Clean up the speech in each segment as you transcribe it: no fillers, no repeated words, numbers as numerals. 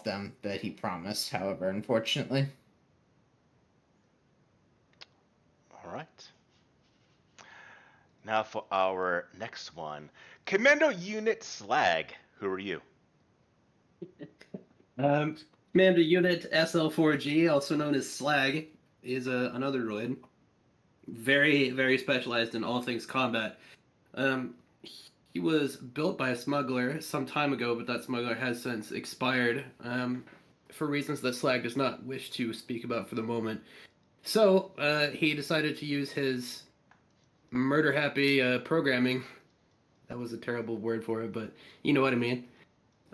of them that he promised, however, unfortunately. All right. Now for our next one. Commando Unit Slag. Who are you? Um, Commander Unit SL4G, also known as Slag, is another droid. Very, very specialized in all things combat. Um, he was built by a smuggler some time ago, but that smuggler has since expired for reasons that Slag does not wish to speak about for the moment. So he decided to use his murder-happy programming. That was a terrible word for it, but you know what I mean.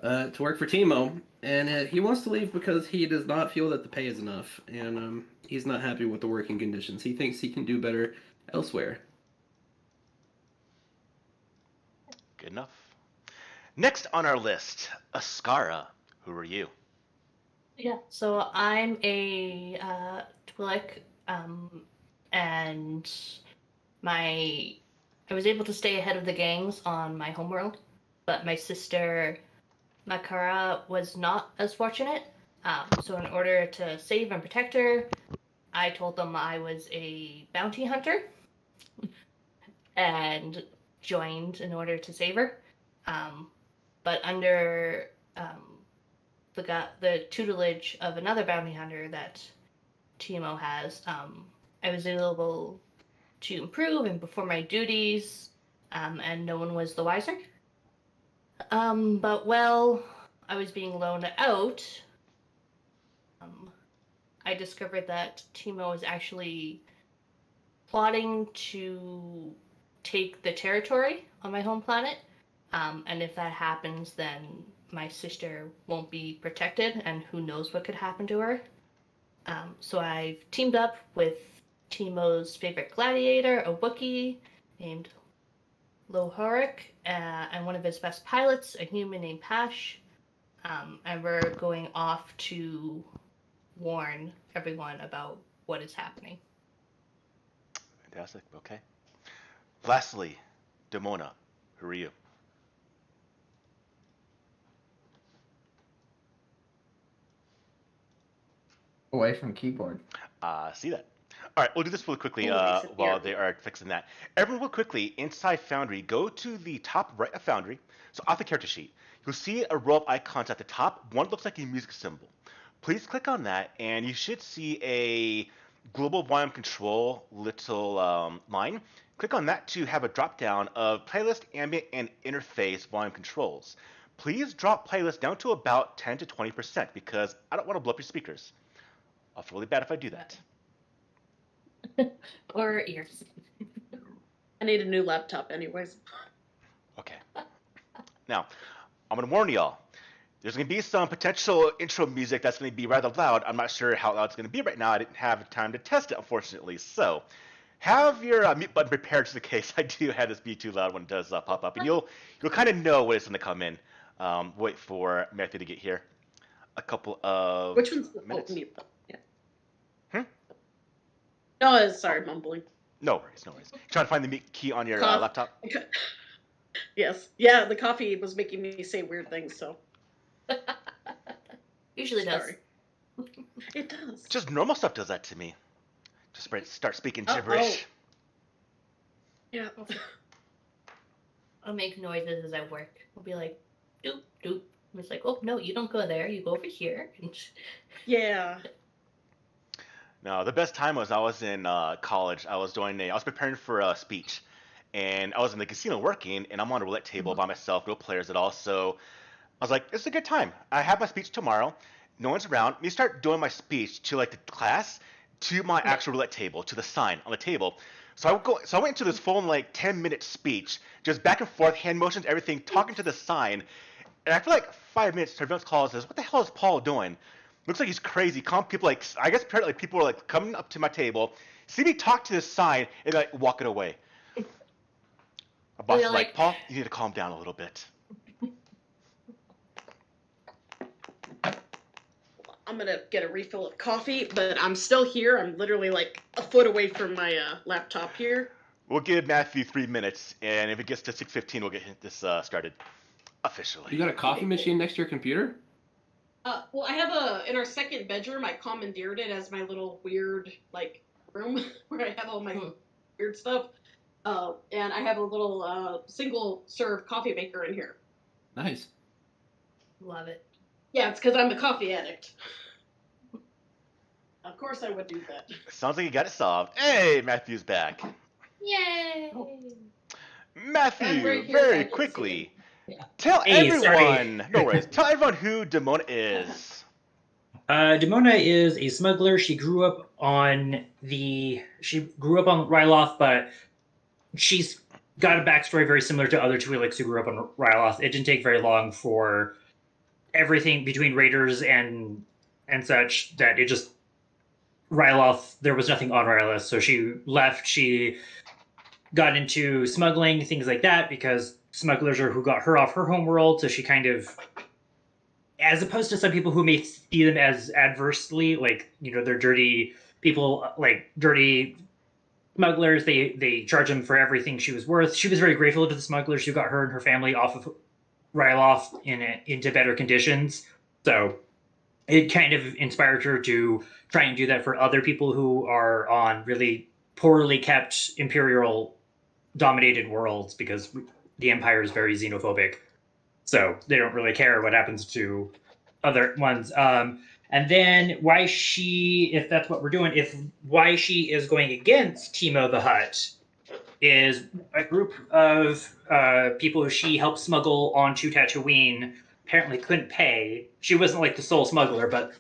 To work for Teemo, and he wants to leave because he does not feel that the pay is enough, and he's not happy with the working conditions. He thinks he can do better elsewhere. Good enough. Next on our list, Ascara. Who are you? Yeah, so I'm a Twi'lek, and I was able to stay ahead of the gangs on my homeworld, but my sister Makara was not as fortunate. So in order to save and protect her, I told them I was a bounty hunter and joined in order to save her. But under the tutelage of another bounty hunter that Teemo has, I was able to improve and perform my duties, and no one was the wiser. But while I was being loaned out, I discovered that Teemo was actually plotting to take the territory on my home planet. And if that happens, then my sister won't be protected, and who knows what could happen to her. So I've teamed up with Teemo's favorite gladiator, a Wookiee named Lohorik, and one of his best pilots, a human named Pash. And we're going off to warn everyone about what is happening. Fantastic. Okay. Lastly, Demona. Who are you? Away from keyboard. See that. All right, we'll do this really quickly while they are fixing that. Everyone, real quickly, inside Foundry, go to the top right of Foundry, so off the character sheet. You'll see a row of icons at the top. One looks like a music symbol. Please click on that, and you should see a global volume control little line. Click on that to have a drop down of playlist, ambient, and interface volume controls. Please drop playlist down to about 10 to 20% because I don't want to blow up your speakers. I'll feel really bad if I do that. Or ears. I need a new laptop anyways. Okay. Now, I'm going to warn y'all. There's going to be some potential intro music that's going to be rather loud. I'm not sure how loud it's going to be right now. I didn't have time to test it, unfortunately. So, have your mute button prepared just in case I do have this be too loud when it does pop up. And you'll kind of know when it's going to come in. Wait for Matthew to get here. A couple of Which one's the minutes. mute button? Hmm? No, sorry, mumbling. No worries, no worries. Trying to find the mute key on your laptop? Yes. Yeah, the coffee was making me say weird things, so. Usually does. It does. Just normal stuff does that to me. Just start speaking gibberish. Yeah. I'll make noises as I work. I'll be like, doop, doop. And it's like, oh, no, you don't go there. You go over here. Yeah. No, the best time was I was in college. I was preparing for a speech. And I was in the casino working, and I'm on a roulette table by myself, no players at all. So I was like, it's a good time. I have my speech tomorrow. No one's around. Me start doing my speech to like the class, to my actual roulette table, to the sign on the table. So I went into this full 10-minute speech, just back and forth, hand motions, everything, talking to the sign. And after 5 minutes, surveillance calls says, "What the hell is Paul doing? Looks like he's crazy." People I guess apparently people were coming up to my table, see me talk to this sign, and walking away. My boss is like, "Paul, you need to calm down a little bit." I'm gonna get a refill of coffee, but I'm still here. I'm literally a foot away from my laptop here. We'll give Matthew 3 minutes, and if it gets to 6:15, we'll get this started officially. You got a coffee machine next to your computer? Well, I have in our second bedroom. I commandeered it as my little weird like room where I have all my Hmm. weird stuff. And I have a little single serve coffee maker in here. Nice. Love it. Yeah, it's because I'm a coffee addict. Of course, I would do that. Sounds like you got it solved. Hey, Matthew's back. Yay! I'm Matthew, right here, so very I can see quickly, Yeah. tell Hey, sorry. everyone. No worries. Tell everyone who Demona is. Demona is a smuggler. She grew up on Ryloth, but she's got a backstory very similar to other Twi'leks who grew up on Ryloth. It didn't take very long for everything between raiders and such that it just Ryloth. There was nothing on Ryloth, so she left. She got into smuggling, things like that, because smugglers are who got her off her homeworld. So she kind of, as opposed to some people who may see them as adversely, like, you know, they're dirty people, like dirty smugglers. They charge them for everything she was worth. She was very grateful to the smugglers who got her and her family off of Ryloth into better conditions. So it kind of inspired her to try and do that for other people who are on really poorly kept imperial dominated worlds, because the empire is very xenophobic, so they don't really care what happens to other ones. And then if that's what we're doing, why she is going against Timo the Hutt is a group of people who she helped smuggle onto Tatooine apparently couldn't pay. She wasn't like the sole smuggler, but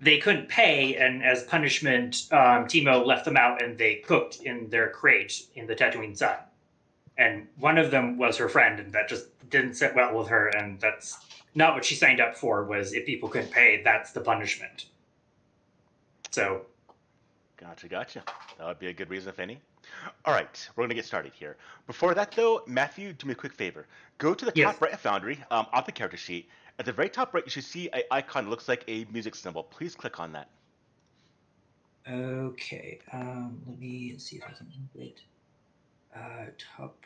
they couldn't pay, and as punishment, Timo left them out and they cooked in their crate in the Tatooine sun. And one of them was her friend, and that just didn't sit well with her, and that's not what she signed up for. Was if people couldn't pay, that's the punishment. So Gotcha. That would be a good reason, if any. All right, we're gonna get started here. Before that, though, Matthew, do me a quick favor. Go to the Yes. top right of Foundry, on the character sheet. At the very top right, you should see an icon that looks like a music symbol. Please click on that. okay, let me see if I can move it. Top.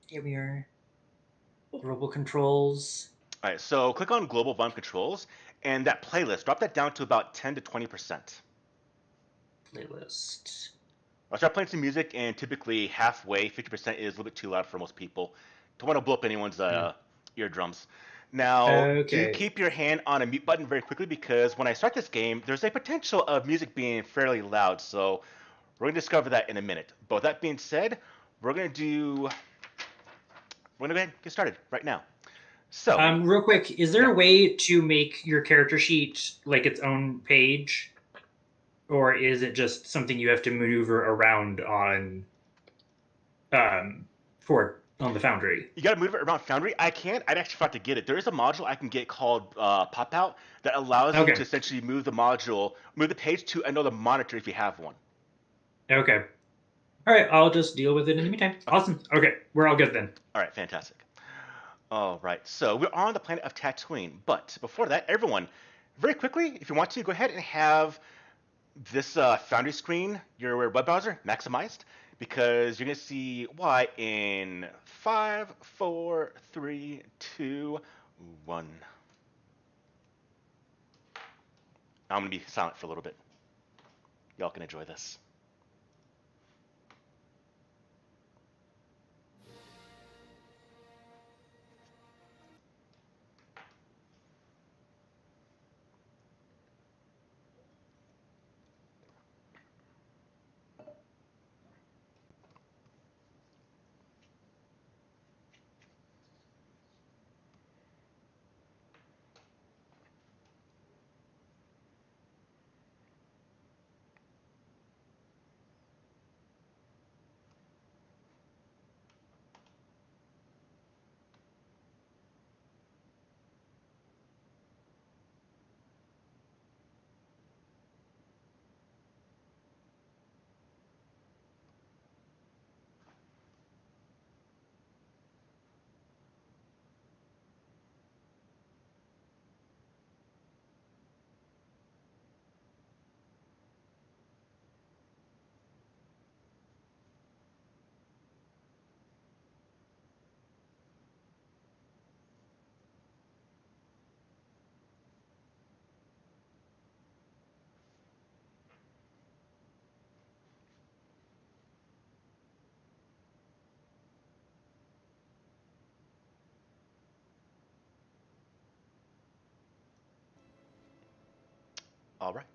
Here we are. Global controls. All right, so click on Global Volume Controls, and that playlist, drop that down to about 10 to 20%. Playlist. I'll start playing some music, and typically halfway, 50% is a little bit too loud for most people. Don't want to blow up anyone's eardrums. Now, do Okay. keep your hand on a mute button very quickly, because when I start this game, there's a potential of music being fairly loud, so we're going to discover that in a minute. But with that being said, we're going to go ahead and get started right now. So, Real quick, is there Yeah. a way to make your character sheet like its own page? Or is it just something you have to maneuver around on on the Foundry? you got to move it around Foundry. I'd actually forgot to get it. There is a module I can get called Pop Out that allows you Okay. to essentially move the page to another monitor if you have one. Okay. All right, I'll just deal with it in the meantime. Awesome. Okay, we're all good then. All right, fantastic. All right, so we're on the planet of Tatooine, but before that, everyone, very quickly, if you want to, go ahead and have this Foundry screen, your web browser, maximized, because you're going to see why in 5, 4, 3, 2, 1. I'm going to be silent for a little bit. Y'all can enjoy this. All right.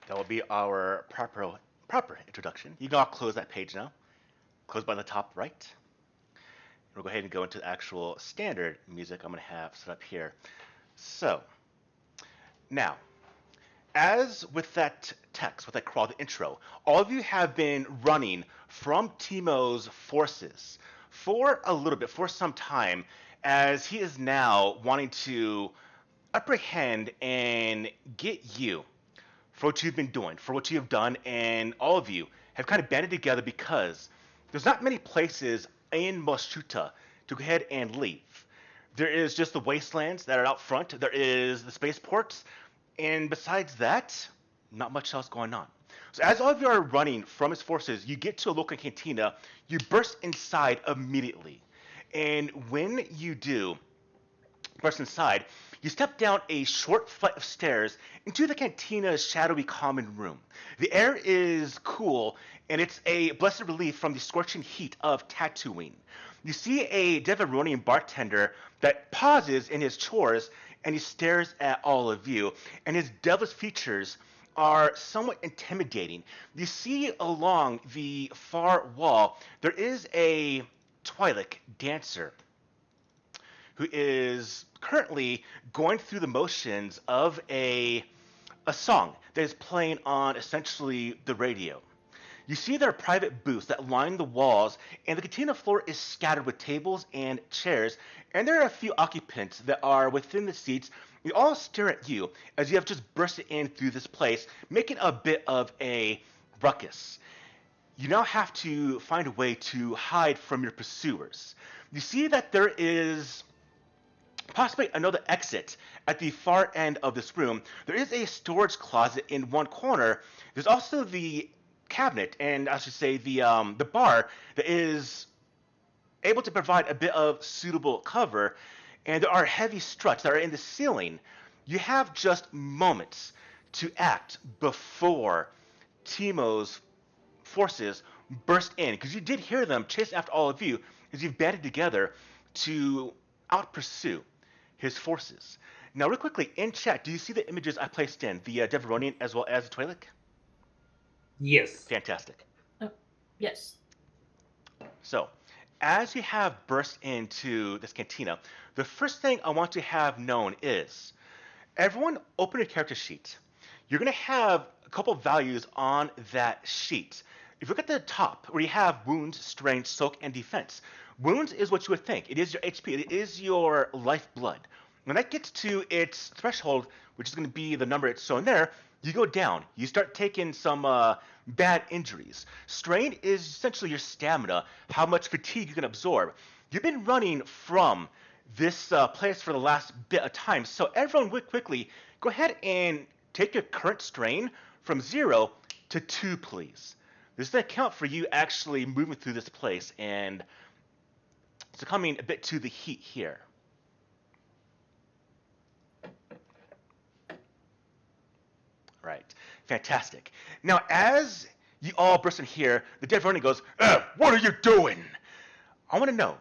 That will be our proper introduction. You can all close that page now. Close by the top right. We'll go ahead and go into the actual standard music I'm going to have set up here. So, now, as with that text, with that crawl, the intro, all of you have been running from Teemo's forces for a little bit, for some time, as he is now wanting to apprehend and get you for what you've been doing, for what you have done, and all of you have kind of banded together because there's not many places in Moshuta to go ahead and leave. There is just the wastelands that are out front. There is the spaceports, and besides that, not much else going on. So as all of you are running from his forces, you get to a local cantina. You burst inside immediately, and when you do burst inside, you step down a short flight of stairs into the cantina's shadowy common room. The air is cool, and it's a blessed relief from the scorching heat of Tatooine. You see a Deveronian bartender that pauses in his chores, and he stares at all of you, and his devilish features are somewhat intimidating. You see along the far wall, there is a Twi'lek dancer who is currently going through the motions of a song that is playing on essentially the radio. You see there are private booths that line the walls, and the cantina floor is scattered with tables and chairs, and there are a few occupants that are within the seats. They all stare at you as you have just bursted in through this place, making a bit of a ruckus. You now have to find a way to hide from your pursuers. You see that there is possibly another exit at the far end of this room. There is a storage closet in one corner. There's also the cabinet, and I should say the bar that is able to provide a bit of suitable cover, and there are heavy struts that are in the ceiling. You have just moments to act before Teemo's forces burst in, because you did hear them chase after all of you as you've banded together to out-pursue his forces. Now, real quickly, in chat, do you see the images I placed in, the Deveronian as well as the Twi'lek? Yes. Fantastic. Yes. So, as you have burst into this cantina, the first thing I want to have known is, everyone open your character sheet. You're going to have a couple of values on that sheet. If you look at the top, where you have wounds, strength, soak, and defense, wounds is what you would think. It is your HP. It is your lifeblood. When that gets to its threshold, which is going to be the number it's shown there, you go down. You start taking some bad injuries. Strain is essentially your stamina, how much fatigue you can absorb. You've been running from this place for the last bit of time, so everyone quickly, go ahead and take your current strain from 0 to 2, please. This is going to count for you actually moving through this place and succumbing a bit to the heat here. Right. Fantastic. Now, as you all burst in here, the Deveronian goes, what are you doing? I want to know,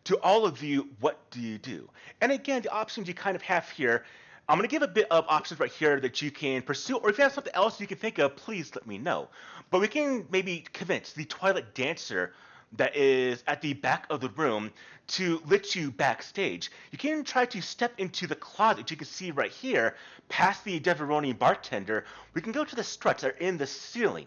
to all of you, what do you do? And again, the options you kind of have here, I'm going to give a bit of options right here that you can pursue, or if you have something else you can think of, please let me know. But we can maybe convince the Twi'lek dancer that is at the back of the room to let you backstage. You can try to step into the closet you can see right here, past the Deveronian bartender. We can go to the struts that are in the ceiling.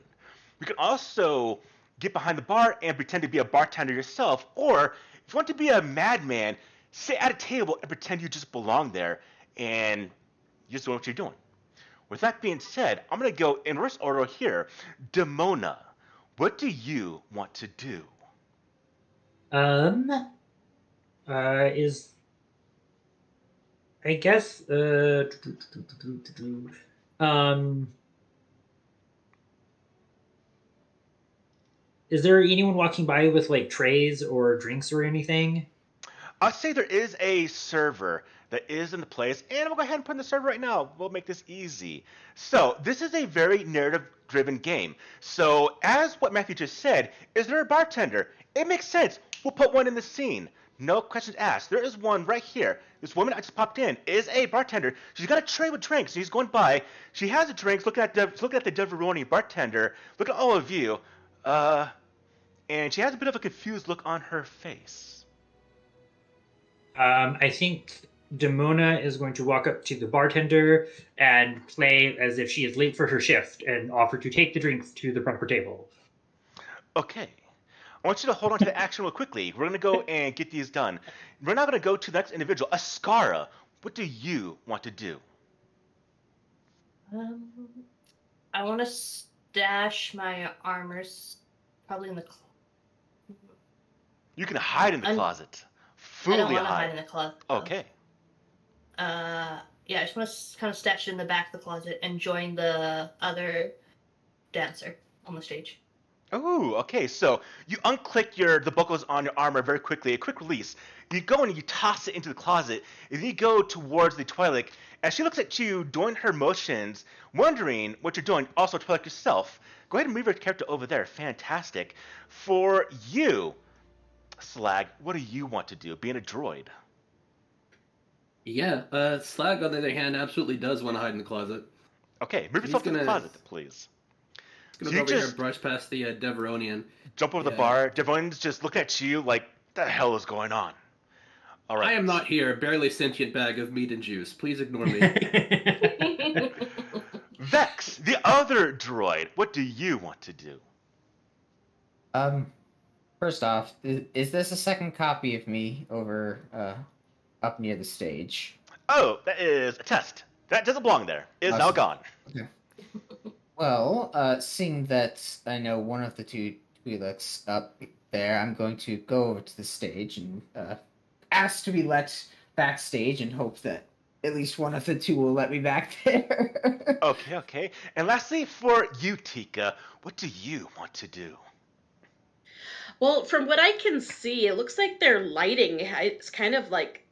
We can also get behind the bar and pretend to be a bartender yourself, or if you want to be a madman, sit at a table and pretend you just belong there and you're just doing what you're doing. With that being said, I'm going to go in reverse order here. Demona, what do you want to do? Is I guess is there anyone walking by with like trays or drinks or anything? I'd say there is a server that is in the place, and we'll go ahead and put in the server right now. We'll make this easy. So this is a very narrative-driven game. So as what Matthew just said, is there a bartender? It makes sense. We'll put one in the scene. No questions asked. There is one right here. This woman I just popped in is a bartender. She's got a tray with drinks. She's going by. She has the drinks. Looking at the Deveroni bartender. Look at all of you. And she has a bit of a confused look on her face. I think Demona is going to walk up to the bartender and play as if she is late for her shift and offer to take the drinks to the proper table. Okay. I want you to hold on to the action real quickly. We're going to go and get these done. We're now going to go to the next individual. Ascara, what do you want to do? I want to stash my armors probably in the. You can hide in the closet. I Fully don't want to hide. hide in the closet. though. Okay. Yeah, I just want to kind of stash it in the back of the closet and join the other dancer on the stage. Ooh, okay. So you unclick the buckles on your armor very quickly. A quick release. You go and you toss it into the closet. And then you go towards the Twi'lek. As she looks at you, doing her motions, wondering what you're doing. Also, Twi'lek yourself. Go ahead and move your character over there. Fantastic. For you, Slag, what do you want to do? Being a droid. Yeah, Slag, on the other hand, absolutely does want to hide in the closet. Okay, move He's yourself to the gonna- closet, please. He's gonna So go you over here just- and brush past the Deveronian. Jump over the Yeah. bar. Devon's just looking at you like, the hell is going on? All right. I am not here, barely sentient bag of meat and juice. Please ignore me. Vex, the other droid, what do you want to do? First off, is this a second copy of me over up near the stage? Oh, that is a test. That doesn't belong there. It is now Awesome. gone. Well, seeing that I know one of the two Twi'leks up there, I'm going to go over to the stage and ask to be let backstage and hope that at least one of the two will let me back there. Okay, okay. And lastly, for you, Tika, what do you want to do? Well, from what I can see, it looks like their lighting. It's kind of like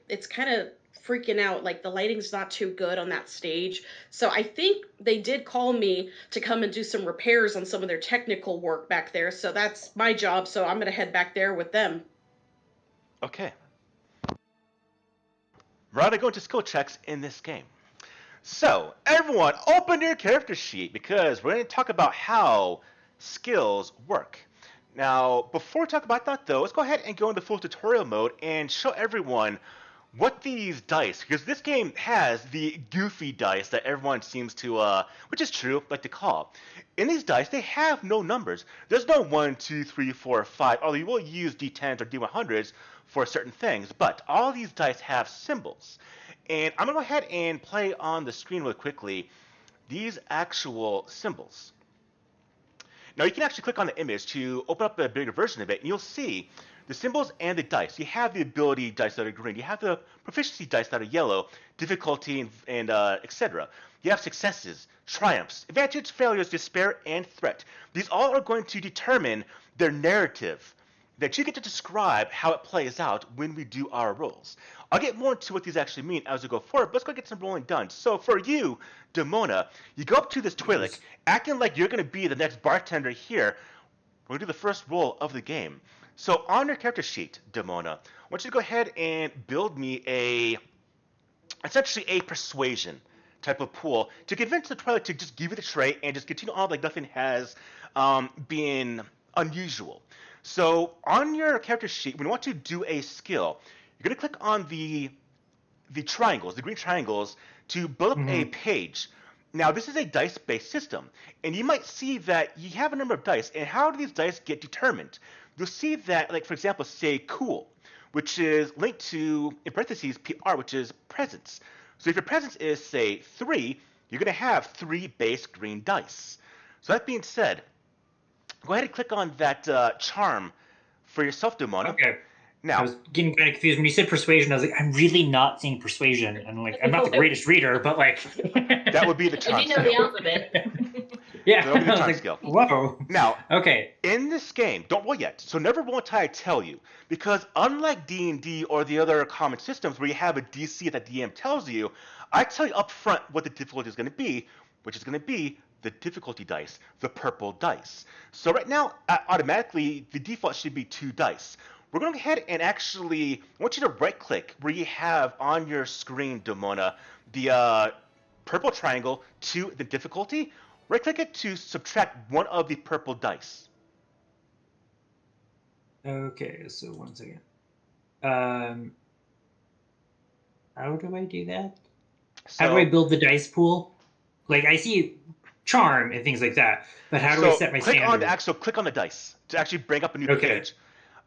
it's kind of freaking out. Like the lighting's not too good on that stage. So I think they did call me to come and do some repairs on some of their technical work back there. So that's my job. So I'm gonna head back there with them. Okay. We're going to go into skill checks in this game. So, everyone, open your character sheet because we're going to talk about how skills work. Now, before we talk about that, though, let's go ahead and go into full tutorial mode and show everyone what these dice, because this game has the goofy dice that everyone seems to, which is true, like to call. In these dice, they have no numbers. There's no 1, 2, 3, 4, 5, although you will use D10s or D100s for certain things, but all these dice have symbols. And I'm going to go ahead and play on the screen really quickly these actual symbols. Now you can actually click on the image to open up a bigger version of it, and you'll see the symbols and the dice. You have the ability dice that are green. You have the proficiency dice that are yellow, difficulty, and etc. You have successes, triumphs, advantage, failures, despair, and threat. These all are going to determine their narrative that you get to describe how it plays out when we do our rolls. I'll get more into what these actually mean as we go forward, but let's go get some rolling done. So for you, Demona, you go up to this Twi'lek, acting like you're going to be the next bartender here. We're going to do the first roll of the game. So on your character sheet, Demona, I want you to go ahead and build me essentially a persuasion type of pool to convince the Twi'lek to just give you the tray and just continue on like nothing has been unusual. So on your character sheet, when you want to do a skill, you're going to click on the triangles, the green triangles, to build up a page. Now, this is a dice-based system, and you might see that you have a number of dice, and how do these dice get determined? You'll see that, like, for example, say cool, which is linked to, in parentheses, PR, which is presence. So if your presence is, say, 3, you're going to have 3 base green dice. So that being said, go ahead and click on that charm for yourself, Demona. Okay. Now, I was getting kind of confused when you said persuasion. I was like, I'm really not seeing persuasion, and like, I'm not the greatest reader, but like, that would be the charm If you know the skill. alphabet. yeah, That would be the I was charm like, skill. whoa. Now, Okay. in this game, don't roll yet. So never roll until I tell you, because unlike D&D or the other common systems where you have a DC that DM tells you, I tell you up front what the difficulty is going to be, which is going to be the difficulty dice, the purple dice. So right now, automatically, the default should be 2 dice. we're going to go ahead and actually, I want you to right-click where you have on your screen, Demona, the purple triangle to the difficulty. Right-click it to subtract one of the purple dice. Okay, so 1 second. How do I do that? So, How do I build the dice pool? Like, I see charm and things like that, but how do I set my click standard? click on the dice to actually bring up a new Okay. page.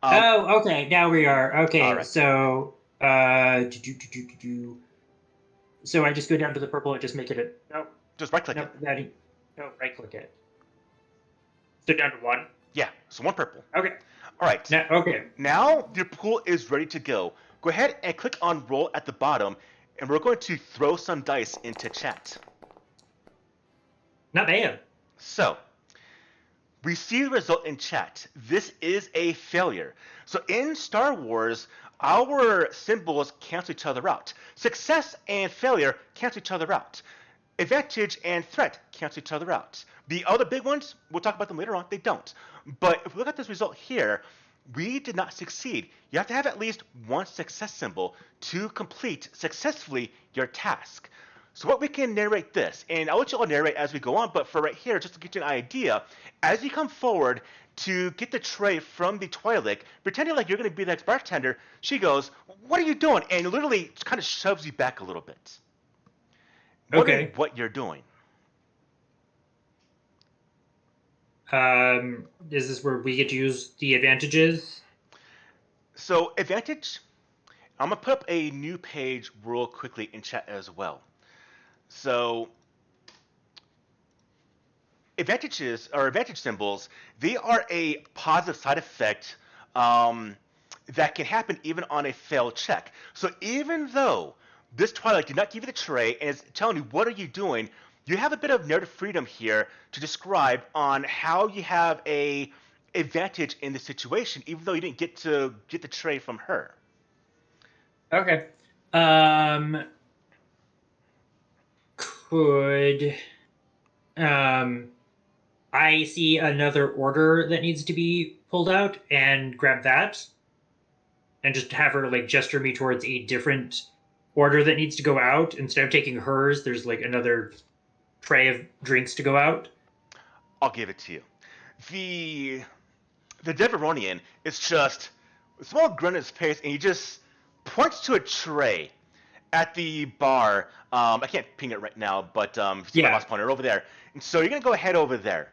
Oh, okay. Now we are. Okay, All right. so so I just go down to the purple and just make it a no, Just right-click no, it. no, right click it. So down to 1. Yeah, so 1 purple. Okay. All right. Okay. Now your pool is ready to go. Go ahead and click on roll at the bottom, and we're going to throw some dice into chat. Not bad. So, we see the result in chat. This is a failure. So in Star Wars, our symbols cancel each other out. Success and failure cancel each other out. Advantage and threat cancel each other out. The other big ones, we'll talk about them later on, they don't. But if we look at this result here, we did not succeed. You have to have at least one success symbol to complete successfully your task. So what we can narrate this, and I'll let you all narrate as we go on, but for right here, just to get you an idea, as you come forward to get the tray from the Twi'lek, pretending like you're going to be the next bartender, she goes, "What are you doing?" And literally kind of shoves you back a little bit. Okay. What you're doing. Is this where we get to use the advantages? So advantage, I'm going to put up a new page real quickly in chat as well. So advantages or advantage symbols, they are a positive side effect that can happen even on a failed check. So even though this Twi'lek did not give you the tray and is telling you what are you doing, you have a bit of narrative freedom here to describe on how you have a advantage in the situation, even though you didn't get to get the tray from her. Okay. Could I see another order that needs to be pulled out and grab that and just have her like gesture me towards a different order that needs to go out? Instead of taking hers, there's like another tray of drinks to go out. I'll give it to you. The Deveronian is just a small grin on his face, and he just points to a tray at the bar. I can't ping it right now, but see my mouse pointer over there. And so you're gonna go ahead over there.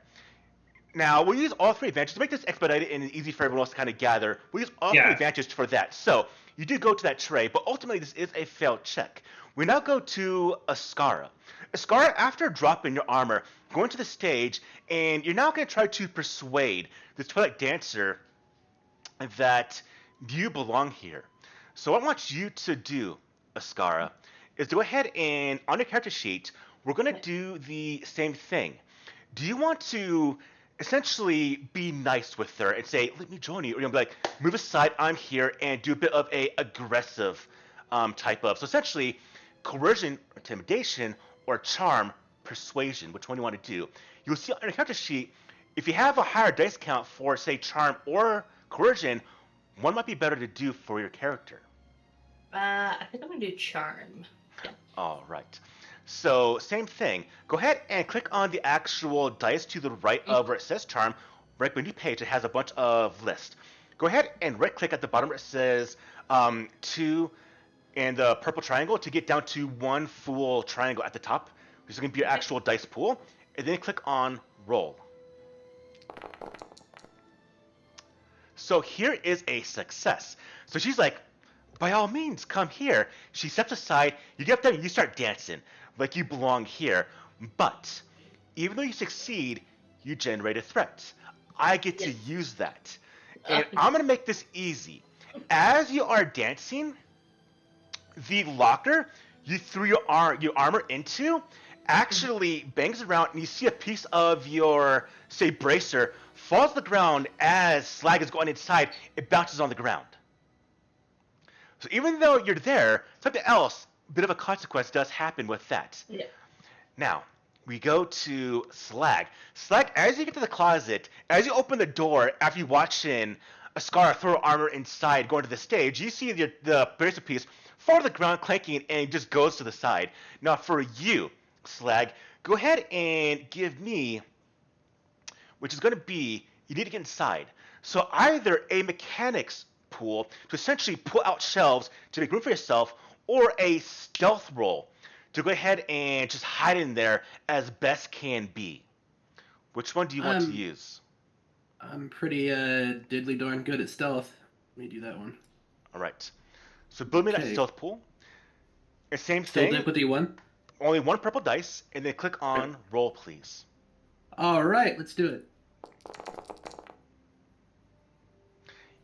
Now we'll use all 3 advantages to make this expedited and easy for everyone else to kind of gather. We'll use all 3 advantages for that. So you do go to that tray, but ultimately this is a failed check. We now go to Askara. Askara, after dropping your armor, going to the stage, and you're now going to try to persuade this Twi'lek dancer that you belong here. So what I want you to do, Askara, is to go ahead and on your character sheet, we're going to do the same thing. Do you want to essentially be nice with her and say, "Let me join you," or you're going to be like, "Move aside, I'm here," and do a bit of a aggressive type of, so essentially coercion, intimidation, or charm, persuasion, which one you want to do. You'll see on your character sheet, if you have a higher dice count for, say, charm or coercion, one might be better to do for your character. I think I'm gonna do charm. Yeah. All right. So same thing. Go ahead and click on the actual dice to the right of where it says charm. Right beneath the page, it has a bunch of lists. Go ahead and right-click at the bottom where it says 2 and the purple triangle to get down to 1 full triangle at the top. This is going to be your actual dice pool. And then click on roll. So here is a success. So she's like, "By all means, come here." She steps aside. You get up there and you start dancing like you belong here. But even though you succeed, you generate a threat. I get to use that. And I'm going to make this easy. As you are dancing, the locker you threw your armor into actually bangs around, and you see a piece of your, say, bracer falls to the ground as Slag is going inside. It bounces on the ground. So even though you're there, something else, a bit of a consequence does happen with that. Yeah. Now, we go to Slag. Slag, as you get to the closet, as you open the door after you watch in Ascara throw armor inside, going to the stage. You see the bracer piece fall to the ground, clanking, and it just goes to the side. Now for you, Slag, go ahead and give me, which is going to be, you need to get inside. So either a mechanics pool to essentially pull out shelves to make room for yourself, or a stealth roll to go ahead and just hide in there as best can be. Which one do you want to use? I'm pretty diddly darn good at stealth. Let me do that one. All right. So build me that Okay. stealth pool. And same Still thing. difficulty 1. Only one purple dice, and then click on roll, please. All right, let's do it.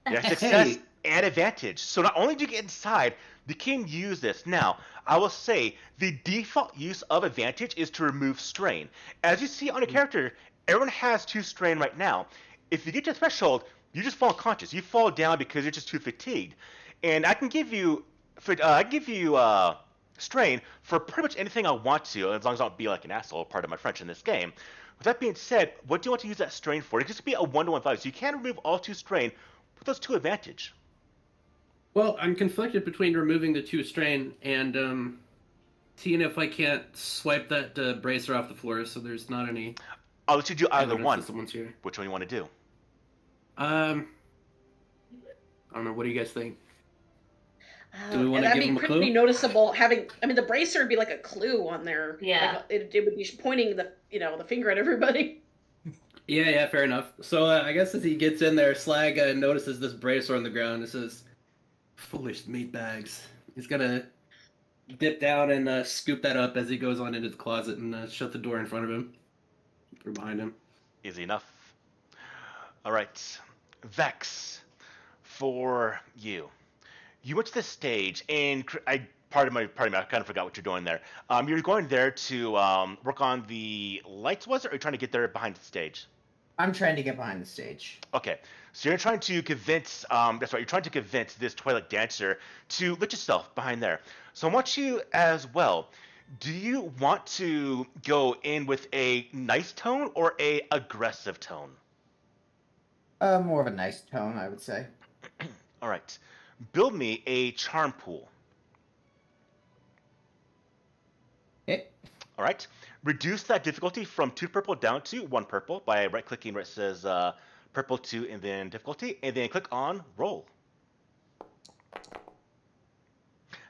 You have success Hey. and advantage. So not only do you get inside, you can use this. Now, I will say the default use of advantage is to remove strain. As you see on your character, everyone has 2 strain right now. If you get to the threshold, you just fall unconscious. You fall down because you're just too fatigued. And I can give you, strain for pretty much anything I want to, as long as I don't be like an asshole, part of my French in this game. With that being said, what do you want to use that strain for? It could just be a 1-to-1 value, so you can remove all 2 strain with those 2 advantage. Well, I'm conflicted between removing the 2 strain and seeing if I can't swipe that bracer off the floor so there's not any I'll let you do either evidence one. that someone's here. Which one you want to do? I don't know. What do you guys think? Do we wanna that'd give be him a pretty clue? noticeable having. I mean, the bracer would be like a clue on there. Yeah. Like, it would be pointing the finger at everybody. Yeah, fair enough. So I guess as he gets in there, Slag notices this bracer on the ground. It says, "Foolish meat bags." He's gonna dip down and scoop that up as he goes on into the closet and shut the door in front of him or behind him. Easy enough. All right, Vex, for you. You went to the stage, and pardon me, I kind of forgot what you're doing there. You're going there to work on the lights, was it, or are you trying to get there behind the stage? I'm trying to get behind the stage. Okay, so you're trying to convince, that's right, you're trying to convince this Twilight Dancer to let yourself behind there. So I want you as well. Do you want to go in with a nice tone or a aggressive tone? More of a nice tone, I would say. All right, build me a charm pool. Okay. All right, reduce that difficulty from 2 purple down to 1 purple by right-clicking where it says purple 2 and then difficulty, and then click on roll.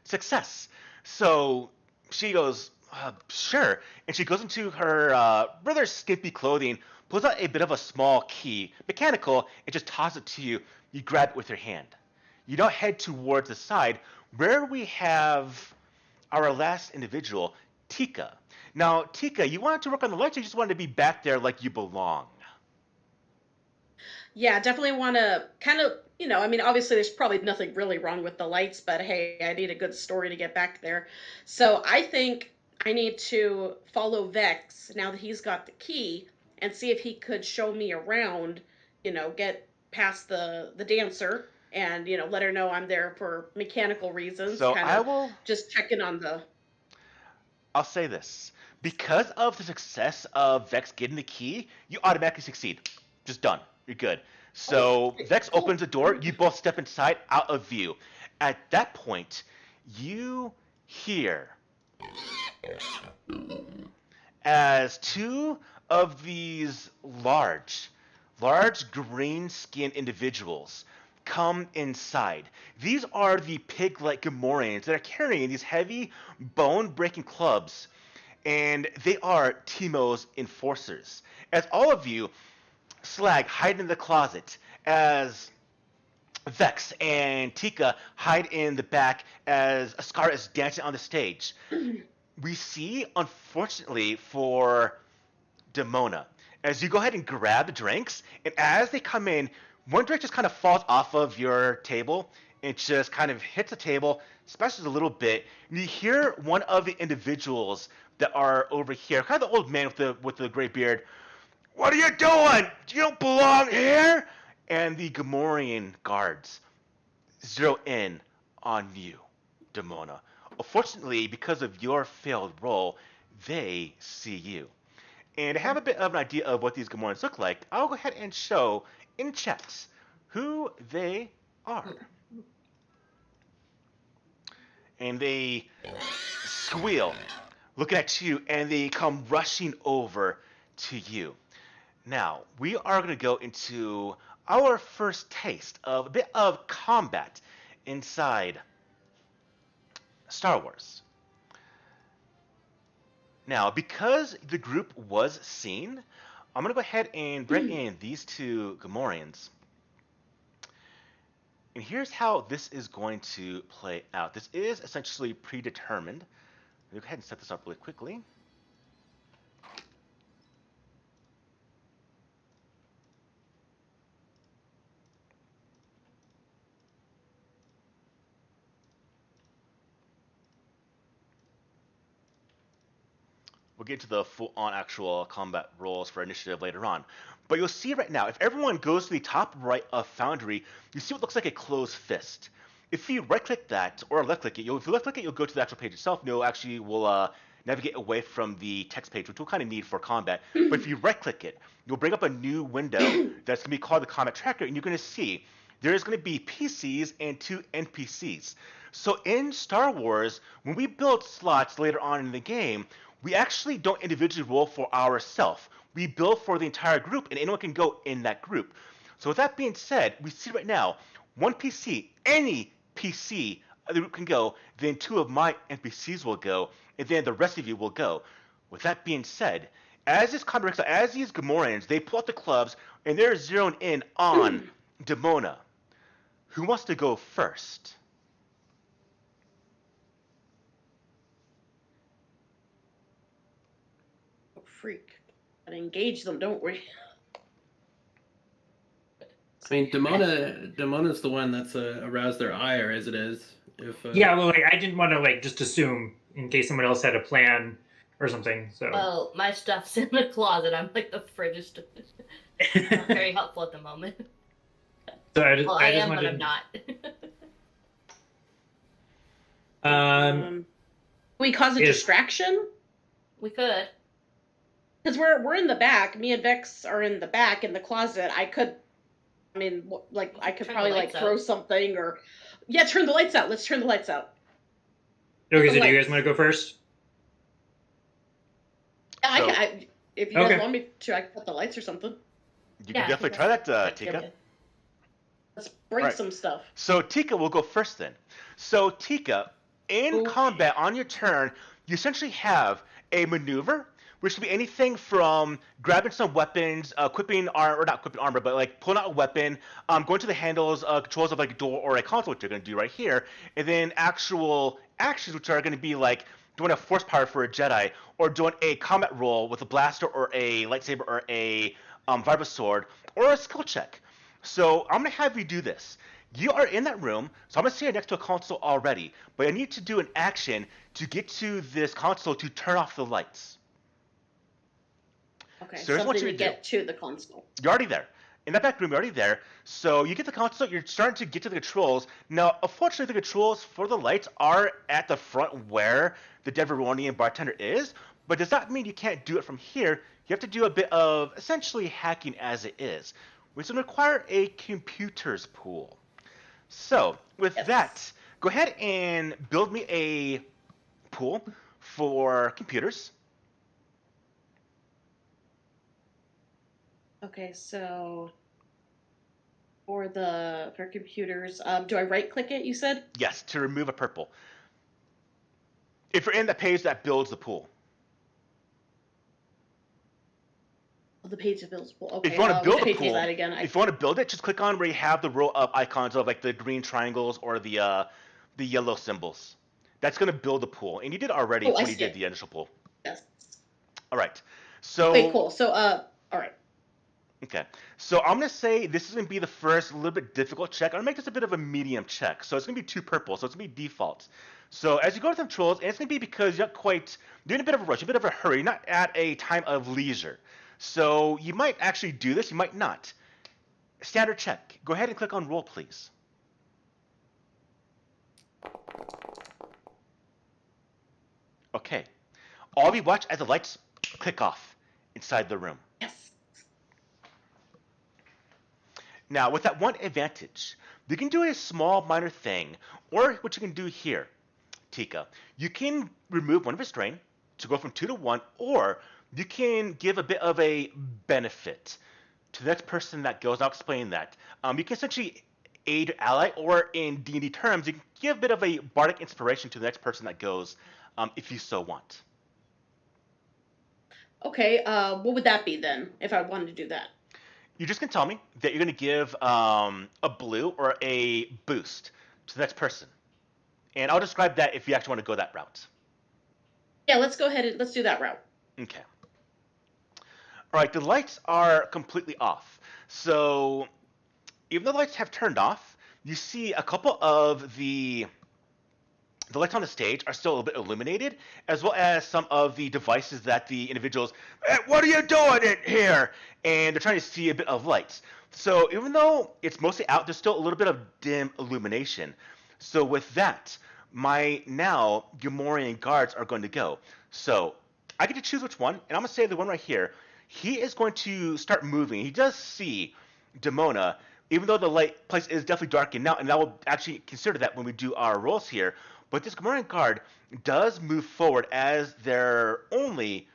Success. So she goes, sure, and she goes into her rather skimpy clothing, pulls out a bit of a small key, mechanical, and just tosses it to you. You grab it with your hand. You now head towards the side where we have our last individual, Tika. Now, Tika, you wanted to work on the lights, or you just wanted to be back there like you belong? Yeah, definitely want to kind of, I mean, obviously there's probably nothing really wrong with the lights, but hey, I need a good story to get back there. So I think I need to follow Vex now that he's got the key and see if he could show me around, get past the dancer and, let her know I'm there for mechanical reasons. So kind I of will. just checking on I'll say this. Because of the success of Vex getting the key, you automatically succeed. Just done. You're good. So Vex cool. opens the door. You both step inside, out of view. At that point, you hear as 2 of these large green-skinned individuals come inside. These are the pig-like Gamorreans that are carrying these heavy, bone-breaking clubs, and they are Teemo's enforcers. As all of you, Slag, hide in the closet, as Vex and Tika hide in the back as Ascara is dancing on the stage. We see, unfortunately for Demona, as you go ahead and grab the drinks, and as they come in, one drink just kind of falls off of your table and just kind of hits the table, splashes a little bit, and you hear one of the individuals that are over here, kind of the old man with the gray beard, "What are you doing? You don't belong here!" And the Gamorrean guards zero in on you, Demona. Unfortunately, because of your failed roll, they see you. And to have a bit of an idea of what these Gamorreans look like, I'll go ahead and show in chat who they are. And they squeal, looking at you, and they come rushing over to you. Now, we are going to go into our first taste of a bit of combat inside Star Wars. Now, because the group was seen, I'm going to go ahead and bring in these two Gamorreans. And here's how this is going to play out. This is essentially predetermined. Let me go ahead and set this up really quickly. We'll get to the full-on actual combat roles for initiative later on. But you'll see right now, if everyone goes to the top right of Foundry, you see what looks like a closed fist. If you right-click that, or left-click it, if you left-click it, you'll go to the actual page itself, and you'll actually navigate away from the text page, which we'll kind of need for combat. But if you right-click it, you'll bring up a new window that's going to be called the Combat Tracker, and you're going to see there's going to be PCs and 2 NPCs. So in Star Wars, when we build slots later on in the game, we actually don't individually roll for ourselves. We build for the entire group, and anyone can go in that group. So with that being said, we see right now, one PC, any PC of the group can go, then 2 of my NPCs will go, and then the rest of you will go. With that being said, as these Gamorreans, they pull out the clubs, and they're zeroing in on Demona. Who wants to go first? Oh, freak. Gotta engage them, don't we? I mean, Demona's the one that's aroused their ire as it is. If Yeah, well, like, I didn't want to like just assume in case someone else had a plan or something. So Well, my stuff's in the closet. I'm like the furthest. Not very helpful at the moment. So I Well, I just am, but wanted. I'm not. We cause a Is- distraction? We could. Because we're in the back. Me and Vex are in the back in the closet. I could Turn probably the like lights throw out. something or turn the lights out. Let's turn the lights out. Okay, so do you Lights. guys want to go first? Yeah, So- if you guys Okay. want me to, I can put the lights or something. You Yeah, can definitely try that, Tika. Let's break Right. some stuff. So Tika will go first then. So Tika, in Okay. combat on your turn, you essentially have a maneuver, which can be anything from grabbing some weapons, not equipping armor, but like pulling out a weapon, going to the handles, controls of like a door or a console, which you're going to do right here, and then actual actions, which are going to be like doing a force power for a Jedi, or doing a combat roll with a blaster or a lightsaber or a vibra sword, or a skill check. So I'm going to have you do this. You are in that room, so I'm going to say you're next to a console already, but I need to do an action to get to this console to turn off the lights. Okay, So here's what something you to do. get to the console. You're already there. In that back room, you're already there. So you get the console, you're starting to get to the controls. Now, unfortunately, the controls for the lights are at the front where the Deveronian bartender is, but does that mean you can't do it from here? You have to do a bit of essentially hacking as it is, which is going to require a computers pool. So, with Yes. that, go ahead and build me a pool for computers. Okay, so for computers, do I right click it, you said? Yes, to remove a purple. If you're in the page that builds the pool. The page of builds pool. Okay, If you want to build which a page pool, was that again? if you want to build it, just click on where you have the row of icons of like the green triangles or the yellow symbols. That's going to build the pool, and you did already Oh, I when you see did it. the initial pool. Yes. All right. So Wait, cool. So, all right. Okay. So I'm going to say this is going to be the first little bit difficult check. I'm going to make this a bit of a medium check. So it's going to be 2 purple. So it's going to be default. So as you go to the controls, and it's going to be because you're in a bit of a rush, a bit of a hurry, you're not at a time of leisure. So you might actually do this, you might not. Standard check. Go ahead and click on roll, please. Okay. All of you watch as the lights click off inside the room. Yes. Now, with that one advantage, you can do a small minor thing, or what you can do here, Tika. You can remove one of his strain to go from 2 to 1, or you can give a bit of a benefit to the next person that goes. I'll explain that. You can essentially aid your ally, or in D&D terms, you can give a bit of a bardic inspiration to the next person that goes, if you so want. Okay, what would that be then, if I wanted to do that? You just can tell me that you're going to give a blue or a boost to the next person. And I'll describe that if you actually want to go that route. Yeah, let's go ahead and let's do that route. Okay. All right, the lights are completely off. So even though the lights have turned off, you see a couple of the lights on the stage are still a little bit illuminated, as well as some of the devices that the individuals, hey, what are you doing in here? And they're trying to see a bit of lights. So even though it's mostly out, there's still a little bit of dim illumination. So with that, my now Gamorrean guards are going to go. So I get to choose which one, and I'm going to say the one right here. He is going to start moving. He does see Demona, even though the light place is definitely darkened now, and I will actually consider that when we do our rolls here. But this Gamorrean guard does move forward as their only,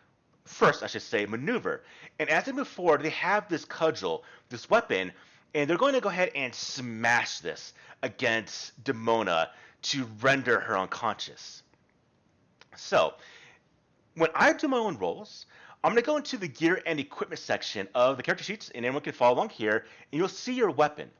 first I should say, maneuver. And as they move forward, they have this cudgel, this weapon, and they're going to go ahead and smash this against Demona to render her unconscious. So, when I do my own rolls, I'm going to go into the gear and equipment section of the character sheets, and everyone can follow along here, and you'll see your weapon.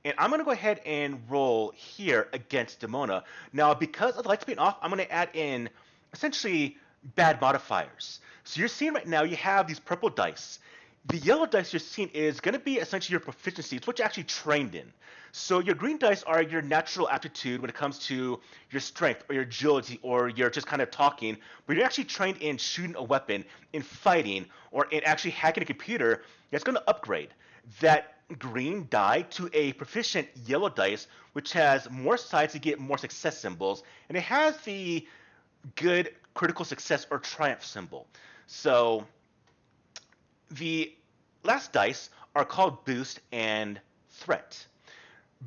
And I'm going to go ahead and roll here against Demona. Now, because of the lights being off, I'm going to add in essentially bad modifiers. So you're seeing right now you have these purple dice. The yellow dice you're seeing is going to be essentially your proficiency. It's what you're actually trained in. So your green dice are your natural aptitude when it comes to your strength or your agility or your just kind of talking. But you're actually trained in shooting a weapon, in fighting, or in actually hacking a computer that's going to upgrade that green die to a proficient yellow dice, which has more sides to get more success symbols, and it has the good critical success or triumph symbol. So the last dice are called boost and threat.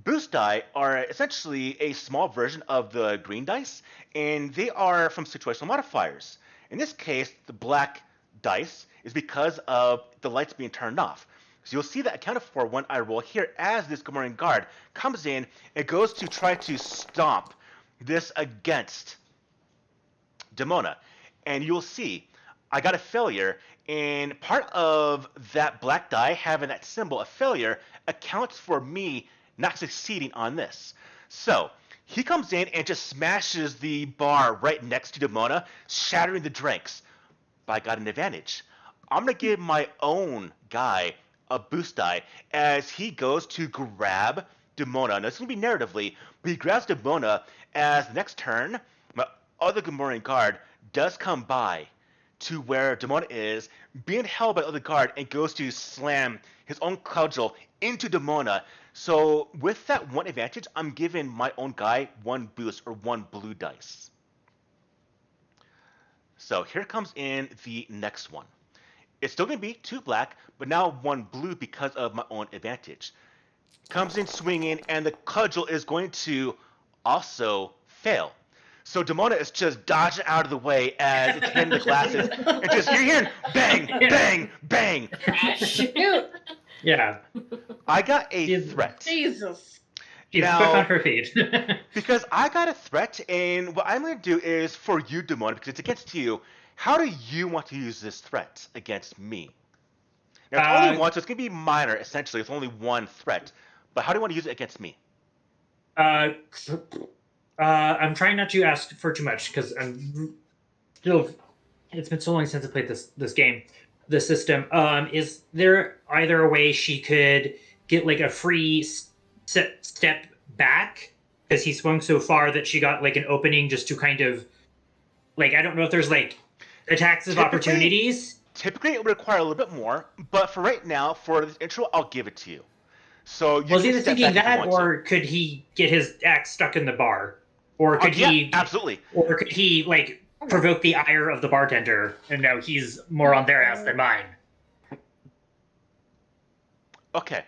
Boost die are essentially a small version of the green dice, and they are from situational modifiers. In this case, the black dice is because of the lights being turned off. So you'll see that accounted for when I roll here as this Gamorrean guard comes in and goes to try to stomp this against Demona. And you'll see I got a failure, and part of that black die having that symbol of failure accounts for me not succeeding on this. So he comes in and just smashes the bar right next to Demona, shattering the drinks. But I got an advantage. I'm going to give my own guy a boost die as he goes to grab Demona. Now, it's going to be narratively, but he grabs Demona as the next turn, my other Gamorrean guard does come by to where Demona is, being held by the other guard, and goes to slam his own cudgel into Demona. So with that one advantage, I'm giving my own guy one boost or one blue dice. So here comes in the next one. It's still going to be 2 black, but now 1 blue because of my own advantage. Comes in swinging, and the cudgel is going to also fail. So Demona is just dodging out of the way as it's hitting the glasses. And just, you're hearing bang, bang, bang. Shoot! Yeah. I got a threat. Jesus. She's Now- quick on her feet. Because I got a threat, and what I'm going to do is for you, Demona, because it's against you, how do you want to use this threat against me? Now, it's only one, so it's going to be minor, essentially. It's only 1 threat. But how do you want to use it against me? I'm trying not to ask for too much because I'm still. It's been so long since I played this game, the system. Is there either a way she could get like a free step back because he swung so far that she got like an opening just to kind of like I don't know if there's like attacks of opportunities. Typically, it would require a little bit more, but for right now, for this intro, I'll give it to you. So you Was can either step thinking back if you that, want or could he get his axe stuck in the bar, or could yeah, he absolutely. or could he like provoke the ire of the bartender, and now he's more on their ass than mine? Okay.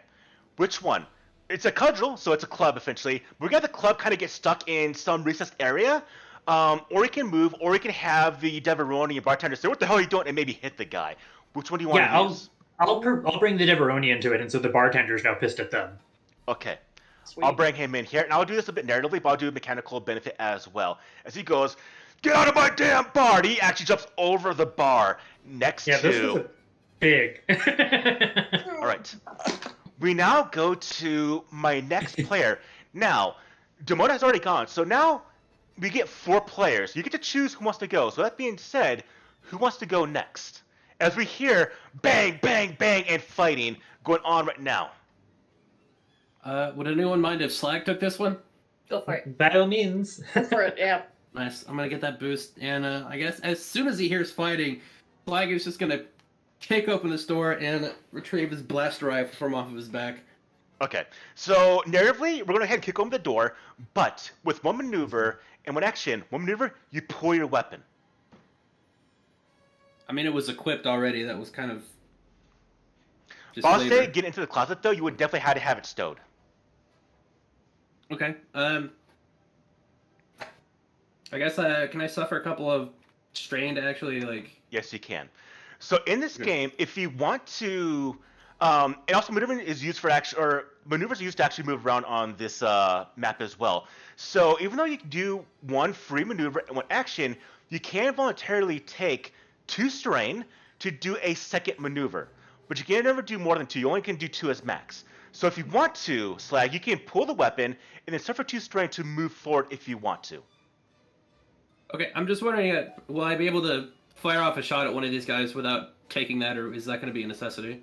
Which one? It's a cudgel, so it's a club essentially. We're gonna have the club kind of get stuck in some recessed area, or he can move, or he can have the Deveroni and bartender say, "What the hell are you doing?" and maybe hit the guy. Which one do you want to use? I'll bring the Deveroni into it, and so the bartender's now pissed at them. Okay. Sweet. I'll bring him in here, and I'll do this a bit narratively, but I'll do a mechanical benefit as well. As he goes, "Get out of my damn bar!" And he actually jumps over the bar next Yeah, this is to. big. All right. We now go to my next player. Now, Demona has already gone, so now we get 4 players. You get to choose who wants to go. So that being said, who wants to go next? As we hear bang, bang, bang, and fighting going on right now. Would anyone mind if Slag took this one? Go for it. By all means. For it, yeah. Nice. I'm gonna get that boost, and I guess as soon as he hears fighting, Slag is just gonna kick open this door and retrieve his blaster rifle from off of his back. Okay, so narratively, we're going to go ahead and kick open the door, but with one maneuver and one action, one maneuver, you pull your weapon. I mean, it was equipped already. That was kind of just I'll flavor. say get into the closet, though, you would definitely have to have it stowed. Okay. I guess can I suffer a couple of strain to actually like? Yes, you can. So in this Good. game, if you want to, and also maneuvering is used for action, or maneuvers are used to actually move around on this map as well. So even though you can do one free maneuver and one action, you can voluntarily take 2 strain to do a second maneuver. But you can never do more than 2. You only can do 2 as max. So if you want to, Slag, you can pull the weapon and then suffer 2 strain to move forward if you want to. Okay, I'm just wondering, will I be able to fire off a shot at one of these guys without taking that, or is that going to be a necessity?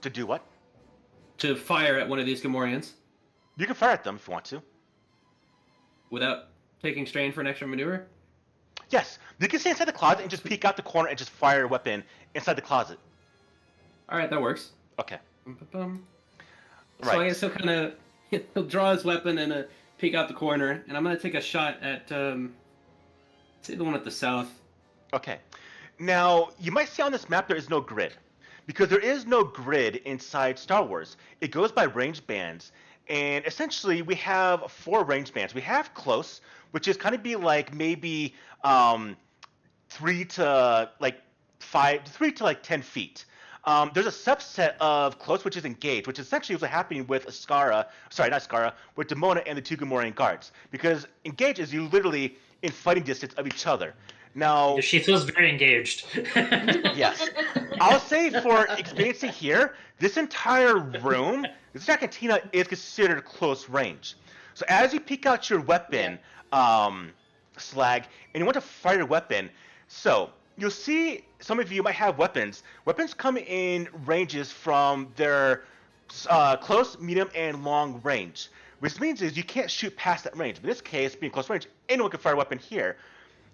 To do what? To fire at one of these Gamorreans You can fire at them if you want to. without taking strain for an extra maneuver? Yes, you can stay inside the closet and just peek out the corner and just fire a weapon inside the closet. All right, that works. Okay. Bum. So Right. I guess he'll draw his weapon and peek out the corner, and I'm going to take a shot at say the one at the south. Okay. Now, you might see on this map there is no grid. Because there is no grid inside Star Wars. It goes by range bands. And essentially, we have 4 range bands. We have close, which is kind of be like maybe 3 to like 10 feet. There's a subset of close, which is engaged, which is essentially what's happening with Ascara, sorry, not Ascara, with Demona and the 2 Gamorrean guards. Because engaged is you literally in fighting distance of each other. Now, She feels very engaged. yes, I'll say for experiencing here, this entire room, this entire cantina is considered close range. So as you peek out your weapon, Slag, and you want to fire your weapon, so you'll see some of you might have weapons. Weapons come in ranges from their close, medium, and long range. Which means is you can't shoot past that range. In this case, being close range, anyone can fire a weapon here.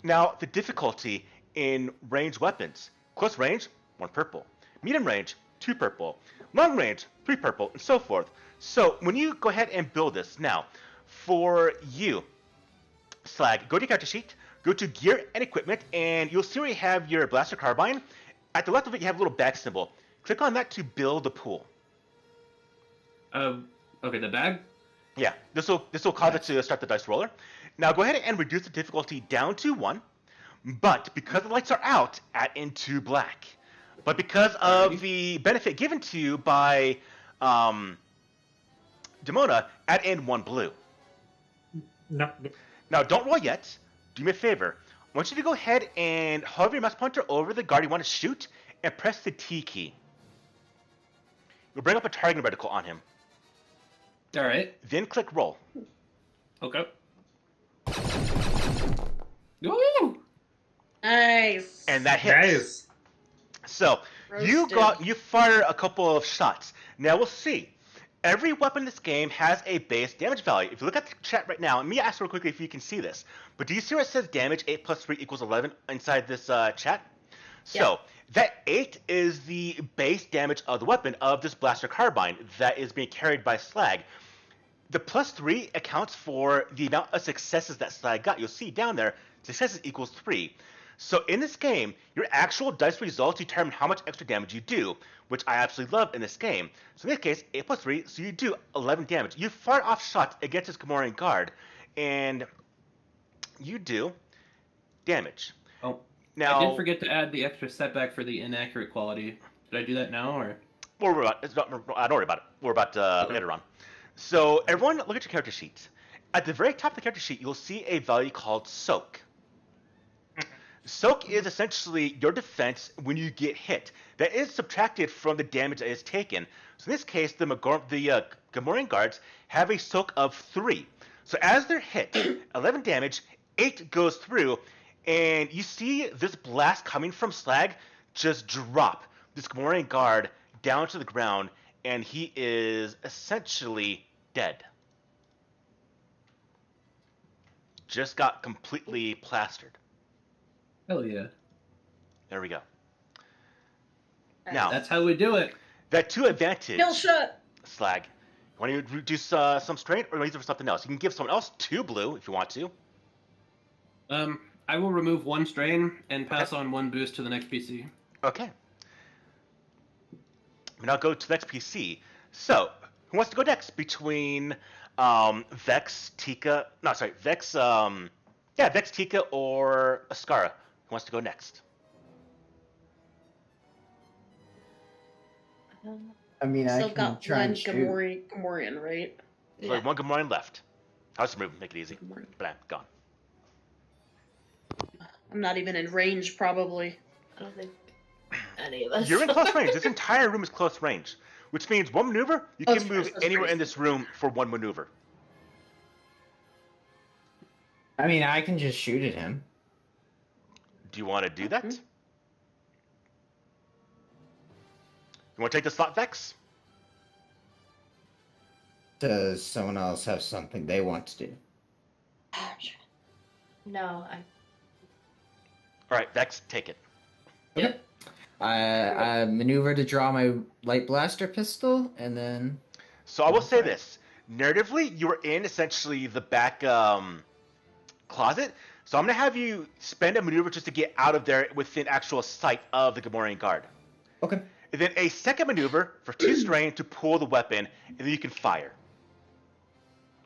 Now, the difficulty in ranged weapons. Close range, 1 purple. Medium range, 2 purple. Long range, 3 purple, and so forth. So, when you go ahead and build this, now, for you, Slag, go to your character sheet, go to gear and equipment, and you'll see where you have your blaster carbine. At the left of it, you have a little bag symbol. Click on that to build the pool. Okay, the bag? Yeah, this will cause it to start the dice roller. Now go ahead and reduce the difficulty down to 1, but because the lights are out, add into black. But because of the benefit given to you by Demona, add in 1 blue. No. Now don't roll yet. Do me a favor. I want you to go ahead and hover your mouse pointer over the guard you want to shoot and press the T key. You'll bring up a targeting reticle on him. All right. Then click roll. Okay. Woo! Nice. And that hits. Nice. So you Roasted. fire a couple of shots. Now we'll see. Every weapon in this game has a base damage value. If you look at the chat right now, let me ask real quickly if you can see this. But do you see where it says damage 8 plus 3 equals 11 inside this chat? So that 8 is the base damage of the weapon of this blaster carbine that is being carried by Slag. The plus 3 accounts for the amount of successes that Slag got. You'll see down there, successes equals 3. So in this game, your actual dice results determine how much extra damage you do, which I absolutely love in this game. So in this case, 8 plus 3, so you do 11 damage. You fire off shots against this Gamorrean guard, and you do damage. Oh, Now, I did forget to add the extra setback for the inaccurate quality. Did I do that now, or? Well, don't worry about it. We're about to later on. So everyone, look at your character sheet. At the very top of the character sheet, you'll see a value called Soak. Soak is essentially your defense when you get hit. That is subtracted from the damage that is taken. So in this case, the Gamorrean guards have a Soak of 3. So as they're hit, 11 damage, 8 goes through, and you see this blast coming from Slag just drop this Gamorrean guard down to the ground, and he is essentially dead. Just got completely plastered. Hell yeah. There we go. Now, That's how we do it. that 2 advantage, Kill shot. Slag. You want to reduce some strain, or use it for something else? You can give someone else 2 blue if you want to. I will remove 1 strain and pass on 1 boost to the next PC. Okay. Now go to the next PC. So, who wants to go next between Vex, Tika? No, sorry, Vex. Vex, Tika, or Ascara. Who wants to go next? I mean, I Still can got try one and shoot. Gamorrean, right? There's only one Gamorrean left. I'll just move, make it easy. Gamorrean. Bam, gone. I'm not even in range, probably. I don't think any of us. You're in close range. This entire room is close range, which means 1 maneuver, you Oh, can move that's anywhere crazy. in this room for 1 maneuver. I mean, I can just shoot at him. Do you want to do that? Mhm. You want to take the slot, Vex? Does someone else have something they want to do? No, I. All right, Vex, take it. Okay. I maneuver to draw my light blaster pistol, and then So I will say this. Narratively, you were in essentially the back closet. So I'm going to have you spend a maneuver just to get out of there within actual sight of the Gamorrean guard. okay. And then a second maneuver for 2 strain to pull the weapon, and then you can fire.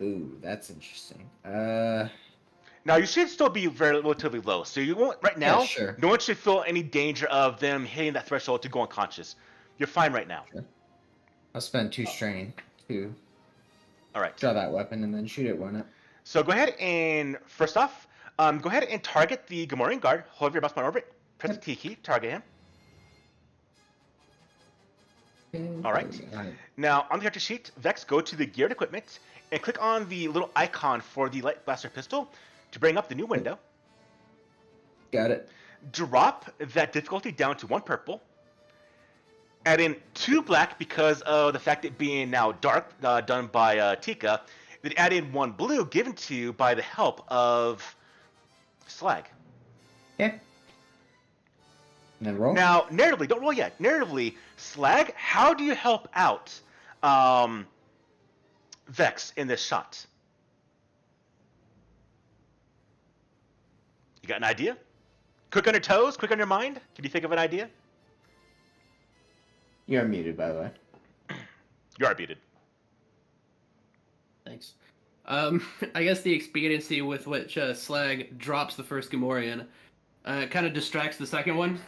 Ooh, that's interesting. Now, you should still be relatively low. So you won't, right now, Yeah, sure. no one should feel any danger of them hitting that threshold to go unconscious. You're fine right now. I'll spend 2 strain to All right. draw that weapon and then shoot it. Why not? So go ahead and, first off, go ahead and target the Gamorrean guard. Hold your mouse on orbit. Press the T key. Target him. All right. Now, on the character sheet, Vex, go to the geared equipment and click on the little icon for the light blaster pistol to bring up the new window. Got it. Drop that difficulty down to 1 purple. Add in 2 black because of the fact it being now dark, done by Tika. Then add in 1 blue given to you by the help of Slag. Okay. And then roll. Now, narratively, don't roll yet. Narratively, Slag, how do you help out Vex in this shot? You got an idea? Quick on your toes? Quick on your mind? Can you think of an idea? You're muted, by the way. You are muted. Thanks. I guess the expediency with which Slag drops the first Gamorrean kind of distracts the second one,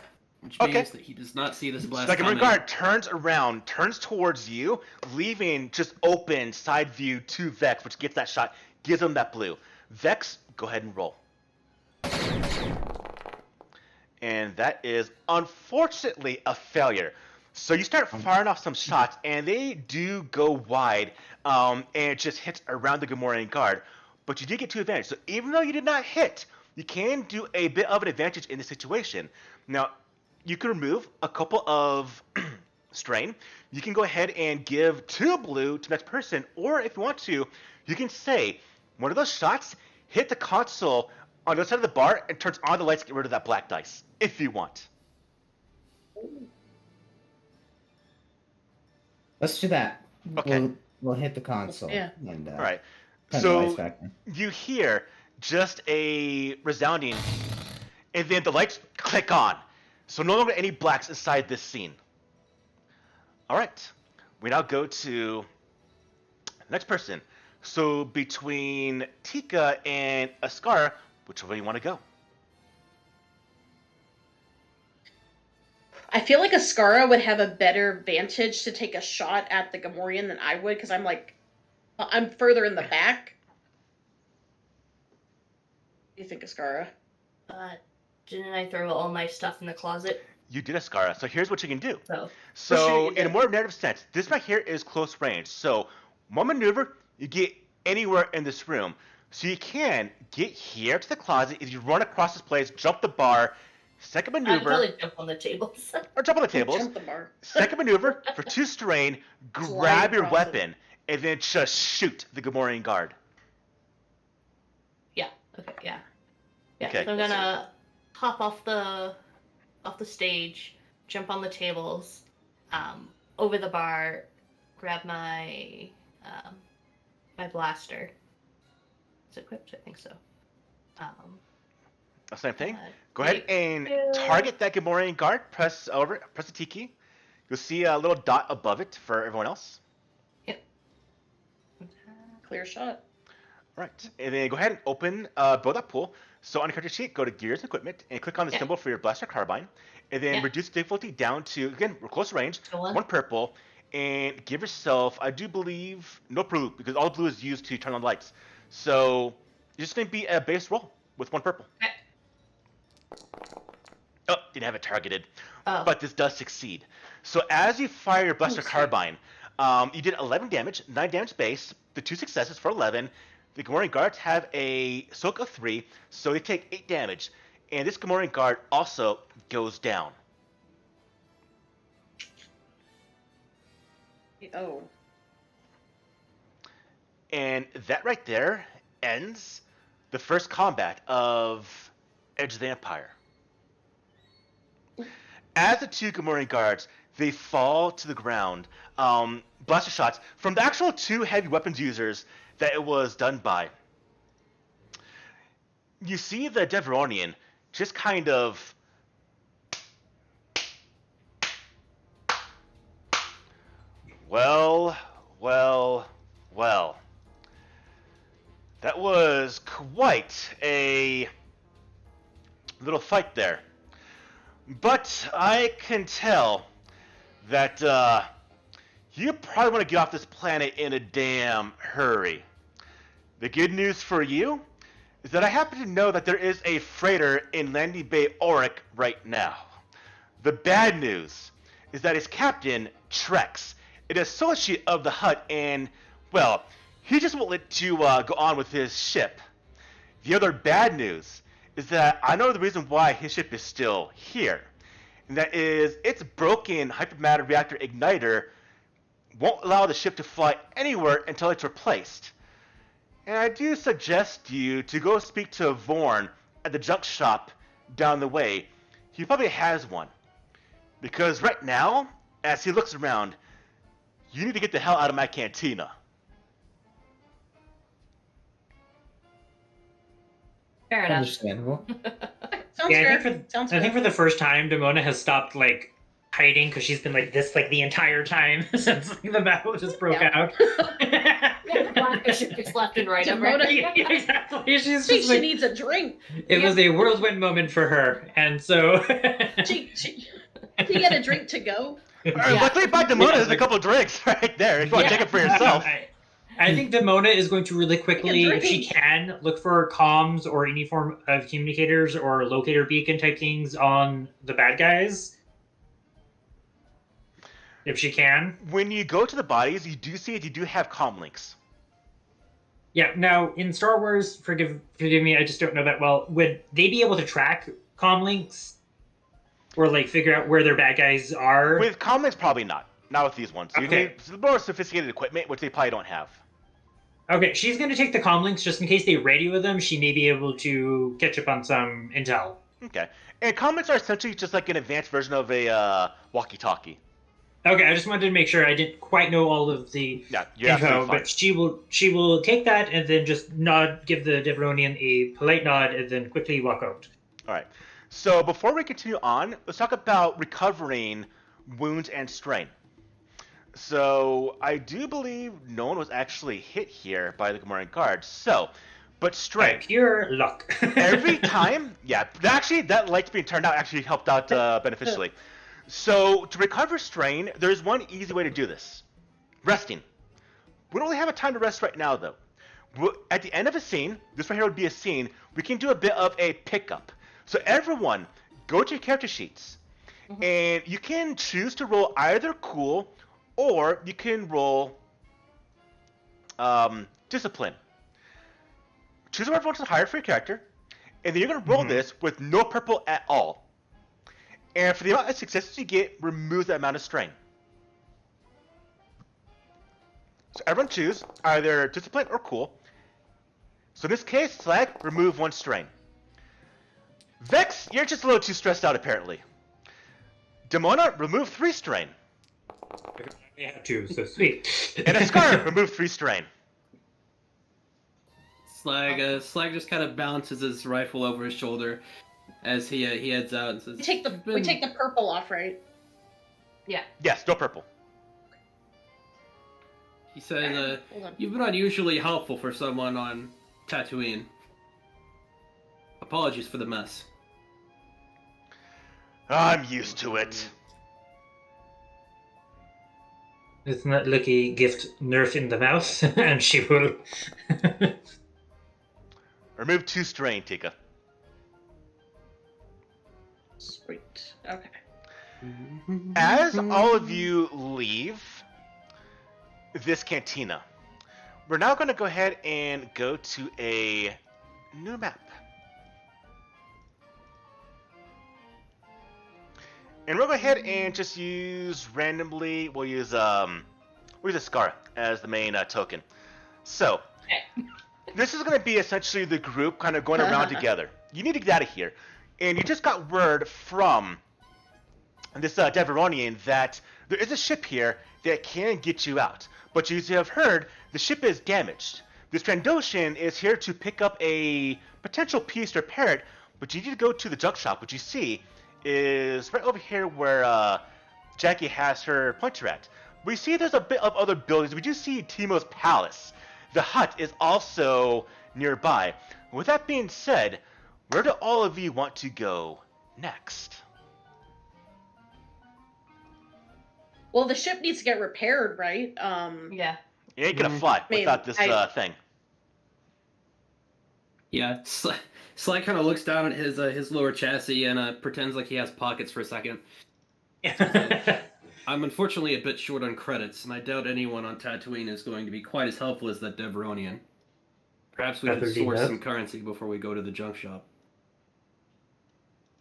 which Okay. means that he does not see this blast Second coming. guard turns around, turns towards you, leaving just open side view to Vex, which gets that shot, gives him that blue. Vex, go ahead and roll. And that is unfortunately a failure. So you start firing off some shots, and they do go wide, and it just hits around the Gamorrean guard. But you did get 2 advantage. So even though you did not hit, you can do a bit of an advantage in this situation. Now, you can remove a couple of strain. You can go ahead and give 2 blue to the next person, or if you want to, you can say one of those shots hit the console on the other side of the bar and turns on the lights to get rid of that black dice, if you want. Let's do that. Okay. We'll hit the console. Yeah. And, All right. turn the lights So back on. you hear just a resounding, and then the lights click on. So no longer any blacks inside this scene. All right, we now go to the next person. So between Tika and Askara, which way you want to go? I feel like Askara would have a better vantage to take a shot at the Gamorrean than I would, because I'm further in the back. What do you think, Askara? Didn't I throw all my stuff in the closet? You did, Askara. So here's what you can do. So So in a more narrative sense, this right here is close range. So one maneuver, you get anywhere in this room. So you can get here to the closet. If you run across this place, jump the bar. Second I'd maneuver, probably jump on the tables. or jump on the tables. Jump the bar. Second maneuver, for 2 strain, grab Slide your across it. weapon, and then just shoot the Gamorrean guard. Yeah. Okay. Yeah. Yeah. Okay. So I'm gonna hop off the stage, jump on the tables, over the bar, grab my my blaster. It's equipped, I think so. Same thing. uh, Go ahead and target that Gamorrean guard. Press the T key. You'll see a little dot above it for everyone else. Clear shot. Right. And then go ahead and open build that pool. So on your character sheet, go to Gears and Equipment and click on the Yeah. symbol for your blaster carbine. And then Yeah. reduce the difficulty down to, again, we're close range, To one. 1 purple. And give yourself, I do believe, no blue, because all blue is used to turn on lights. So you're just going to be a base roll with 1 purple. Okay. Oh, didn't have it targeted. Oh. But this does succeed. So as you fire your blaster carbine, you did 11 damage, 9 damage base, the 2 successes for 11. The Gamorrean guards have a soak of 3, so they take 8 damage. And this Gamorrean guard also goes down. Oh. And that right there ends the first combat of Edge of the Empire. As the 2 Gamorrean guards, they fall to the ground. Blaster shots from the actual 2 heavy weapons users that it was done by. You see the Deveronian just kind of well. That was quite a little fight there. But I can tell that you probably want to get off this planet in a damn hurry. The good news for you is that I happen to know that there is a freighter in Landing Bay Auric right now. The bad news is that its captain, Trex, an associate of the Hutt, and, well, he just won't let you go on with his ship. The other bad news is that I know the reason why his ship is still here. And that is, its broken hypermatter reactor igniter won't allow the ship to fly anywhere until it's replaced. And I do suggest you to go speak to Vorn at the junk shop down the way. He probably has one. Because right now, as he looks around, you need to get the hell out of my cantina. Fair enough. Understandable. Sounds Yeah, fair. Sounds I think fair. for the first time, Demona has stopped like hiding because she's been like this like the entire time since like, the battle just broke Yeah. out. It's left and right. Demona- Yeah, exactly. She's She, just she like, needs a drink. it was a whirlwind moment for her, and so She get a drink to go. Luckily by Demona, there's a couple drinks right there. If you want to Yeah. take it for yourself. I think Demona is going to really quickly, Take a if she drink. can, look for comms or any form of communicators or locator beacon type things on the bad guys. If she can. When you go to the bodies, you do see it. You do have comm links. Yeah, now in Star Wars, forgive me, I just don't know that well. Would they be able to track comm links? Or like figure out where their bad guys are? With comm links, probably not. Not with these ones. You Okay. need more sophisticated equipment, which they probably don't have. Okay, she's going to take the comm links just in case they radio them. She may be able to catch up on some intel. Okay. And comm links are essentially just like an advanced version of a walkie-talkie. Okay, I just wanted to make sure I didn't quite know all of the Yeah, you're info, absolutely fine. but she will take that and then just give the Deveronian a polite nod and then quickly walk out. All right. So before we continue on, let's talk about recovering wounds and strain. So I do believe no one was actually hit here by the Gamorrean guard. So, but By strain. pure luck. Every time, yeah, actually that light being turned out actually helped out beneficially. So to recover strain, there's one easy way to do this. Resting. We don't really have a time to rest right now though. At the end of a scene, this right here would be a scene, we can do a bit of a pickup. So everyone, go to your character sheets, and you can choose to roll either cool, or you can roll discipline. Choose whatever one's higher for your character, and then you're going to roll this with no purple at all. And for the amount of successes you get, remove the amount of strain. So everyone choose either discipline or cool. So in this case, Slag, remove 1 strain. Vex, you're just a little too stressed out apparently. Demona, remove 3 strain. We have 2, so sweet. And Ascar, remove 3 strain. Slag just kind of balances his rifle over his shoulder as he heads out and says, We take the purple off, right? Yeah. Yes, no purple. He says, Hold on. "You've been unusually helpful for someone on Tatooine. Apologies for the mess." I'm used to it. It's not lucky gift nerf in the mouth, and she will. Remove 2 strain, Tika. Sweet. Okay. As all of you leave this cantina, we're now going to go ahead and go to a new map. And we'll go ahead and just use randomly, we'll use Ascara as the main token. So, this is going to be essentially the group kind of going around together. You need to get out of here. And you just got word from this Deveronian that there is a ship here that can get you out. But you have heard, the ship is damaged. This Trandoshan is here to pick up a potential piece to repair it, but you need to go to the junk shop, which you see is right over here where Jackie has her pointer at. We see there's a bit of other buildings. We do see Teimo's palace. The hut is also nearby. With that being said, where do all of you want to go next? Well, the ship needs to get repaired, right? Yeah. You ain't gonna fly without this thing. Yeah, Slag kind of looks down at his lower chassis and pretends like he has pockets for a second. I'm unfortunately a bit short on credits, and I doubt anyone on Tatooine is going to be quite as helpful as that Deveronian. Perhaps we should source some currency before we go to the junk shop.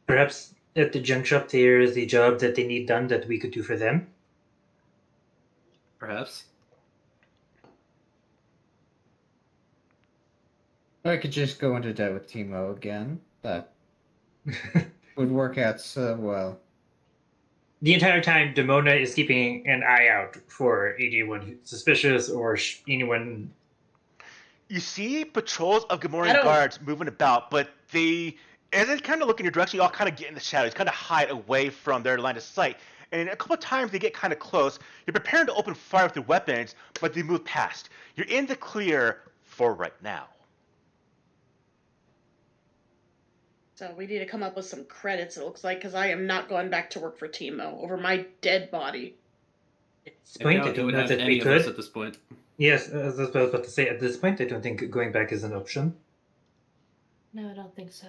Perhaps at the junk shop there is a job that they need done that we could do for them. Perhaps. I could just go into debt with Teimo again. That would work out so well. The entire time, Demona is keeping an eye out for anyone suspicious or anyone. You see patrols of Gamorrean guards moving about, but as they kind of look in your direction, you all kind of get in the shadows, kind of hide away from their line of sight. And a couple of times they get kind of close. You're preparing to open fire with your weapons, but they move past. You're in the clear for right now. So we need to come up with some credits, it looks like, because I am not going back to work for Teimo over my dead body. At this point, I don't know that we could. At this point. Yes, as I was about to say, at this point, I don't think going back is an option. No, I don't think so.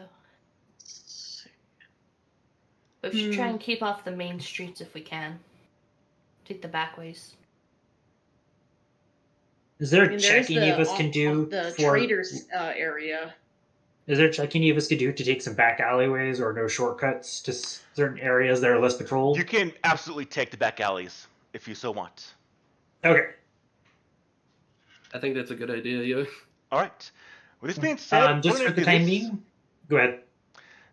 But we should try and keep off the main streets if we can. Take the back ways. Is there a check any of us can do the for traders area? Is there a check any of us could do to take some back alleyways or no shortcuts to certain areas that are less patrolled? You can absolutely take the back alleys if you so want. Okay. I think that's a good idea, yeah. All right. With this being said, just for the time being, go ahead.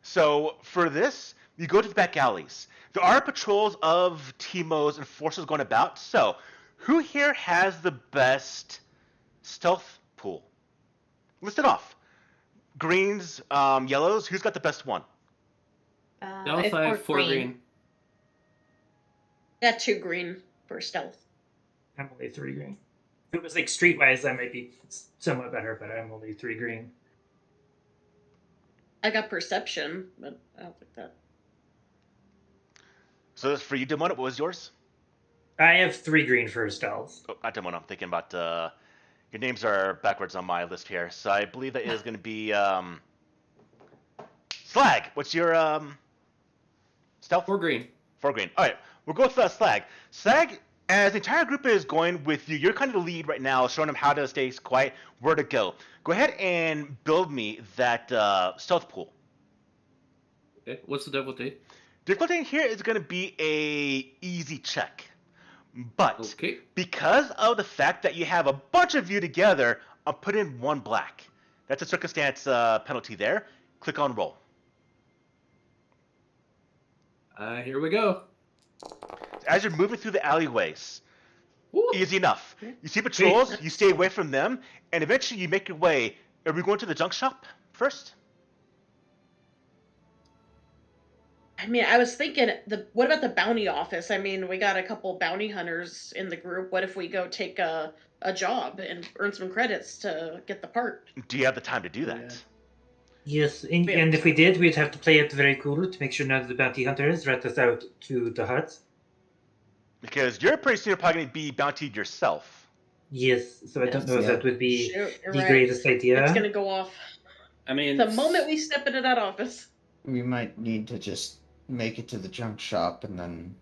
So for this, you go to the back alleys. There are patrols of Teimo's enforcers going about. So, who here has the best stealth pool? List it off. Greens, yellows. Who's got the best one? Stealth, I have 4 green. Got 2 green for stealth. I'm only 3 green. If it was like streetwise, that might be somewhat better, but I'm only 3 green. I got perception, but I don't think that. So that's for you, Demona. What was yours? I have 3 green for stealth. Oh, not Demona. I'm thinking about your names are backwards on my list here. So I believe that is going to be Slag. What's your stealth? 4 green. 4 green. All right, we'll go with Slag. Slag, as the entire group is going with you, you're kind of the lead right now, showing them how to stay quiet, where to go. Go ahead and build me that stealth pool. Okay, what's the difficulty? Difficulty in here is going to be a easy check. But Okay. because of the fact that you have a bunch of you together, I'm putting 1 black. That's a circumstance penalty there. Click on roll. Here we go. As you're moving through the alleyways, Woo. easy enough. You see patrols, you stay away from them, and eventually you make your way. Are we going to the junk shop first? I mean, I was thinking, what about the bounty office? I mean, we got a couple bounty hunters in the group. What if we go take a job and earn some credits to get the part? Do you have the time to do that? Yeah. Yes, and if we did, we'd have to play it very cool to make sure none of the bounty hunters rat us out to the hut. Because you're pretty soon probably going to be bountied yourself. Yes, so I don't know if Yeah. that would be Shoot, you're the right. greatest idea. It's gonna go off I mean, the moment we step into that office. We might need to just make it to the junk shop and then.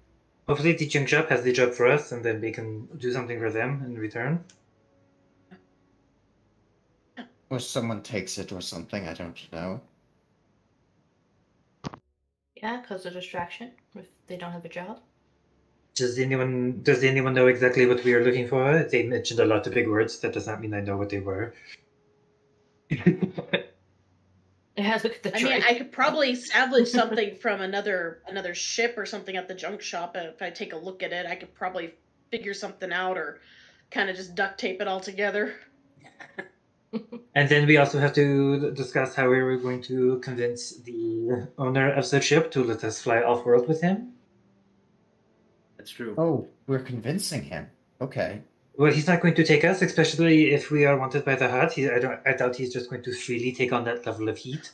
Hopefully the junk shop has the job for us, and then we can do something for them in return. Or someone takes it or something, I don't know. Yeah, because of distraction if they don't have a job. Does anyone know exactly what we are looking for? They mentioned a lot of big words. That does not mean I know what they were. Yeah, look at the I mean, tray. I could probably salvage something from another ship or something at the junk shop. If I take a look at it, I could probably figure something out or kind of just duct tape it all together. And then we also have to discuss how we were going to convince the owner of the ship to let us fly off-world with him. that's true. Oh, we're convincing him. Okay. Well, he's not going to take us, especially if we are wanted by the hut. I doubt he's just going to freely take on that level of heat.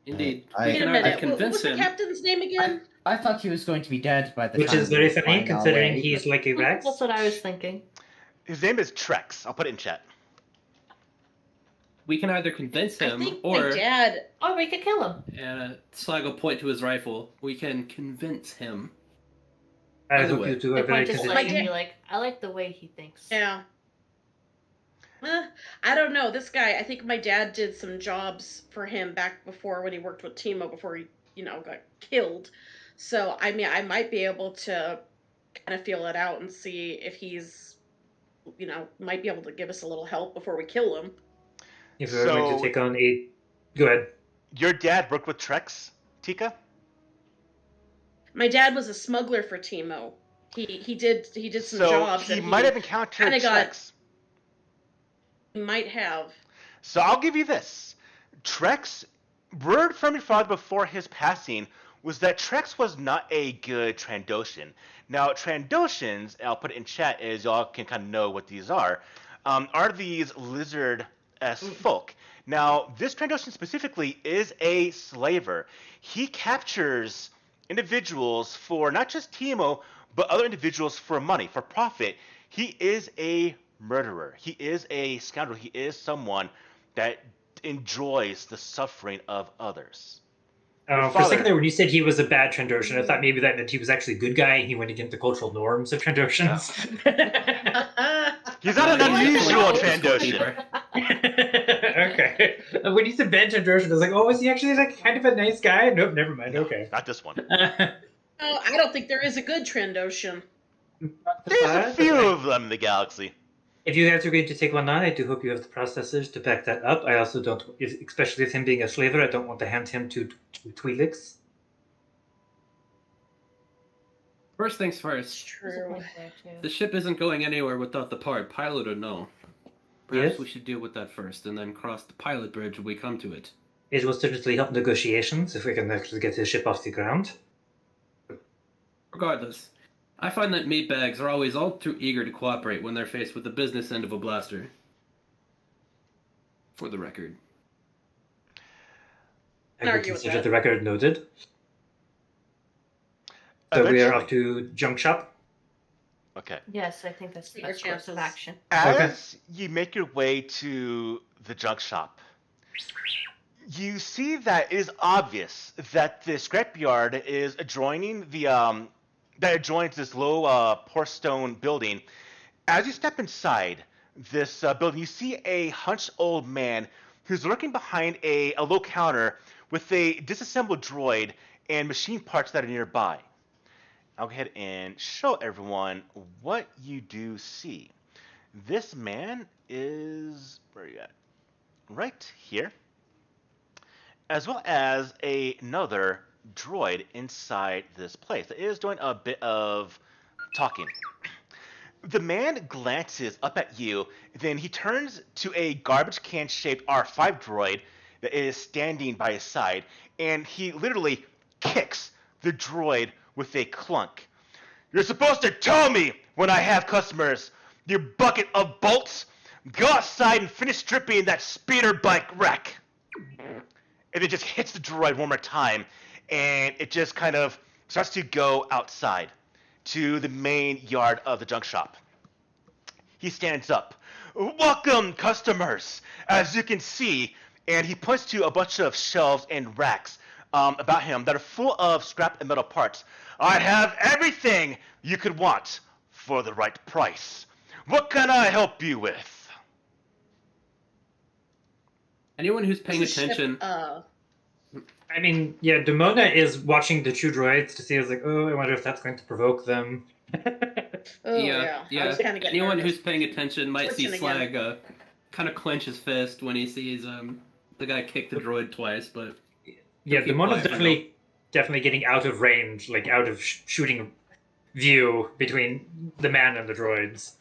Indeed. I- We Wait a can minute. convince What was the him. captain's name again? I thought he was going to be dead by the Which time. is we very were funny, flying our considering way. he's like a Rex. That's what I was thinking. His name is Trex. I'll put it in chat. We can either convince I him think or, my dad. Or we could kill him. and Slag will point to his rifle. We can convince him. I Either hope way. you do They a very point to convincing. Slade My and be dad- like, I like the way he thinks. Yeah. I don't know. This guy, I think my dad did some jobs for him back before when he worked with Timo before he, got killed. So, I mean, I might be able to kind of feel it out and see if he's, might be able to give us a little help before we kill him. If we're going So- to take on a... Go ahead. Your dad worked with Trex, Tika? My dad was a smuggler for Timo. He did some So jobs. he and might have encountered kinda got- Trex. He might have. So I'll give you this. Trex, word from your father before his passing was that Trex was not a good Trandoshan. Now, Trandoshans, I'll put it in chat as y'all can kind of know what these are these lizard-esque folk. Now, this Trandoshan specifically is a slaver. He captures individuals for not just Timo, but other individuals for money, for profit. He is a murderer. He is a scoundrel. He is someone that enjoys the suffering of others. For a Father. second there, when you said he was a bad Trandoshan, I thought maybe that meant he was actually a good guy and he went against the cultural norms of Trandoshans. He's not an No, he's unusual definitely a Trandoshan. Okay. When you said bad Trandoshan, I was like, oh, is he actually like kind of a nice guy? Nope, never mind. Okay. Not this one. Oh, I don't think there is a good Trandoshan. There's a few of them in the galaxy. If you guys are going to take one on, I do hope you have the processors to back that up. I also don't, especially with him being a slaver, I don't want to hand him to Twi'leks. First things It's first. There's a true. point there, too. The ship isn't going anywhere without the part, pilot or no. Perhaps Yes. we should deal with that first, and then cross the pilot bridge when we come to it. it will typically help negotiations if we can actually get his ship off the ground. Regardless, I find that meatbags are always all too eager to cooperate when they're faced with the business end of a blaster. For the record. I would argue with consider that. the record noted. So we are off to junk shop. Okay. Yes, I think that's the Take your best course of chances. action. As you make your way to the junk shop, you see that it is obvious that the scrapyard is adjoining that adjoins this low porous stone building. As you step inside this building, you see a hunched old man who's lurking behind a low counter with a disassembled droid and machine parts that are nearby. I'll go ahead and show everyone what you do see. This man is, where are you at? Right here. As well as another droid inside this place that is doing a bit of talking. The man glances up at you, then he turns to a garbage can shaped R5 droid that is standing by his side, and he literally kicks the droid with a clunk. You're supposed to tell me when I have customers, you bucket of bolts. Go outside and finish stripping that speeder bike wreck. And it just hits the droid one more time, and it just kind of starts to go outside to the main yard of the junk shop. He stands up. Welcome, customers. As you can see, and he points to a bunch of shelves and racks about him that are full of scrap and metal parts. I have everything you could want for the right price. What can I help you with? Anyone who's paying This is ship, attention, I mean, yeah, Demona is watching the two droids to see, I was like, oh, I wonder if that's going to provoke them. Oh, yeah. I was kind of getting Anyone nervous. who's paying attention might see Twitching Slag kind of clench his fist when he sees the guy kick the droid twice. But Yeah, keep Demona's quiet, definitely getting out of range, like out of shooting view between the man and the droids.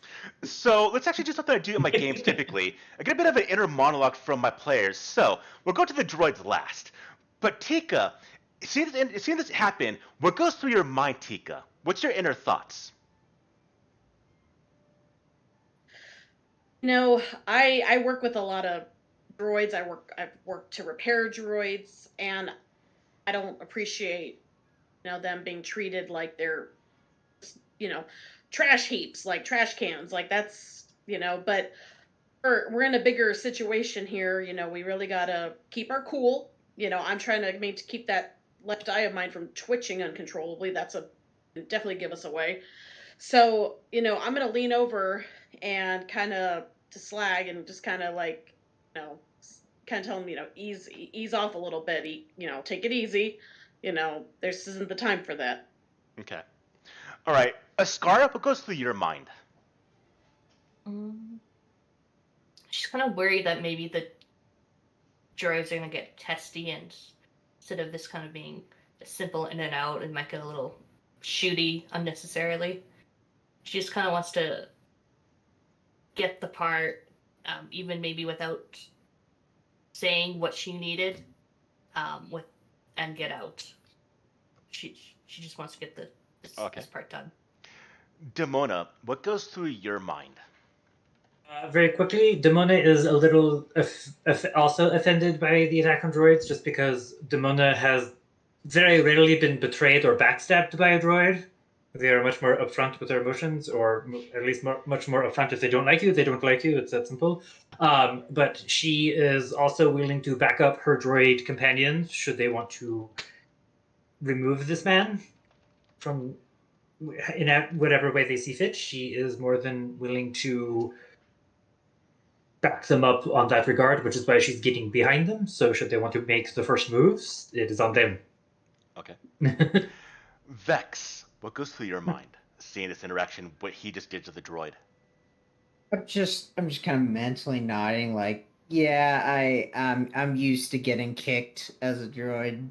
So let's actually do something I do in my games typically. I get a bit of an inner monologue from my players. So we'll go to the droids last. But Tika, seeing this happen, what goes through your mind, Tika? What's your inner thoughts? No, I work with a lot of droids. I've worked to repair droids, and I don't appreciate them being treated like they're trash heaps, like trash cans, like that's but we're in a bigger situation here. We really gotta keep our cool. I'm trying to keep that left eye of mine from twitching uncontrollably. That's definitely give us away. So I'm gonna lean over and kind of to Slag and just kind of like kind of tell him ease off a little bit. Take it easy. This isn't the time for that. Okay. All right. Ascara, what goes through your mind? She's kind of worried that maybe the droids are going to get testy, and instead of this kind of being a simple in and out, it might get a little shooty unnecessarily. She just kind of wants to get the part, even maybe without saying what she needed, and get out. She just wants to get this part done. Demona, what goes through your mind? Very quickly, Demona is a little also offended by the attack on droids, just because Demona has very rarely been betrayed or backstabbed by a droid. They are much more upfront with their emotions, or at least much more upfront. If they don't like you, they don't like you. It's that simple. But she is also willing to back up her droid companions should they want to remove this man from in whatever way they see fit. She is more than willing to back them up on that regard, which is why she's getting behind them. So should they want to make the first moves, it is on them. Okay. Vex, what goes through your mind seeing this interaction, what he just did to the droid? I'm just kind of mentally nodding, like, yeah, I'm used to getting kicked as a droid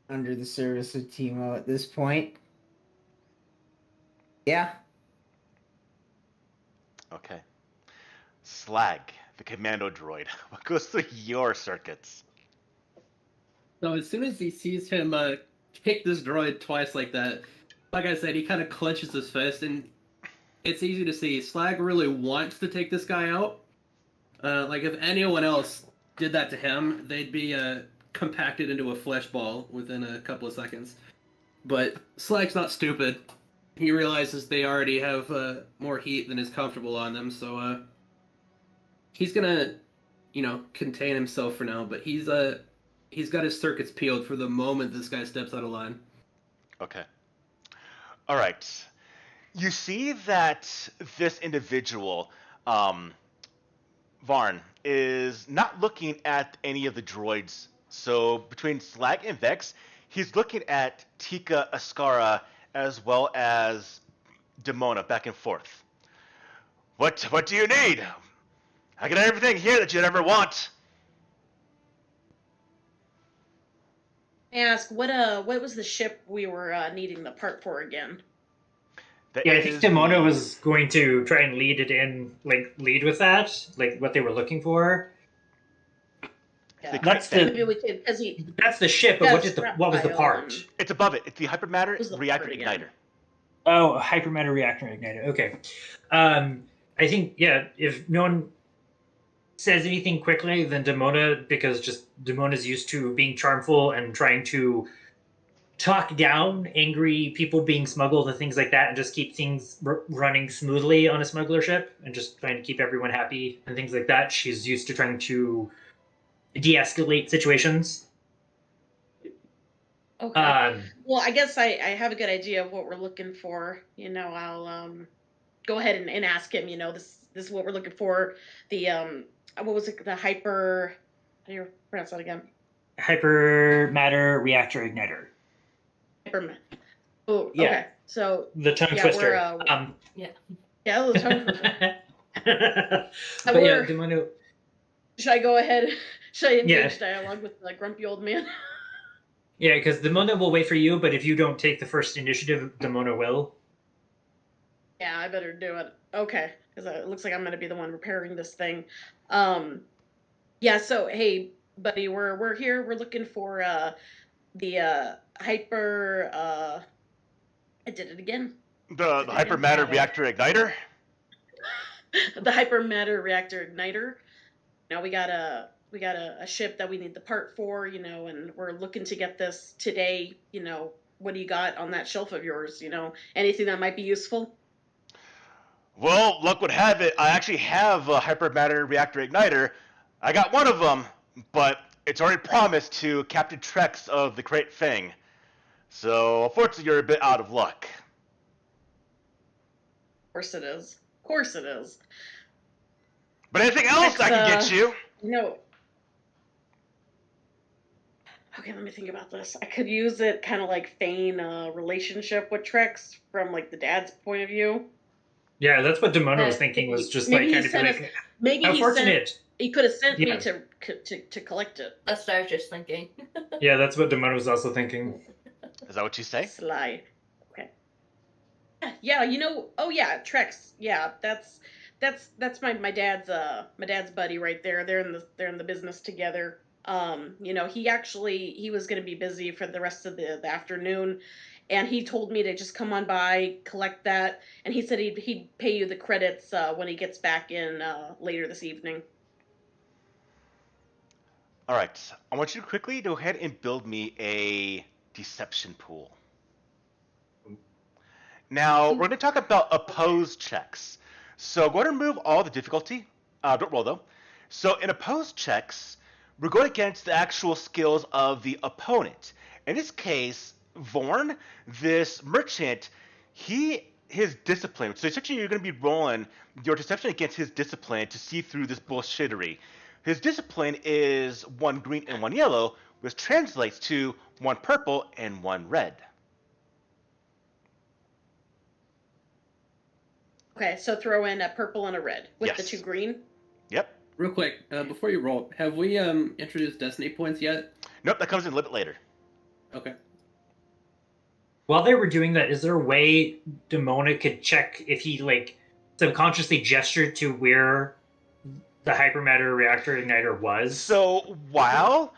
under the service of Teemo at this point. Yeah. Okay. Slag, the commando droid, what goes through your circuits? So as soon as he sees him kick this droid twice like that, like I said, he kind of clenches his fist, and it's easy to see Slag really wants to take this guy out. Like if anyone else did that to him, they'd be compacted into a flesh ball within a couple of seconds. But Slag's not stupid. He realizes they already have more heat than is comfortable on them, so he's gonna, contain himself for now. But he's got his circuits peeled for the moment this guy steps out of line. Okay. All right. You see that this individual, Varn, is not looking at any of the droids. So between Slag and Vex, he's looking at Tika, Ascara, as well as Demona back and forth. What do you need? I got everything here that you'd ever want. May I ask what was the ship we were needing the part for again? Yeah, I think Demona was going to try and lead with that, like what they were looking for. Yeah. That's Maybe we could, that's the ship, but what was the part? It's above it. It's the hypermatter What's the reactor part igniter. again? Oh, hypermatter reactor igniter. Okay. I think, if no one says anything quickly, then Demona, because just Demona's used to being charmful and trying to talk down angry people being smuggled and things like that, and just keep things running smoothly on a smuggler ship, and just trying to keep everyone happy and things like that. She's used to trying to de-escalate situations. Okay. Well, I guess I have a good idea of what we're looking for. I'll go ahead and ask him. This is what we're looking for. The what was it? The hyper. How do you pronounce that again? Hypermatter reactor igniter. Hypermatter. Oh, Yeah. Okay. So The tongue Yeah, twister. yeah, the tongue twister. But yeah, Demona. Should I go ahead? Should I engage Yeah. dialogue with the grumpy old man? Yeah, because Demona will wait for you, but if you don't take the first initiative, Demona will. Yeah, I better do it. Okay, because it looks like I'm going to be the one repairing this thing. Yeah. So hey, buddy, we're here. We're looking for the hyper. I did it again. The hypermatter reactor igniter? The hypermatter reactor igniter. Now we got a ship that we need the part for, and we're looking to get this today. What do you got on that shelf of yours? Anything that might be useful? Well, luck would have it, I actually have a hypermatter reactor igniter. I got one of them, but it's already promised to Captain Trex of the Great Fang. So, unfortunately, you're a bit out of luck. Of course it is. Of course it is. But anything else I can get you? Okay, let me think about this. I could use it kind of like feign a relationship with Trex from like the dad's point of view. Yeah, that's what Demona was thinking. Was just like kind of like, maybe how fortunate. He could have sent me Yeah. to collect it. That's what I was just thinking. Yeah, that's what Demona was also thinking. Is that what you say? Sly. Okay. Yeah, oh yeah, Trex. Yeah, that's my dad's buddy right there. They're in the business together. He was going to be busy for the rest of the afternoon, and he told me to just come on by, collect that, and he said he'd pay you the credits when he gets back in later this evening. All right. I want you to quickly go ahead and build me a deception pool. Now, we're going to talk about opposed checks. So go ahead and remove all the difficulty. Don't roll, though. So in opposed checks, we're going against the actual skills of the opponent. In this case, Vorn, this merchant, his discipline. So essentially, you're going to be rolling your deception against his discipline to see through this bullshittery. His discipline is 1 green and 1 yellow, which translates to 1 purple and 1 red. Okay, so throw in a purple and a red with the Yes. 2 green. Yep. Real quick, before you roll, have we introduced destiny points yet? Nope, that comes in a little bit later. Okay. While they were doing that, is there a way Demona could check if he subconsciously gestured to where the hypermatter reactor igniter was? So while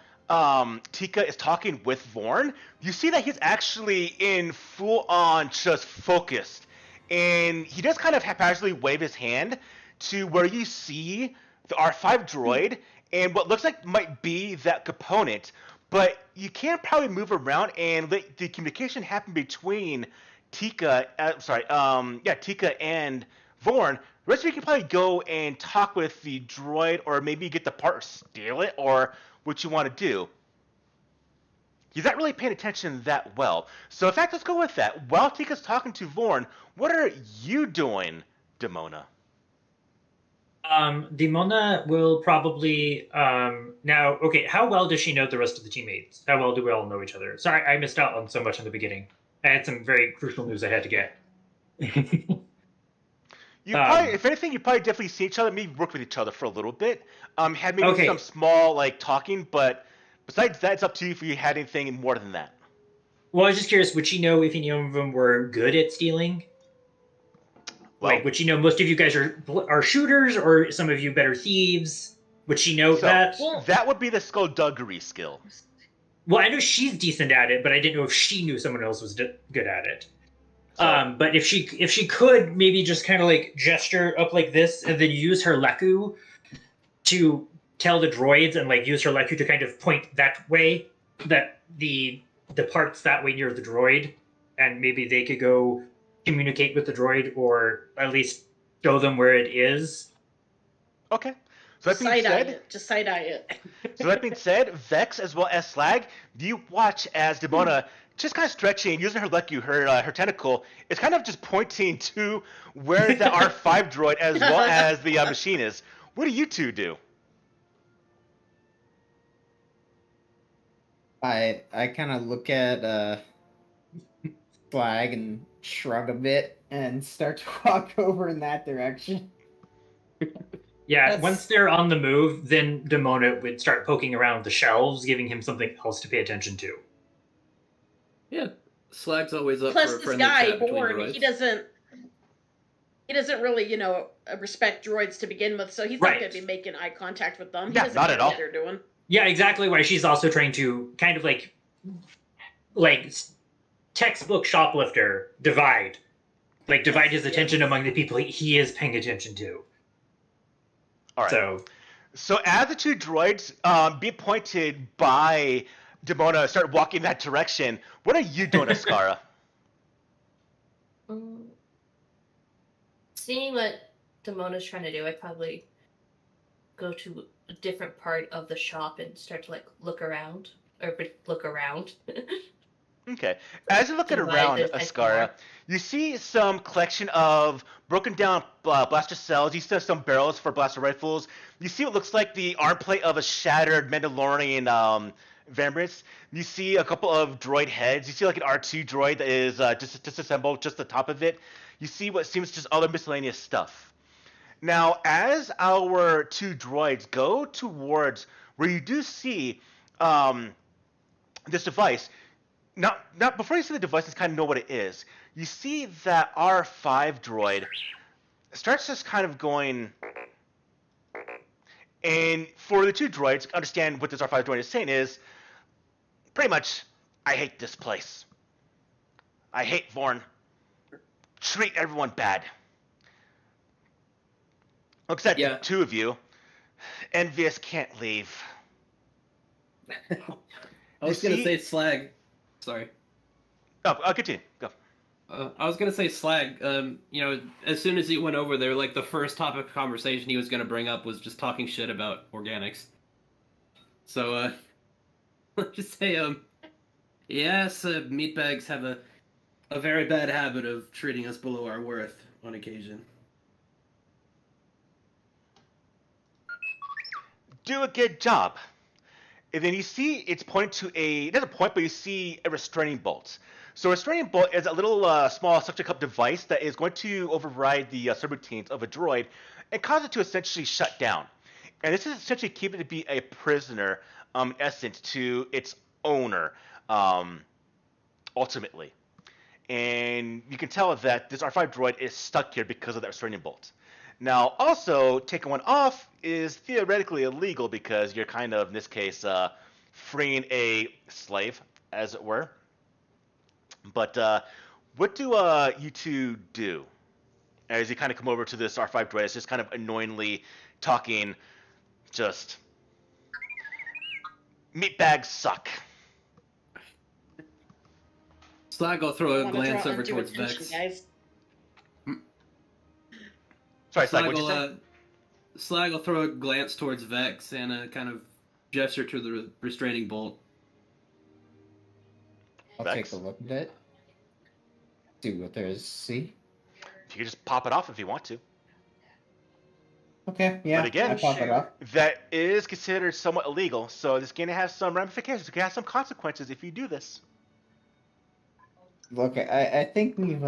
Tika is talking with Vorn, you see that he's actually in full-on just focused. And he does kind of haphazardly wave his hand to where you see the R5 droid and what looks like might be that component, but you can probably move around and let the communication happen between Tika, Tika and Vorn. The rest of you can probably go and talk with the droid, or maybe get the part, steal it, or what you want to do. He's not really paying attention that well. So in fact, let's go with that. While Tika's talking to Vorn, what are you doing, Demona? Demona will probably now. Okay, how well does she know the rest of the teammates? How well do we all know each other? Sorry, I missed out on so much in the beginning. I had some very crucial news I had to get. You probably, if anything, you probably definitely see each other, maybe work with each other for a little bit. Had maybe Okay. some small talking, but besides that, it's up to you if you had anything more than that. Well, I was just curious, would she know if any of them were good at stealing? Well, Like, would she know most of you guys are shooters, or some of you better thieves? Would she know so that? that would be the skullduggery skill. Well, I know she's decent at it, but I didn't know if she knew someone else was good at it. So, But if she could maybe just kind of like gesture up like this, and then use her Leku to tell the droids, and like use her Leku to kind of point that way, that the parts that way near the droid, and maybe they could go communicate with the droid, or at least show them where it is. okay. So that being Side eye said, it. Just side eye it. So that being said, Vex as well as Slag, you watch as Demona just kind of stretching, using her Leku, her tentacle, is kind of just pointing to where the R5 droid as well as the machine is. What do you two do? I kind of look at Flag and shrug a bit and start to walk over in that direction. Yeah, That's- once they're on the move, then Demona would start poking around the shelves, giving him something else to pay attention to. Yeah, Slag's always up Plus, for a this friendly guy chat between Born, droids. he doesn't really, respect droids to begin with, so he's Right. not going to be making eye contact with them. He Yeah, doesn't not care at all. what they're doing. Yeah, exactly why she's also trying to kind of like textbook shoplifter divide. Like divide his attention among the people he is paying attention to. All right. So So as the two droids be pointed by Demona start walking that direction, what are you doing, Ascara? Seeing what Demona's trying to do, I'd probably go to a different part of the shop and start to look around. Okay. As you're looking Divide around, the Ascara, more. you see some collection of broken down blaster cells. You see some barrels for blaster rifles. You see what looks like the arm plate of a shattered Mandalorian Vambrace. You see a couple of droid heads. You see like an R2 droid that is disassembled just the top of it. You see what seems just other miscellaneous stuff. Now, as our two droids go towards where you do see this device, now before you see the device and kind of know what it is, you see that R5 droid starts just kind of going, and for the two droids, understand what this R5 droid is saying is, pretty much, I hate this place. I hate Vorn. Treat everyone bad. Looks at Yeah. the two of you. Envious can't leave. I was You gonna see- say Slag. Sorry. Oh, I'll continue. Go. I was gonna say Slag. As soon as he went over there, like the first topic of conversation he was gonna bring up was just talking shit about organics. So, let's just say, yes, meatbags have a very bad habit of treating us below our worth on occasion. Do a good job. And then you see it's pointing to it doesn't point, but you see a restraining bolt. So a restraining bolt is a little small suction cup device that is going to override the subroutines of a droid and cause it to essentially shut down. And this is essentially keeping it to be a prisoner, in essence, to its owner, ultimately. And you can tell that this R5 droid is stuck here because of that restraining bolt. Now, also, taking one off is theoretically illegal because you're kind of, in this case, freeing a slave, as it were. But what do you two do as you kind of come over to this R5 droid? It's just kind of annoyingly talking, just meatbags suck. Slag will throw a Wanna glance draw over undue towards attention, Vex. guys. Sorry, Slag, Slag what'd you will, say? Slag will throw a glance towards Vex and a kind of gesture to the restraining bolt. I'll Vex? take a look at it. See what there is to see. You can just pop it off if you want to. Okay, yeah. But again, I pop it sure. off. That is considered somewhat illegal, so this is going to have some ramifications. It can have some consequences if you do this. Look, I think we've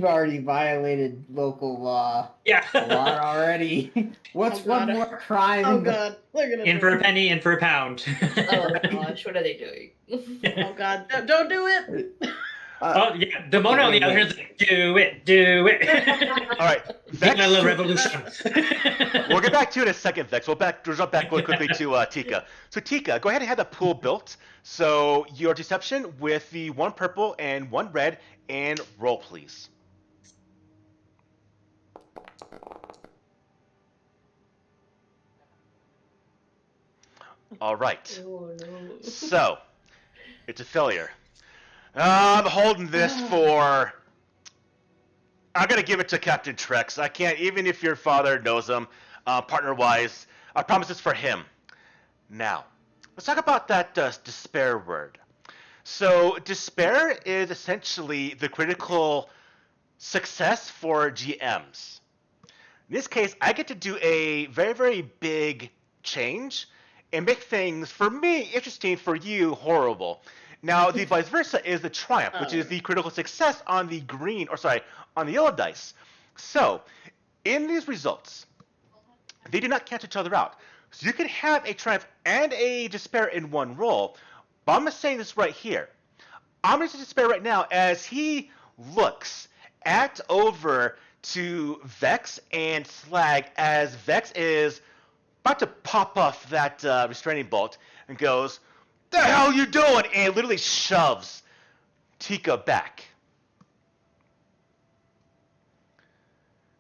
already violated local law a lot Yeah. already. What's Oh, one God. more crime? Oh in the- god, they're gonna In do for a it. penny, in for a pound. Oh gosh, what are they doing? Oh god, don't do it. Oh yeah, the Mona on the wait, other wait. hand is like, do it. All right, Vex. Get a little revolution. We'll get back to you in a second, Vex. We'll jump back really quickly to Tika. So Tika, go ahead and have the pool built. So your deception with the one purple and one red, and roll, please. All right. Oh no. So it's a failure. I'm holding this for. I'm gonna give it to Captain Trex. I can't, even if your father knows him, partner-wise. I promise it's for him. Now, let's talk about that despair word. So, despair is essentially the critical success for GMs. In this case, I get to do a very, very big change and make things, for me, interesting, for you, horrible. Now, the vice versa is the triumph, which is the critical success on the green, or sorry, on the yellow dice. So, in these results, they do not cancel each other out. So you can have a triumph and a despair in one roll. But I'm just saying this right here. I'm going to despair right now as he looks over to Vex and Slag as Vex is about to pop off that restraining bolt and goes, "The hell you doing?" and literally shoves Tika back.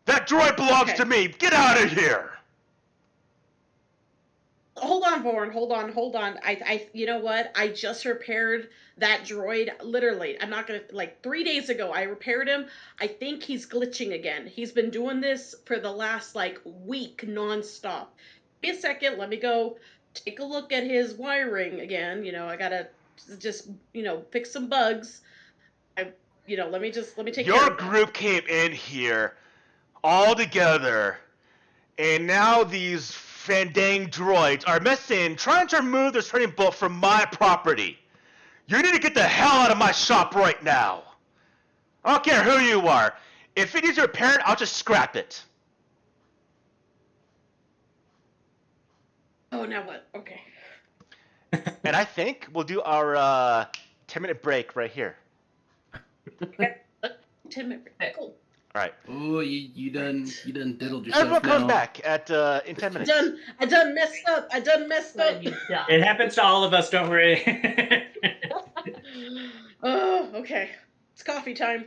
"That droid belongs Okay. to me. Get out of here." Hold on, Born. Hold on. You know what? I just repaired that droid. Literally, I'm not gonna, like 3 days ago, I repaired him. I think he's glitching again. He's been doing this for the last like week nonstop. Give me a second. Let me go take a look at his wiring again. I gotta just fix some bugs. Let me take care Your of that. group came in here all together, and now these Fandang droids are messing, trying to remove the restraining bolt from my property. You need to get the hell out of my shop right now. I don't care who you are. If it needs your parent, I'll just scrap it. Oh, now what? Okay. And I think we'll do our 10-minute break right here. 10-minute. Cool. All right. Oh, you done diddled yourself Everyone comes now. back at in 10 minutes. I done messed up. When you die. It happens to all of us, don't worry. Oh, okay. It's coffee time.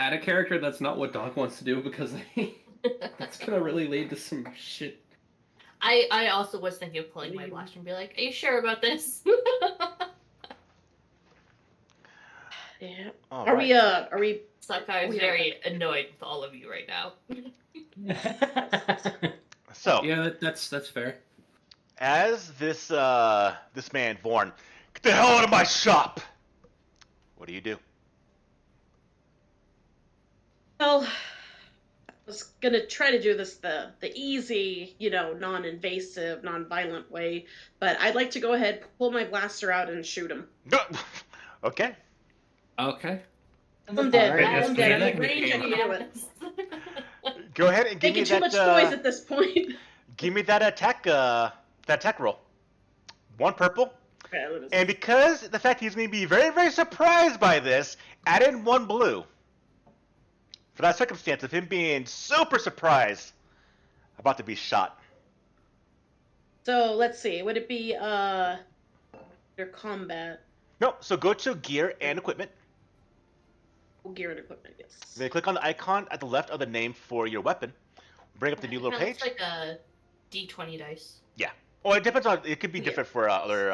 add a character that's not what Doc wants to do because that's gonna really lead to some shit. I also was thinking of pulling my blaster and be like, "Are you sure about this?" Yeah. All Are right. we Sakai is We are- very annoyed with all of you right now. So, Yeah, that's fair. as this this man Vorn, get the hell out of my shop. What do you do? Well, I was gonna try to do this the easy, non-invasive, non-violent way, but I'd like to go ahead, pull my blaster out, and shoot him. Okay. Okay. I'm dead. Alright, I'm yes, dead. yeah. I'm range. I can do it. Go ahead and give me Making too that. much noise at this point. Give me that attack roll. 1 purple. Okay, let me see. And because the fact he's going to be very, very surprised by this, add in 1 blue. For that circumstance of him being super surprised, about to be shot. So let's see. Would it be your combat No, so go to gear and equipment. gear and equipment? Yes. Then click on the icon at the left of the name for your weapon. Bring up the new little It page. looks like a D20 dice. Oh, it depends on. It could be Yeah. different for other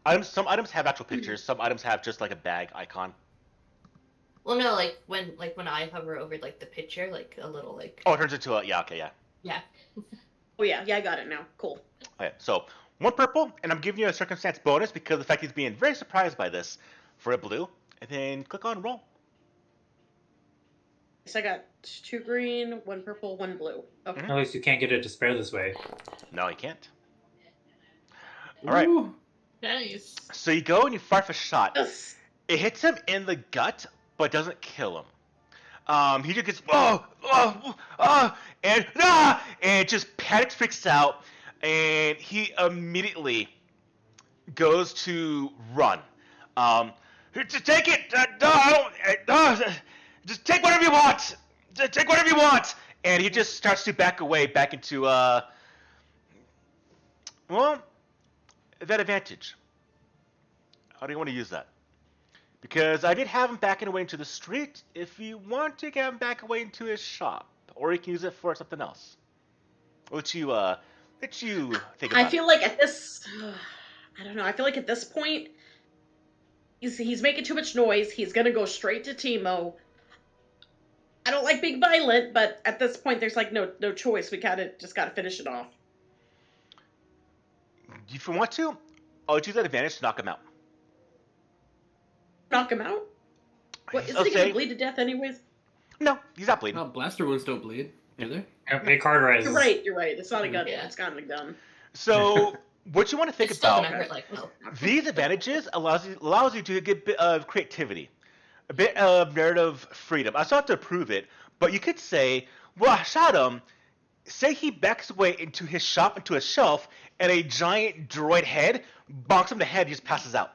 items. Some items have actual pictures. Some items have just like a bag icon. Well, no, like when I hover over like the picture, like a little like. Oh, it turns into a yeah. Yeah. Oh yeah, I got it now. Cool. Okay, so 1 purple, and I'm giving you a circumstance bonus because of the fact he's being very surprised by this for a blue. And then click on roll. So I got 2 green, 1 purple, 1 blue. Okay. At least you can't get it to spare this way. No, you can't. All right. Ooh. Nice. So you go and you fire a shot. Yes. It hits him in the gut, but doesn't kill him. He just gets and just panics, freaks out, and he immediately goes to run. Just take it. Just take whatever you want. Just take whatever you want. And he just starts to back away, back into that advantage. How do you want to use that? Because I did have him backing away into the street. If you want to get him back away into his shop, or you can use it for something else. What you think about I feel like at this, I don't know. I feel like at this point, he's making too much noise. He's gonna go straight to Teemo. I don't like being violent, but at this point, there's like no choice. We just gotta finish it off. If you want to, I'll use that advantage to knock him out. Knock him out. What isn't I'll he gonna say- bleed to death anyways? No, he's not bleeding. No, blaster wounds don't bleed, do they? They cauterize. You're right. It's not a gun. Yeah. It's not a gun. So what you want to think It's still about? gonna hurt like hell. These advantages allows you to get a bit of creativity, a bit of narrative freedom. I still have to prove it, but you could say, well, I shot him. Say he backs away into his shop, into a shelf, and a giant droid head bonks him in the head. He just passes out.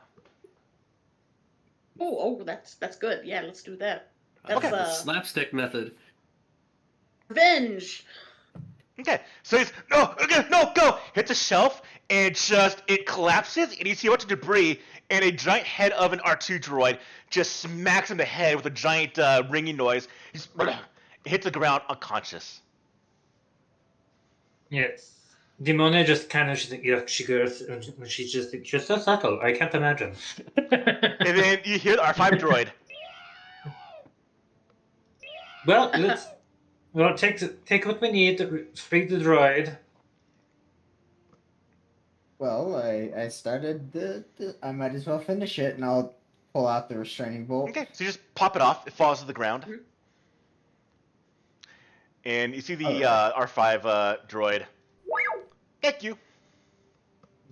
Oh, that's good. Yeah, let's do that. That's Okay. The slapstick method. revenge. Okay, so he's no, go! Hits a shelf and it collapses, and you see a bunch of debris, and a giant head of an R2 droid just smacks him in the head with a giant ringing noise. He's hits the ground unconscious. Yes. Dimona just kind of, she goes, and she's so subtle. I can't imagine. And then you hear the R5 droid. Well, we'll take what we need to free the droid. Well, I started I might as well finish it, and I'll pull out the restraining bolt. Okay, so you just pop it off. It falls to the ground. Mhm. And you see the Okay. R5 droid. Get you.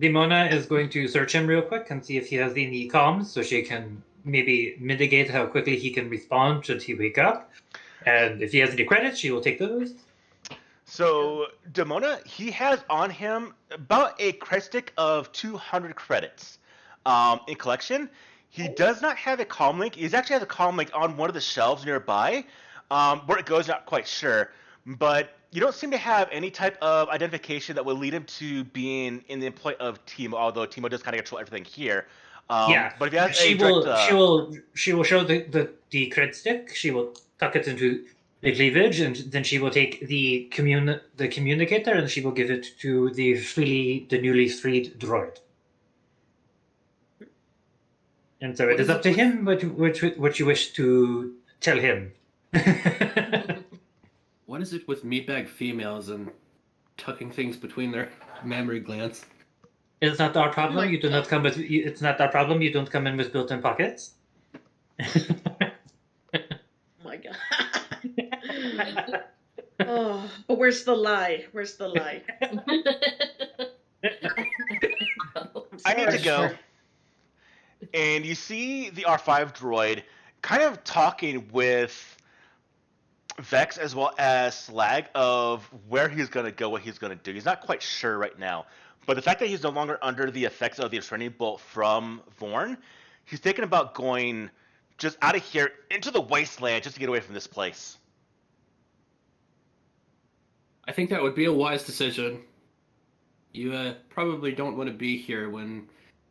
Dimona is going to search him real quick and see if he has any comms, so she can maybe mitigate how quickly he can respond should he wake up. And if he has any credits, she will take those. So, Demona, he has on him about a credit stick of 200 credits in collection. He does not have a comm link. He actually has a comm link on one of the shelves nearby. Where it goes, not quite sure. But you don't seem to have any type of identification that would lead him to being in the employ of Teemo, although Teemo does kind of control everything here. Yeah, But if he has she a will. direct, She will show the cred stick. She will tuck it into the cleavage, and then she will take the communicator, and she will give it to the newly freed droid. And so it is up to him what you wish to tell him. What is it with meatbag females and tucking things between their mammary glands? It's not our problem. You do not come with. It's not our problem. You don't come in with built-in pockets. My God. Oh, but where's the lie? Where's the lie? I need to go. Sure. And you see the R5 droid kind of talking with Vex as well as Slag of where he's going to go, what he's going to do. He's not quite sure right now. But the fact that he's no longer under the effects of the Eternity Bolt from Vorn, he's thinking about going just out of here into the wasteland just to get away from this place. I think that would be a wise decision. You probably don't want to be here when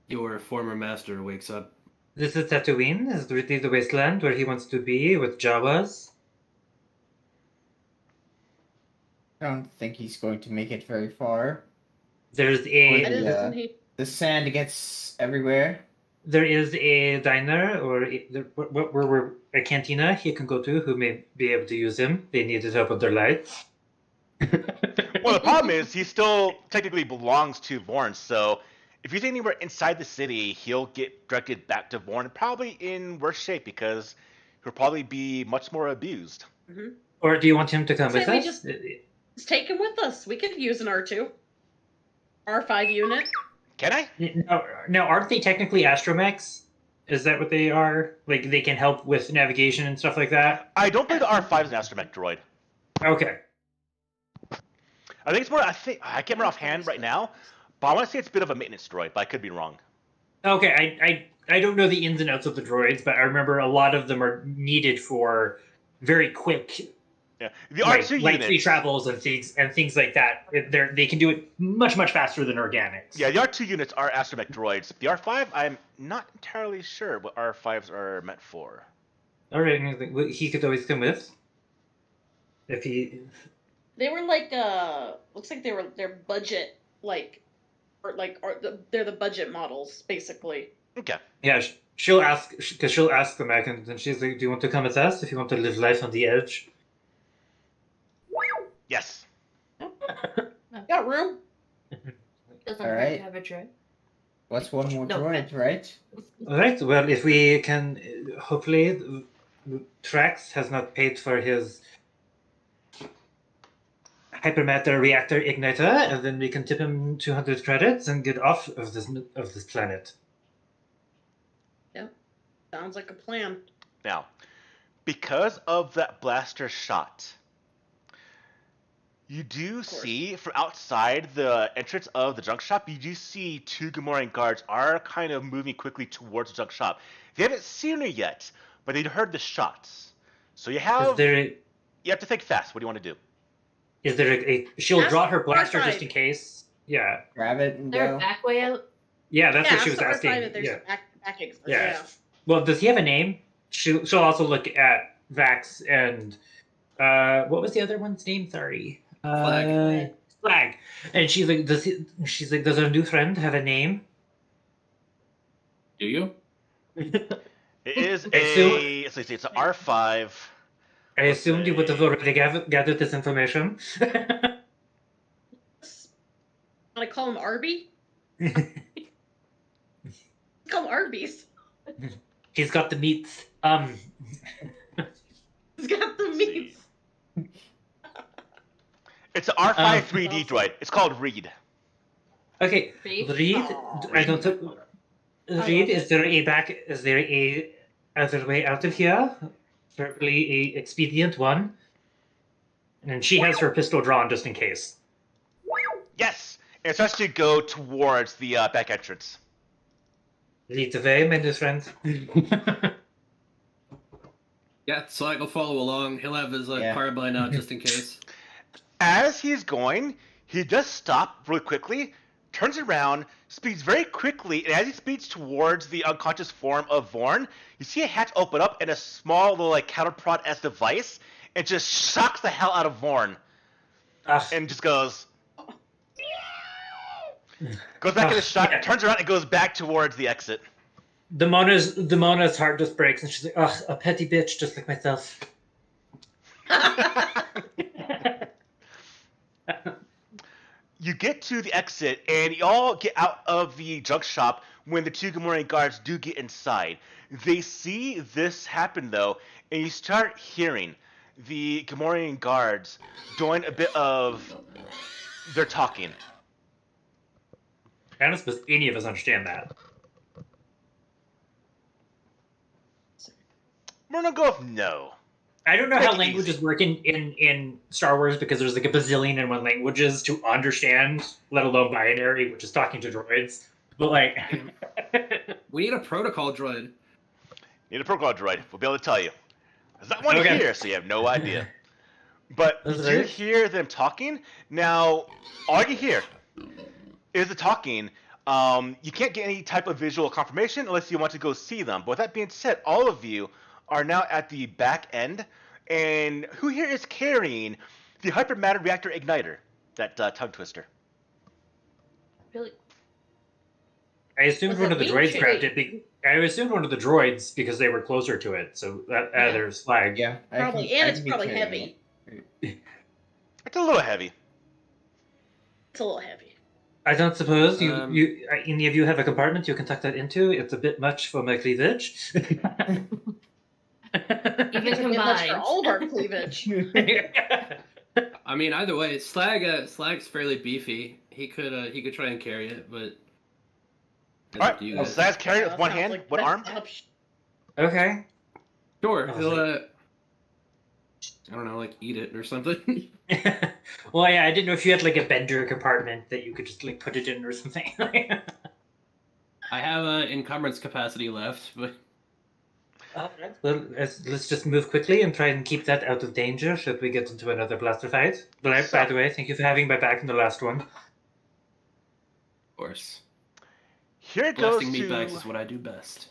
your former master wakes up. This is Tatooine. Is really the wasteland where he wants to be with Jawas. I don't think he's going to make it very far. There's That a is, Yeah. isn't he? The sand gets everywhere. there is a diner or a cantina he can go to who may be able to use him. They needed help with their lights. Well, the problem is he still technically belongs to Vorn, so if he's anywhere inside the city, he'll get directed back to Vorn, probably in worse shape because he'll probably be much more abused. Or do you want him to come Say with we us? just- Just take him with us. We could use an R2. R5 unit. Can I? Now, aren't they technically astromechs? Is that what they are? Like, they can help with navigation and stuff like that? I don't believe the R5 is an astromech droid. Okay. I think it's more. I can't remember offhand right now, but I want to say it's a bit of a maintenance droid, but I could be wrong. Okay, I don't know the ins and outs of the droids, but I remember a lot of them are needed for very quick Yeah, the R2 light units. speed travels and things like that. They can do it much faster than organics. Yeah, the R2 units are astromech droids. The R5, I'm not entirely sure what R5s are meant for. All right, he could always come with. If he, They were like looks like they're budget they're the budget models basically. Okay. yeah, she'll ask because she'll ask them back, and then she's like, "Do you want to come with us if you want to live life on the edge?" Yes. Got room? Doesn't All hurt right. to have a drink. What's one more No, droid, right? All right. Well, if we can, hopefully, Trax has not paid for his hypermatter reactor igniter, and then we can tip him 200 credits and get off of this planet. Sounds like a plan. Now, because of that blaster shot, you do see from outside the entrance of the junk shop, you do see two Gamorrean guards are kind of moving quickly towards the junk shop. They haven't seen her yet, but they'd heard the shots. So you have to think fast. What do you want to do? Is there a she'll Ask draw her blaster R5. just in case? Yeah. Grab it and Is there go. a back way out? Yeah, that's what ask she was the R5 asking. if there's Yeah. back exit. Yeah. Yeah. Well, does he have a name? She'll also look at Vax and what was the other one's name? Sorry. Flag. Flag. And she's like, does our new friend have a name? Do you? It is Assume- it's an R5. I assumed you would have already gathered this information. Want to call him Arby? Call him Arby's. He's got the meats. He's got the meats. It's an R5 3D droid. It's called Reed. Okay, Reed? Reed. Aw. I don't. Reed, love is there a other way out of here? Probably a expedient one. And she has her pistol drawn just in case. Yes, and it starts to go towards the back entrance. Lead the way, my new friend. Yeah, Slag will follow along. He'll have his Yeah. carbine out just in case. As he's going, he does stop really quickly, turns around, speeds very quickly, and as he speeds towards the unconscious form of Vorn, you see a hatch open up and a small little like counterprod-esque device, and just shocks the hell out of Vorn, and just goes back in the shot, yeah. turns around, and goes back towards the exit. Demona's heart just breaks, and she's like, "Ugh, a petty bitch, just like myself." You get to the exit, and you all get out of the junk shop when the two Gamorrean guards do get inside. They see this happen, though, and you start hearing the Gamorrean guards doing a bit of their talking. I don't suppose any of us understand that. We're gonna go with no. I don't know Take how it languages easy. work in Star Wars because there's like a bazillion and one languages to understand, let alone binary, which is talking to droids. But like, We need a protocol droid. Need a protocol droid. We'll be able to tell you. There's not one Okay. here, so you have no idea. But you That's do right. hear them talking. Now, all you hear is the talking. You can't get any type of visual confirmation unless you want to go see them. But with that being said, all of you are now at the back end. And who here is carrying the hypermatter reactor igniter? That tongue twister. Really? I assumed Was one it of the me? droids Should grabbed we- it. I assumed one of the droids because they were closer to it. So that Yeah. there's flag. Yeah, Probably, and it's probably heavy. It's a little heavy. It's a little heavy. I don't suppose Um, any of you have a compartment you can tuck that into. It's a bit much for my cleavage. Even It's a bit much for combined. all of our cleavage. I mean, either way, Slag's fairly beefy. He could try and carry it, but it's All up right. to you Well, guys. Slaz carrying it Yeah, with one sounds hand, like one best arm. option. Okay. Sure, Oh, he'll sorry. I don't know, like eat it or something. Well, yeah, I didn't know if you had like a bender compartment that you could just like put it in or something. I have encumbrance capacity left, but Alright, well, let's just move quickly and try and keep that out of danger should we get into another blaster fight. But by the way, thank you for having my back in the last one. of course, Here it goes blasting to meatbags is what I do best.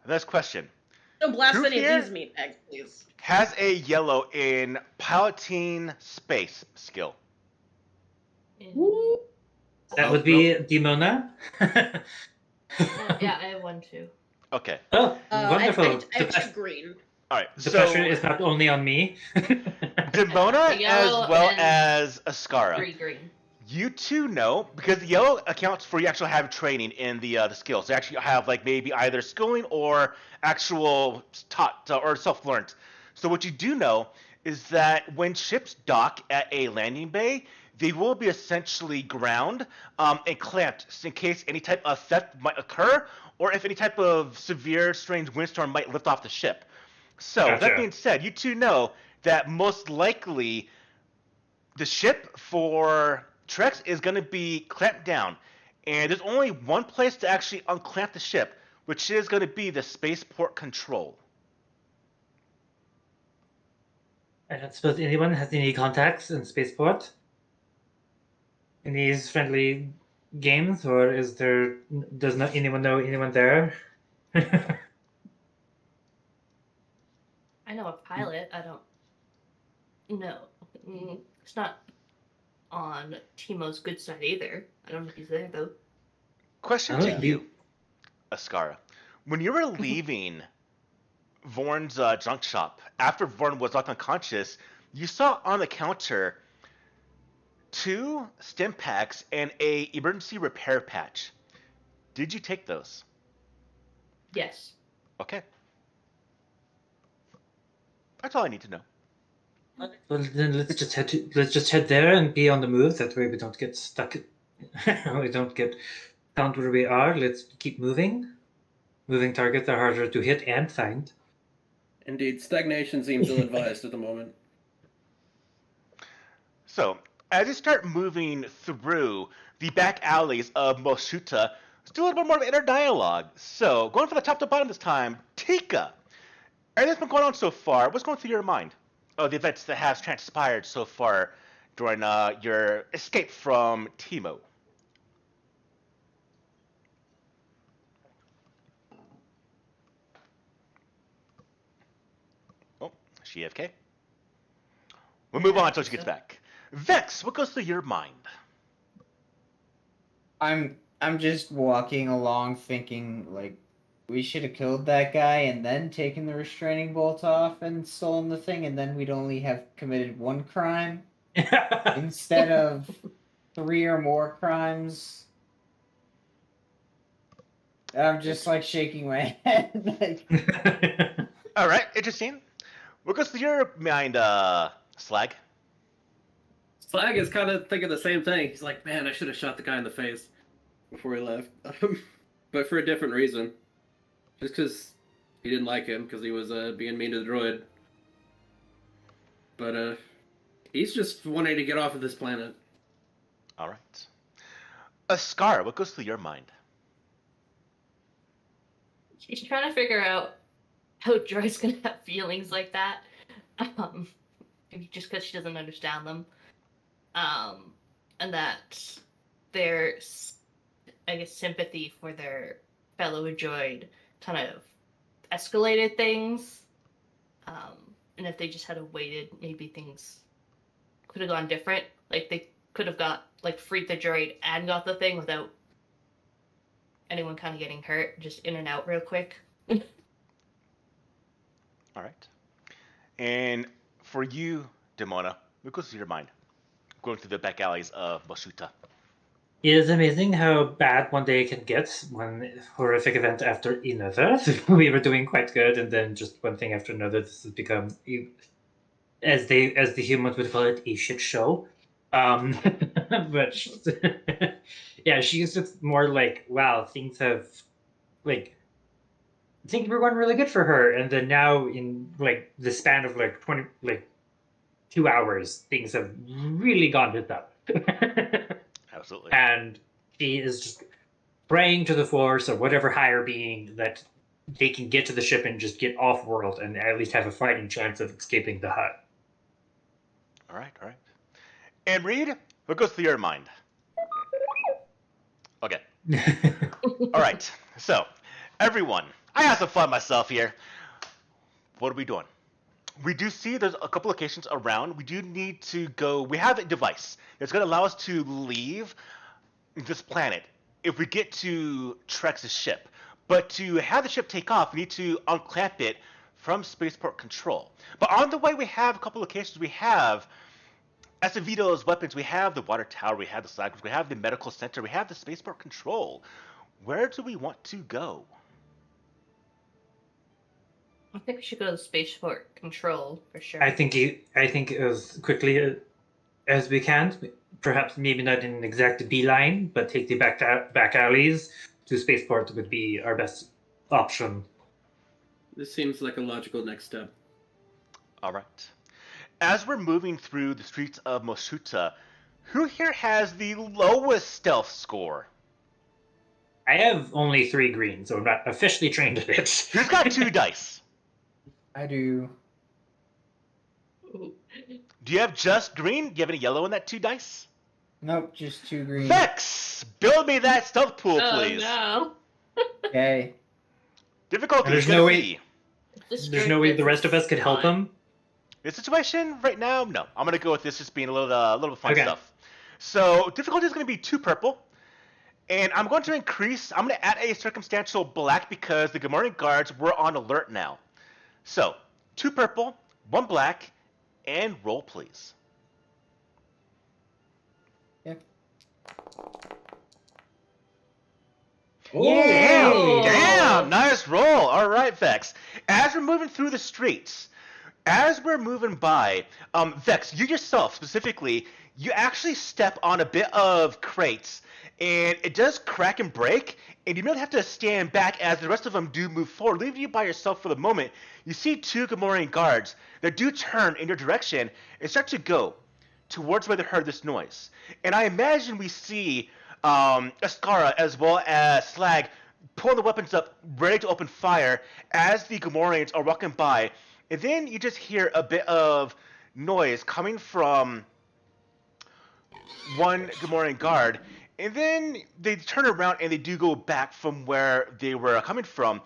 the next question. Don't blast Who any here? of these meatbags, please. Has a yellow in piloting space skill. That Oh, would be Demona. Yeah, I have one too. Okay. Oh, wonderful. I the have two press- green. All right. the So pressure is not only on me. Demona The yellow as well and as Ascara. Green. You two know because the yellow accounts for you actually have training in the skills. You actually have like maybe either schooling or actual taught or self-learned. So what you do know is that when ships dock at a landing bay, they will be essentially ground and clamped in case any type of theft might occur or if any type of severe, strange windstorm might lift off the ship. So that Gotcha. being said, you two know that most likely the ship for Trex is going to be clamped down, and there's only one place to actually unclamp the ship, which is going to be the spaceport control. I don't suppose anyone has any contacts in Spaceport? In these friendly games, or does not anyone know anyone there? I know a pilot. I don't. No, it's not on Timo's good side either. I don't know if he's there though. Question Oh, to you, Ascara. When you were leaving Vorn's junk shop, after Vorn was knocked unconscious, you saw on the counter 2 stim packs and a emergency repair patch. Did you take those? Yes. Okay. That's all I need to know. Well, then let's just head there and be on the move. That way we don't get stuck. We don't get found where we are. Let's keep moving. Moving targets are harder to hit and find. Indeed, stagnation seems ill-advised at the moment. So, as you start moving through the back alleys of Moshuta, let's do a little bit more of inner dialogue. So, going from the top to bottom this time, Tika. Everything's been going on so far. What's going through your mind of the events that have transpired so far during your escape from Timo? She AFK? We'll move Yeah, on I until she think gets so. back. Vex, what goes through your mind? I'm just walking along thinking like we should have killed that guy and then taken the restraining bolt off and stolen the thing, and then we'd only have committed one crime instead of 3 or more crimes. I'm just like shaking my head. Like, All right, interesting. What goes through your mind, Slag? Slag is kind of thinking the same thing. He's like, man, I should have shot the guy in the face before he left. But for a different reason. Just because he didn't like him, because he was being mean to the droid. But he's just wanting to get off of this planet. All right. Scar, what goes through your mind? She's trying to figure out how Joy's gonna have feelings like that. Maybe just because she doesn't understand them. And that their, I guess, sympathy for their fellow droid kind of escalated things. And if they just had waited, maybe things could have gone different. Like they could have freed the droid and got the thing without anyone kind of getting hurt, just in and out real quick. All right. And for you, Demona, what goes through your mind? Going through the back alleys of Moshuta. It is amazing how bad one day can get. One horrific event after another. We were doing quite good, and then just one thing after another. This has become, as the humans would call it, a shit show. But yeah, she's just more like, wow, things have things were going really good for her, and then now in the span of 2 hours, things have really gone to top. Absolutely. And she is just praying to the Force or whatever higher being that they can get to the ship and just get off world and at least have a fighting chance of escaping the hut. All right. And Reed, what goes through your mind? Okay. All right. So, everyone, I had some fun myself here. What are we doing? We do see there's a couple locations around. We do need to go. We have a device that's going to allow us to leave this planet if we get to Trex's ship. But to have the ship take off, we need to unclamp it from spaceport control. But on the way, we have a couple locations. We have Acevedo's weapons. We have the water tower. We have the Slackers. We have the medical center. We have the spaceport control. Where do we want to go? I think we should go to the spaceport control for sure. I think as quickly as we can, perhaps maybe not in an exact beeline, but take the back alleys to spaceport would be our best option. This seems like a logical next step. All right. As we're moving through the streets of Moshuta, who here has the lowest stealth score? I have only 3 green, so I'm not officially trained at it. Who's got 2 dice? I do. Ooh. Do you have just green? Do you have any yellow in that 2 dice? Nope, just 2 green. Vex, build me that stealth pool, please. Oh Okay. Difficulty And there's is gonna no be. no! There's no way the rest of us could help him. This situation right now, no. I'm gonna go with this just being a little bit fun Okay. stuff. So difficulty is gonna be 2 purple, and I'm going to increase. I'm gonna add a circumstantial black because the Gamorrean guards were on alert now. So 2 purple, 1 black, and roll please. Yep. Yay! Damn! Nice roll. All right, Vex. As we're moving through the streets, as we're moving by, Vex, you yourself specifically, you actually step on a bit of crates, and it does crack and break, and you merely have to stand back as the rest of them do move forward, leaving you by yourself for the moment. You see 2 Gamorrean guards that do turn in your direction and start to go towards where they heard this noise. And I imagine we see Ascara as well as Slag pulling the weapons up, ready to open fire as the Gamorreans are walking by. And then you just hear a bit of noise coming from one Gamorrean guard. And then they turn around and they do go back from where they were coming from.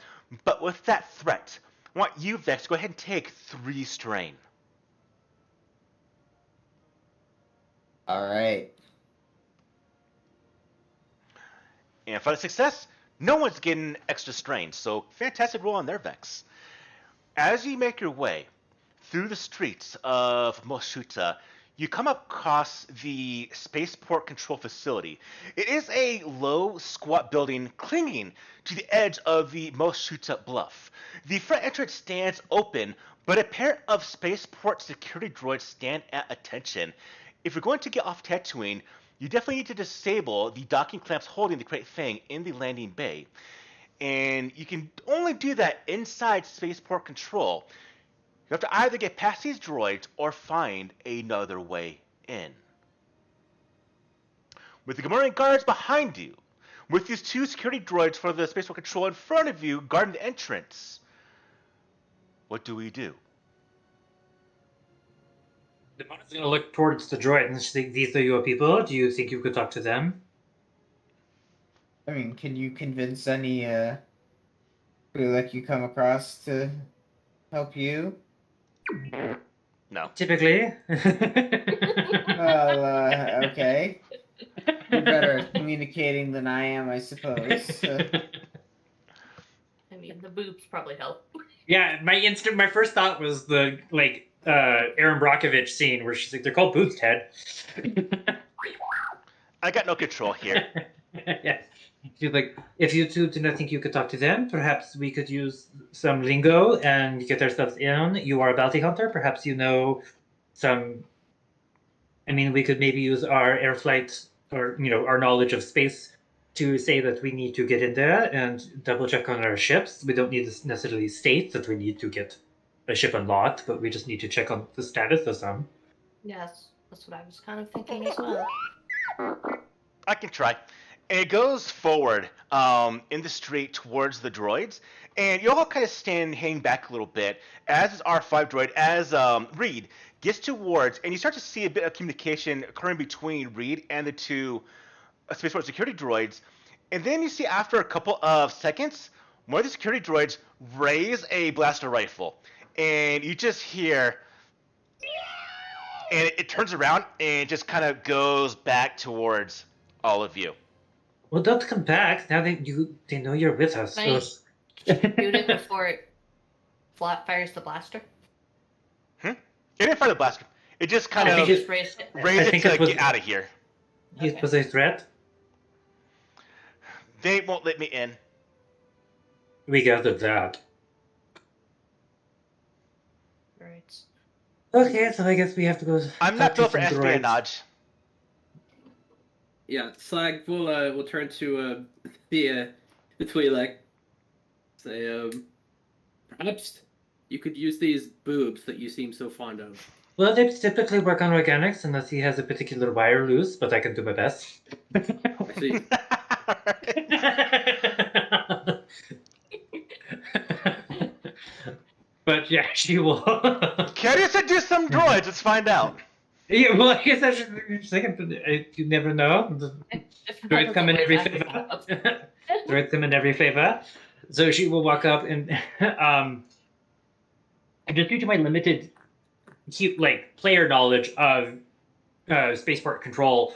But with that threat, want you, Vex, to go ahead and take 3 strain. All right. And for the success, no one's getting extra strain, so fantastic roll on their Vex. As you make your way through the streets of Moshuta, you come across the spaceport control facility. It is a low, squat building clinging to the edge of the Moshuta bluff. The front entrance stands open, but a pair of spaceport security droids stand at attention. If you're going to get off Tatooine, you definitely need to disable the docking clamps holding the Great Fang in the landing bay. And you can only do that inside spaceport control. You have to either get past these droids or find another way in. With the Gamorrean guards behind you, with these 2 security droids for the spaceport control in front of you guarding the entrance, what do we do? Demona's going to look towards the droid and think, these are your people. Do you think you could talk to them? I mean, can you convince any Twi'lek you come across to help you? No. Typically. Well, okay. You're better at communicating than I am, I suppose. I mean, the boobs probably help. Yeah, my first thought was the Aaron Brockovich scene where she's like, they're called boobs, Ted. I got no control here. Yeah. She's like, if you two do not think you could talk to them, perhaps we could use some lingo and get ourselves in. You are a bounty hunter. Perhaps you know some. I mean, we could maybe use our air flight or our knowledge of space to say that we need to get in there and double check on our ships. We don't need to necessarily state that we need to get a ship unlocked, but we just need to check on the status of some. Yes, that's what I was kind of thinking as well. I can try. And it goes forward in the street towards the droids, and you all kind of stand hang back a little bit as this R5 droid, as Reed gets towards, and you start to see a bit of communication occurring between Reed and the 2 spaceport security droids, and then you see after a couple of seconds, one of the security droids raise a blaster rifle, and you just hear, and it turns around and just kind of goes back towards all of you. Well, don't come back now that they know you're with us. Nice. Shoot it before it fires the blaster. It didn't fire the blaster. It just kind Oh, of just raised it. raised it to get out of here. He Okay. was a threat. They won't let me in. We gathered that. Right. Okay, so I guess we have to go. I'm not talk built for to some droids. espionage. Yeah, Slag will turn to the Twi'lek. Say, perhaps you could use these boobs that you seem so fond of. Well, they typically work on organics unless he has a particular wire loose, but I can do my best. I see. But yeah, she will. Can you seduce some droids? Let's find out. Yeah, well, I guess that's you never know. Droids come in every flavor. Droids come in every flavor. So she will walk up and just due to my limited player knowledge of spaceport control,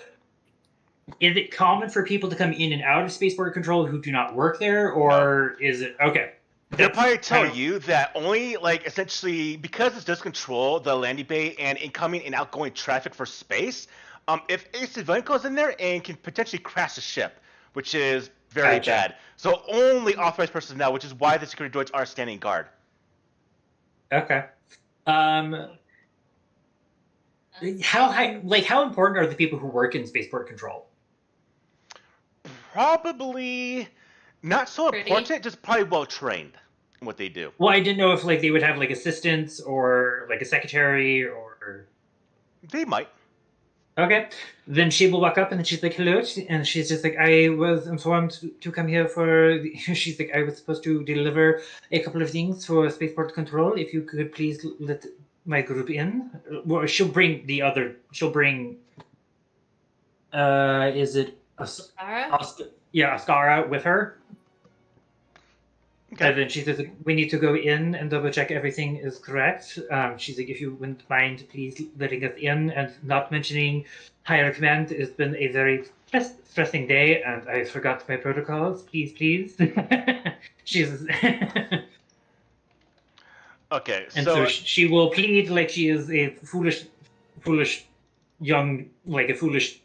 is it common for people to come in and out of spaceport control who do not work there, or is it okay? They'll probably tell you that only, essentially, because it does control the landing bay and incoming and outgoing traffic for space, if a civilian goes in there and can potentially crash the ship, which is very Gotcha. bad. So only authorized personnel, which is why the security droids are standing guard. Okay. How important are the people who work in spaceport control? Probably not so Pretty. important, just probably well trained in what they do. Well, I didn't know if they would have assistants or a secretary or. They might. Okay, then she will walk up and then she's like, "Hello," and she's just like, "I was informed to come here for." She's like, "I was supposed to deliver a couple of things for spaceport control. If you could please let my group in." Well, she'll bring the other. She'll bring. Is it Sarah? Ascara with her? Okay. And then she says, we need to go in and double check everything is correct. She's like, if you wouldn't mind, please letting us in and not mentioning higher command. It's been a very stressing day, and I forgot my protocols. Please, please. She's Okay. and So so she will plead like she is a foolish young, like a foolish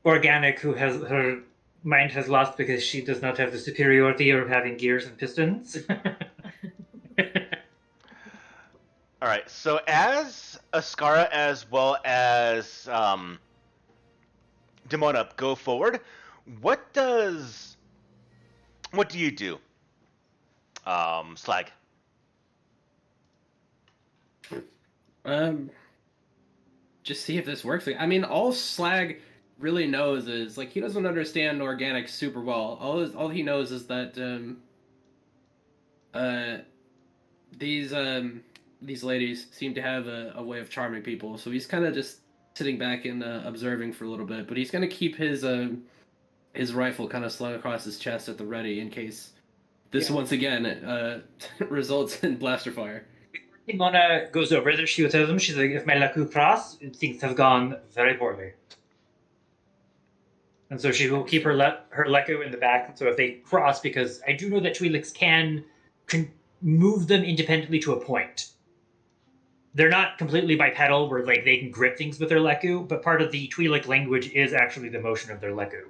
organic who has her mind has lost because she does not have the superiority of having gears and pistons. all right. So as Ascara as well as Demona go forward, what do you do? Slag. Just see if this works. I mean, all Slag really knows is like he doesn't understand organic super well. All he knows is that these ladies seem to have a way of charming people. So he's kind of just sitting back and observing for a little bit. But he's gonna keep his rifle kind of slung across his chest at the ready in case this once again results in blaster fire. Mona goes over there. She will tell them, she's like, if my Laku cross, things have gone very poorly. And so she will keep her Leku in the back. So if they cross, because I do know that Twi'leks can move them independently to a point. They're not completely bipedal, where like they can grip things with their Leku, but part of the Twi'lek language is actually the motion of their Leku.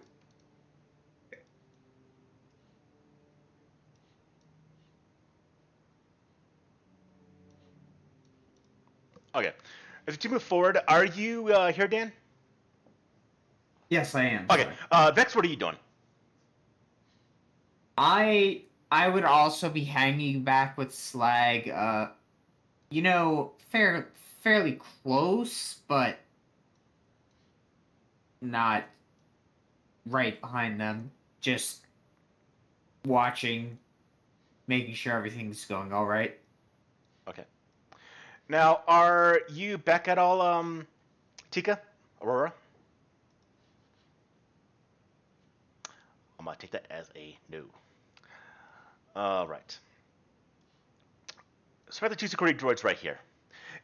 Okay. As you move forward, are you here, Dan? Yes, I am. Okay. sorry. Vex, what are you doing? I would also be hanging back with Slag. Fairly close, but not right behind them. Just watching, making sure everything's going all right. Okay. Now, are you back at all, Tika? Aurora? I'm gonna take that as a no. Right. So we have the two security droids right here.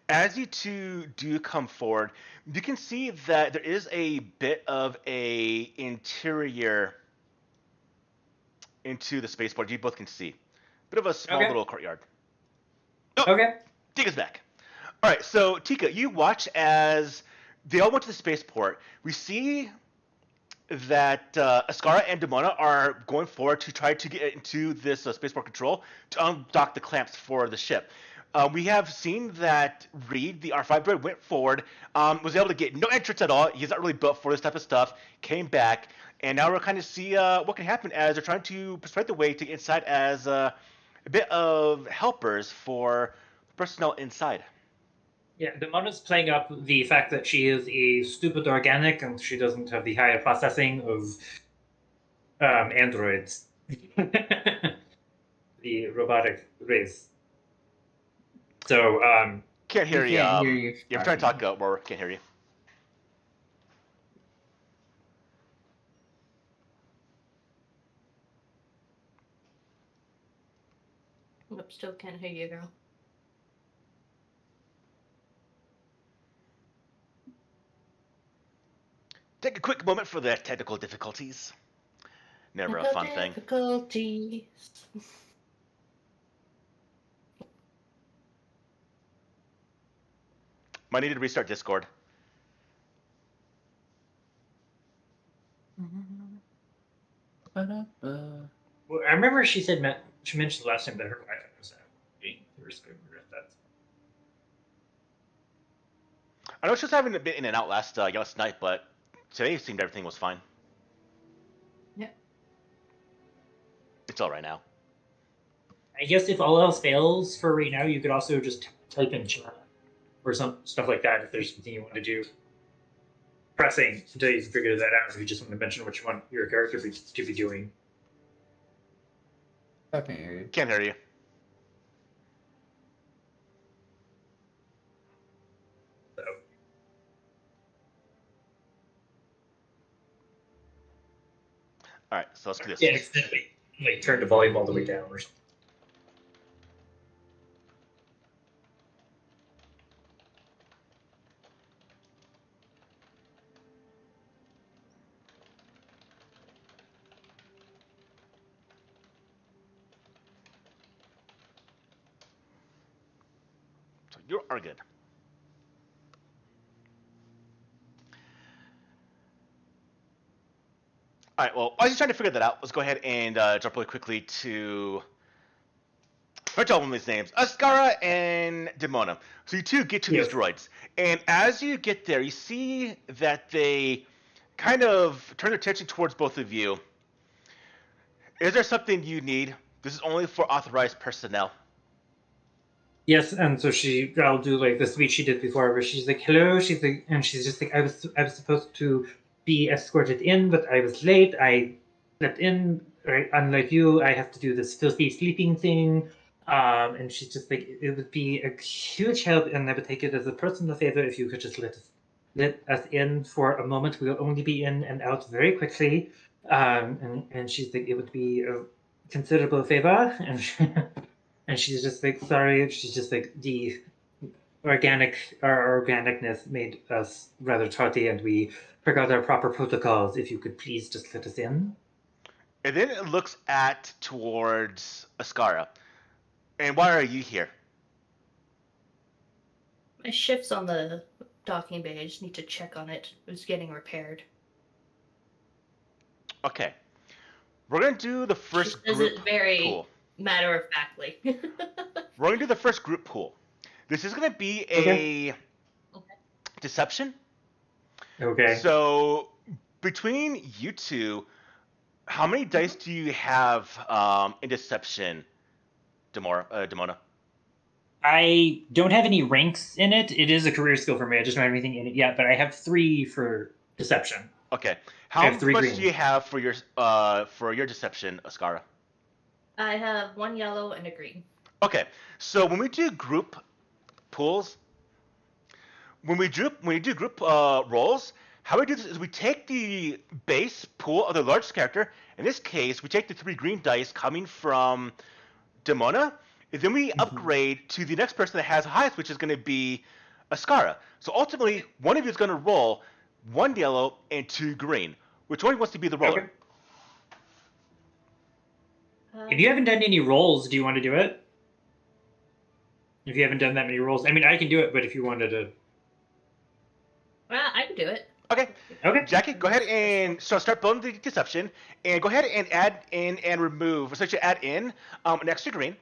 As you two do come forward, you can see that there is a bit of a interior into the spaceport. You both can see. Bit of a small Okay. little courtyard. Okay. Tika's back. All right, so Tika, you watch as they all went to the spaceport. We see that Ascara and Demona are going forward to try to get into this spaceport control to undock the clamps for the ship. We have seen that Reed, the R5 droid, went forward, was able to get no entrance at all. He's not really built for this type of stuff. Came back, and now we're kind of see what can happen as they're trying to persuade the way to get inside as a bit of helpers for personnel inside. Yeah, Demona's playing up the fact that she is a stupid organic and she doesn't have the higher processing of androids. The robotic race. So, Can't hear We you. can't hear you. You're trying to talk up, or can't hear you. Nope, still can't hear you, girl. Take a quick moment for the technical difficulties. Never a fun thing. Difficulties. Might need to restart Discord. well, I remember she said she mentioned the last time that her Wi-Fi was out. I know she was having a bit in and out last night, but today it seemed everything was fine. Yep. It's all right now. I guess if all else fails for right now, you could also just type in chat or some stuff like that if there's something you want to do. Pressing until you figure that out. If you just want to mention what you want your character to be doing. I can't hear you. Can't hear you. So. All right, so let's do this. Yeah, accidentally like turn the volume all the way down or something. You are good. All right. Well, while you're trying to figure that out, let's go ahead and jump really quickly to. Let's all these names: Ascara and Demona. So you two get to these Yes. droids, and as you get there, you see that they kind of turn their attention towards both of you. Is there something you need? This is only for authorized personnel. Yes, and so I'll do like the speech she did before, where she's like, "Hello," and she's just like, "I was supposed to be escorted in, but I was late. I slept in. Right? Unlike you, I have to do this filthy sleeping thing." And she's just like, "It would be a huge help, and I would take it as a personal favor if you could just let us in for a moment. We'll only be in and out very quickly." And she's like, "It would be a considerable favor," and she's just like, "Sorry." She's just like, our organicness made us rather tardy, and we forgot our proper protocols. If you could please just let us in." And then it looks towards Ascara. And why are you here? My shift's on the docking bay. I just need to check on it. It was getting repaired. Okay. We're going to do the first Does group it very pool. matter of factly? We're going to do the first group pool. This is going to be a deception. Okay. So between you two, how many dice do you have in deception, Demona? I don't have any ranks in it. It is a career skill for me. I just don't have anything in it yet, but I have 3 for deception. Okay. I How have much 3 green. do you have for your deception, Ascara? I have 1 yellow and a green. Okay. So when we do group pools, when we do group rolls, how we do this is we take the base pool of the largest character. In this case, we take the 3 green dice coming from Demona, and then we upgrade to the next person that has the highest, which is going to be Ascara. So ultimately, one of you is going to roll 1 yellow and 2 green. Which one wants to be the roller? Okay. If you haven't done any rolls, do you want to do it? If you haven't done that many rolls, I mean, I can do it, but if you wanted to, Well, I can do it. Okay. okay. Jackie, go ahead and start building the deception, and go ahead and add in and remove. So you add in an extra green.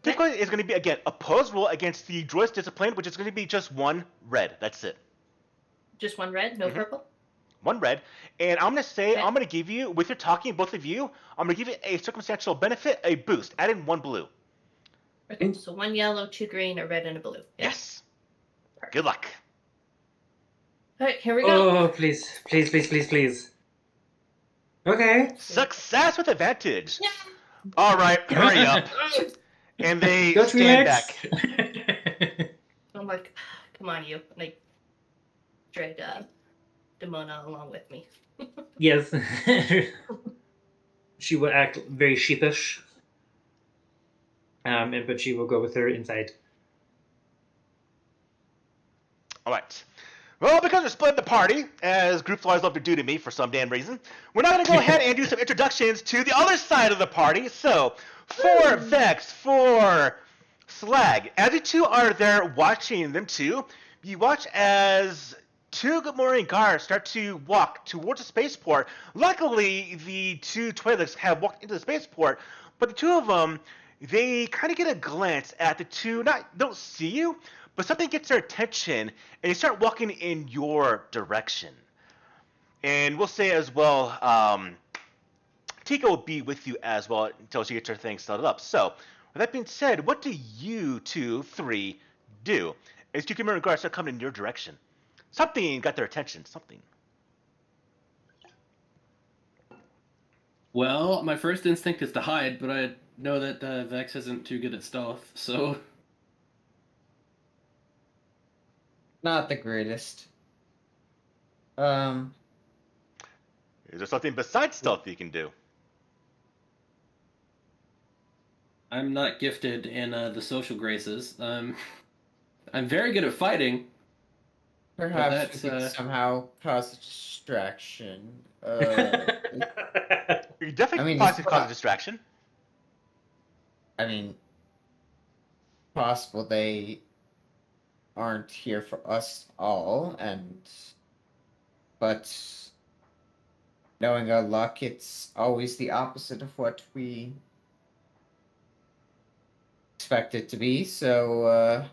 Typically, it's going to be again opposed roll against the droid's discipline, which is going to be just 1 red. That's it. Just 1 red, no purple? 1 red, and I'm going to say Okay. I'm going to give you, with your talking, both of you, I'm going to give you a circumstantial benefit, a boost. Add in 1 blue. Okay, so 1 yellow, 2 green, a red, and a blue. Yeah? Yes. Good luck. All right, here we go. Oh, please, please, please, please, please. Okay. Success with advantage. Yeah. All right, hurry up. And they Go stand T-Rex. back. I'm like, come on, you. And I drag Demona along with me. Yes. She will act very sheepish. But she will go with her inside. All right. Well, because we're splitting the party, as group flyers love to do to me for some damn reason, we're now going to go ahead and do some introductions to the other side of the party. So, for Vex, for Slag, as you two are there watching them two, you watch as 2 Gamorrean guards start to walk towards the spaceport. Luckily, the 2 Twi'leks have walked into the spaceport, but the 2 of them, they kind of get a glance at the 2, don't see you, but something gets their attention, and they start walking in your direction. And we'll say as well, Tika will be with you as well until she gets her thing set up. So, with that being said, what do you 2, 3 do? As 2 Gamorrean guards start coming in your direction. Something got their attention. Something. Well, my first instinct is to hide, but I know that Vex isn't too good at stealth, so Not the greatest. Is there something besides stealth you can do? I'm not gifted in the social graces. I'm very good at fighting. Perhaps that's, we could somehow cause a distraction. You definitely I mean, possibly it's cause a not- distraction. I mean, possible they aren't here for us all, but knowing our luck, it's always the opposite of what we expect it to be. So,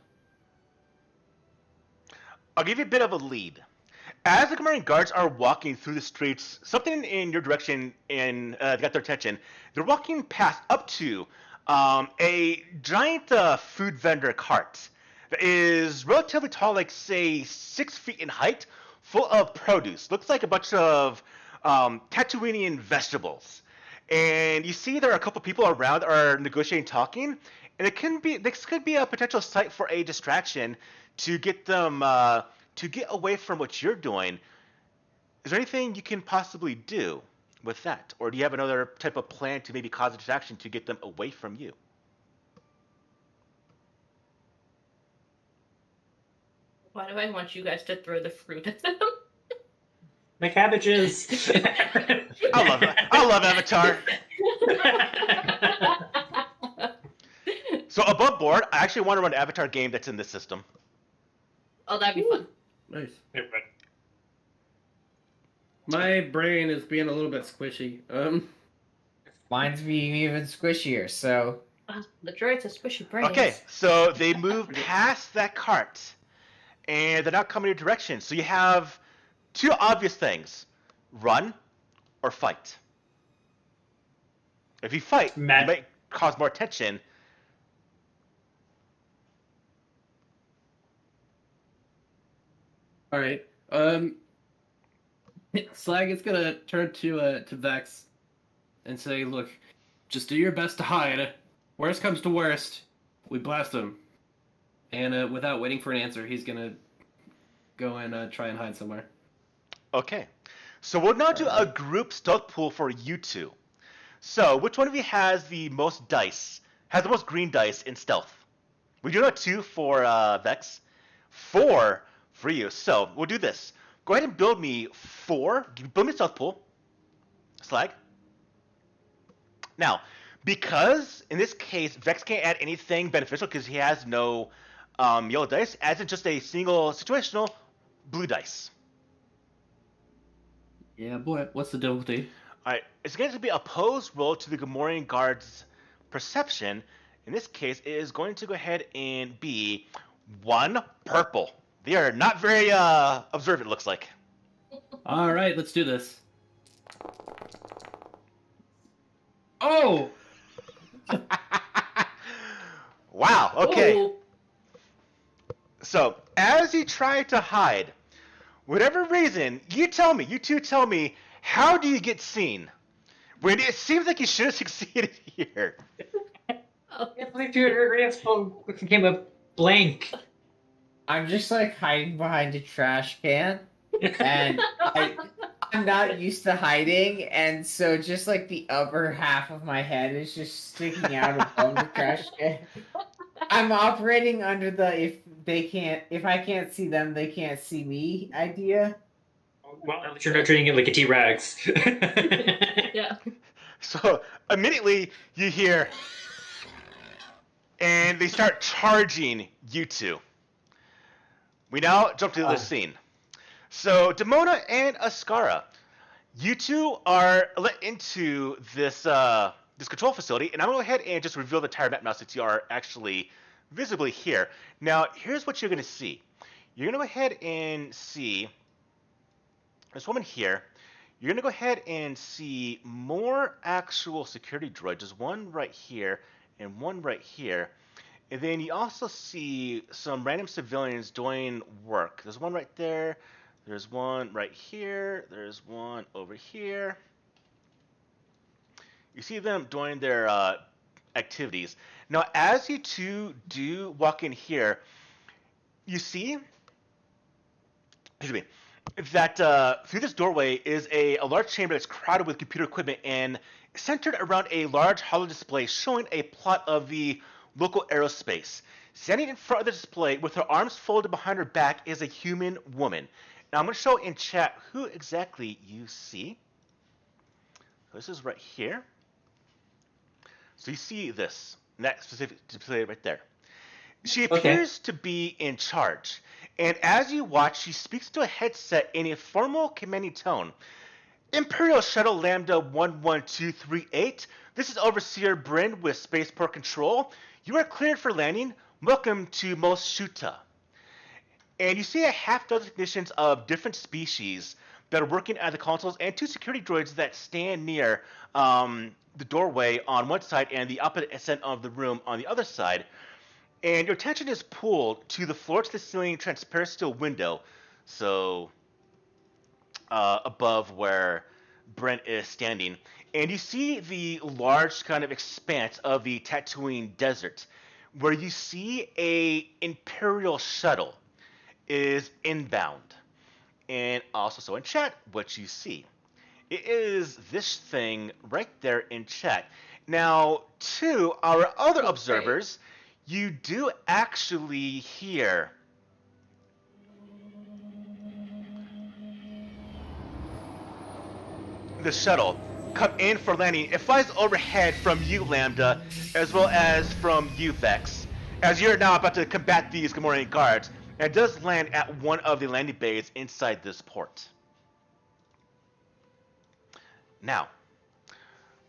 I'll give you a bit of a lead. As the Gamorrean guards are walking through the streets, something in your direction got their attention. They're walking past up to a giant food vendor cart that is relatively tall, like say 6 feet in height, full of produce. Looks like a bunch of Tatooinean vegetables. And you see there are a couple people around are negotiating, talking, and this could be a potential site for a distraction to get them to get away from what you're doing. Is there anything you can possibly do with that, or do you have another type of plan to maybe cause a distraction to get them away from you? Why do I want you guys to throw the fruit at them? My cabbages. I love Avatar. So above board, I actually want to run an Avatar game that's in this system. Oh, that'd be fun. Nice. My brain is being a little bit squishy. mine's being even squishier. So, The droids have squishy brains. Okay, so they move past that cart, and they're not coming in your direction. So you have two obvious things: run or fight. If you fight, Matt. you might cause more attention. All right. Slag is gonna turn to Vex and say, "Look, just do your best to hide. Worst comes to worst, we blast him." And without waiting for an answer, he's gonna go and try and hide somewhere. Okay, so we'll now do a group stealth pool for you two. So which one of you has the most dice? Has the most green dice in stealth? We do not 2 for Vex, 4 for you. So we'll do this. Go ahead and build me 4. Build me a stealth pool. Slag. Now, because in this case Vex can't add anything beneficial because he has no yellow dice, adds in just a single situational blue dice. Yeah, boy. What's the difficulty? All right, it's going to be a opposed roll to the Gamorrean guard's perception. In this case, it is going to go ahead and be 1 purple. They are not very observant, looks like. All right, let's do this. Oh, Wow, okay. Ooh. So, as you try to hide, whatever reason, you two tell me, how do you get seen? When it seems like you should have succeeded here. Oh. I believe your came up blank. I'm just like hiding behind a trash can, and I'm not used to hiding, and so just like the upper half of my head is just sticking out above the trash can. I'm operating under the if I can't see them, they can't see me idea. Well, at least you're not treating it like a T-Rex. Yeah. So, immediately, you hear, and they start charging you two. We now jump to the scene. So, Demona and Ascara, you two are let into this this control facility, and I'm going to go ahead and just reveal the entire map now since you are actually visibly here. Now, here's what you're going to see. You're going to go ahead and see this woman here. You're going to go ahead and see more actual security droids. There's one right here and one right here. And then you also see some random civilians doing work. There's one right there. There's one right here. There's one over here. You see them doing their activities. Now, as you two do walk in here, you see, excuse me, that through this doorway is a large chamber that's crowded with computer equipment and centered around a large holo display showing a plot of the local aerospace. Standing in front of the display with her arms folded behind her back is a human woman. Now, I'm going to show in chat who exactly you see. This is right here. So you see this, that specific display right there. She Okay. appears to be in charge, and as you watch, she speaks to a headset in a formal commanding tone. Imperial Shuttle Lambda 11238, this is Overseer Bryn with Spaceport Control. You are cleared for landing. Welcome to Mos Shuta. And you see a half dozen technicians of different species that are working at the consoles, and 2 security droids that stand near the doorway on one side and the opposite end of the room on the other side. And your attention is pulled to the floor-to-the-ceiling transparent steel window, so above where Brent is standing. And you see the large kind of expanse of the Tatooine desert, where you see a Imperial shuttle is inbound. And also, so in chat, what you see. It is this thing right there in chat. Now, to our other Oh, observers, you do actually hear the shuttle come in for landing. It flies overhead from you, Lambda, as well as from you, Vex, as you're now about to combat these Gamorrean guards, and does land at one of the landing bays inside this port. Now,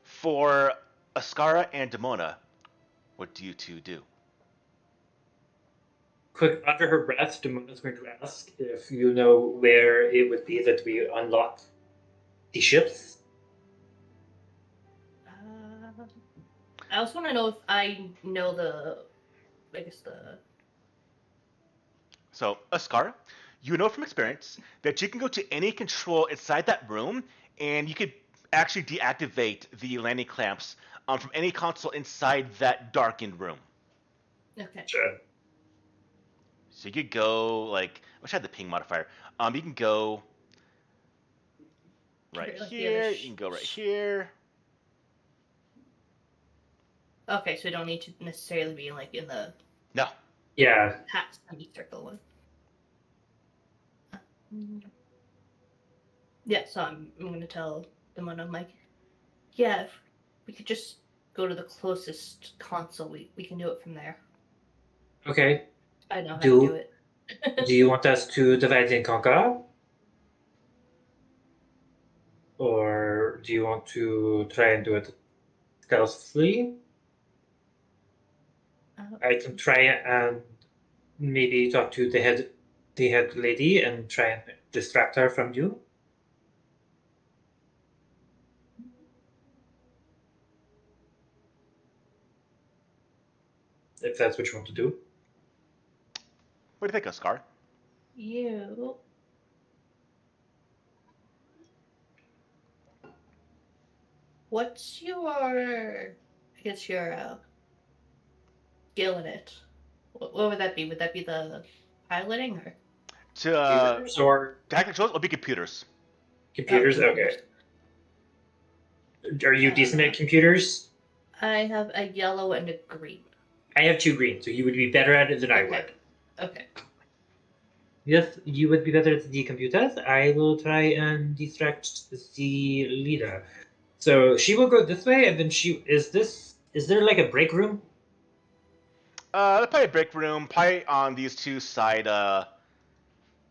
for Ascara and Demona, what do you two do? Quick, under her breath, Demona's going to ask if you know where it would be that we unlock the ships. I also want to know if I know So, Ascara, you know from experience that you can go to any control inside that room, and you could actually deactivate the landing clamps from any console inside that darkened room. Okay. Sure. So you could go, like, I wish I had the ping modifier. You can go right Okay, like the here, other you can go right here. Okay, so we don't need to necessarily be like in the No. Yeah. hat semicircle one. Yeah, so I'm gonna tell them when I'm like, yeah, if we could just go to the closest console, we can do it from there. Okay. I know how Do- to do it. Do you want us to divide and conquer? Or do you want to try and do it stealthily? I can try and maybe talk to the head lady and try and distract her from you. If that's what you want to do. What do you think, Ascar? You. What's your, I guess your skill in it? What would that be? Would that be the piloting or? To Computers or hack controls, it'll be computers. computers? Okay. Are you decent at computers? I have a yellow and a green. I have 2 green, so you would be better at it than I Okay. would. Okay. Yes, you would be better at the computers. I will try and distract the leader. So she will go this way, and then is there like a break room? There's probably a break room, probably on these 2 side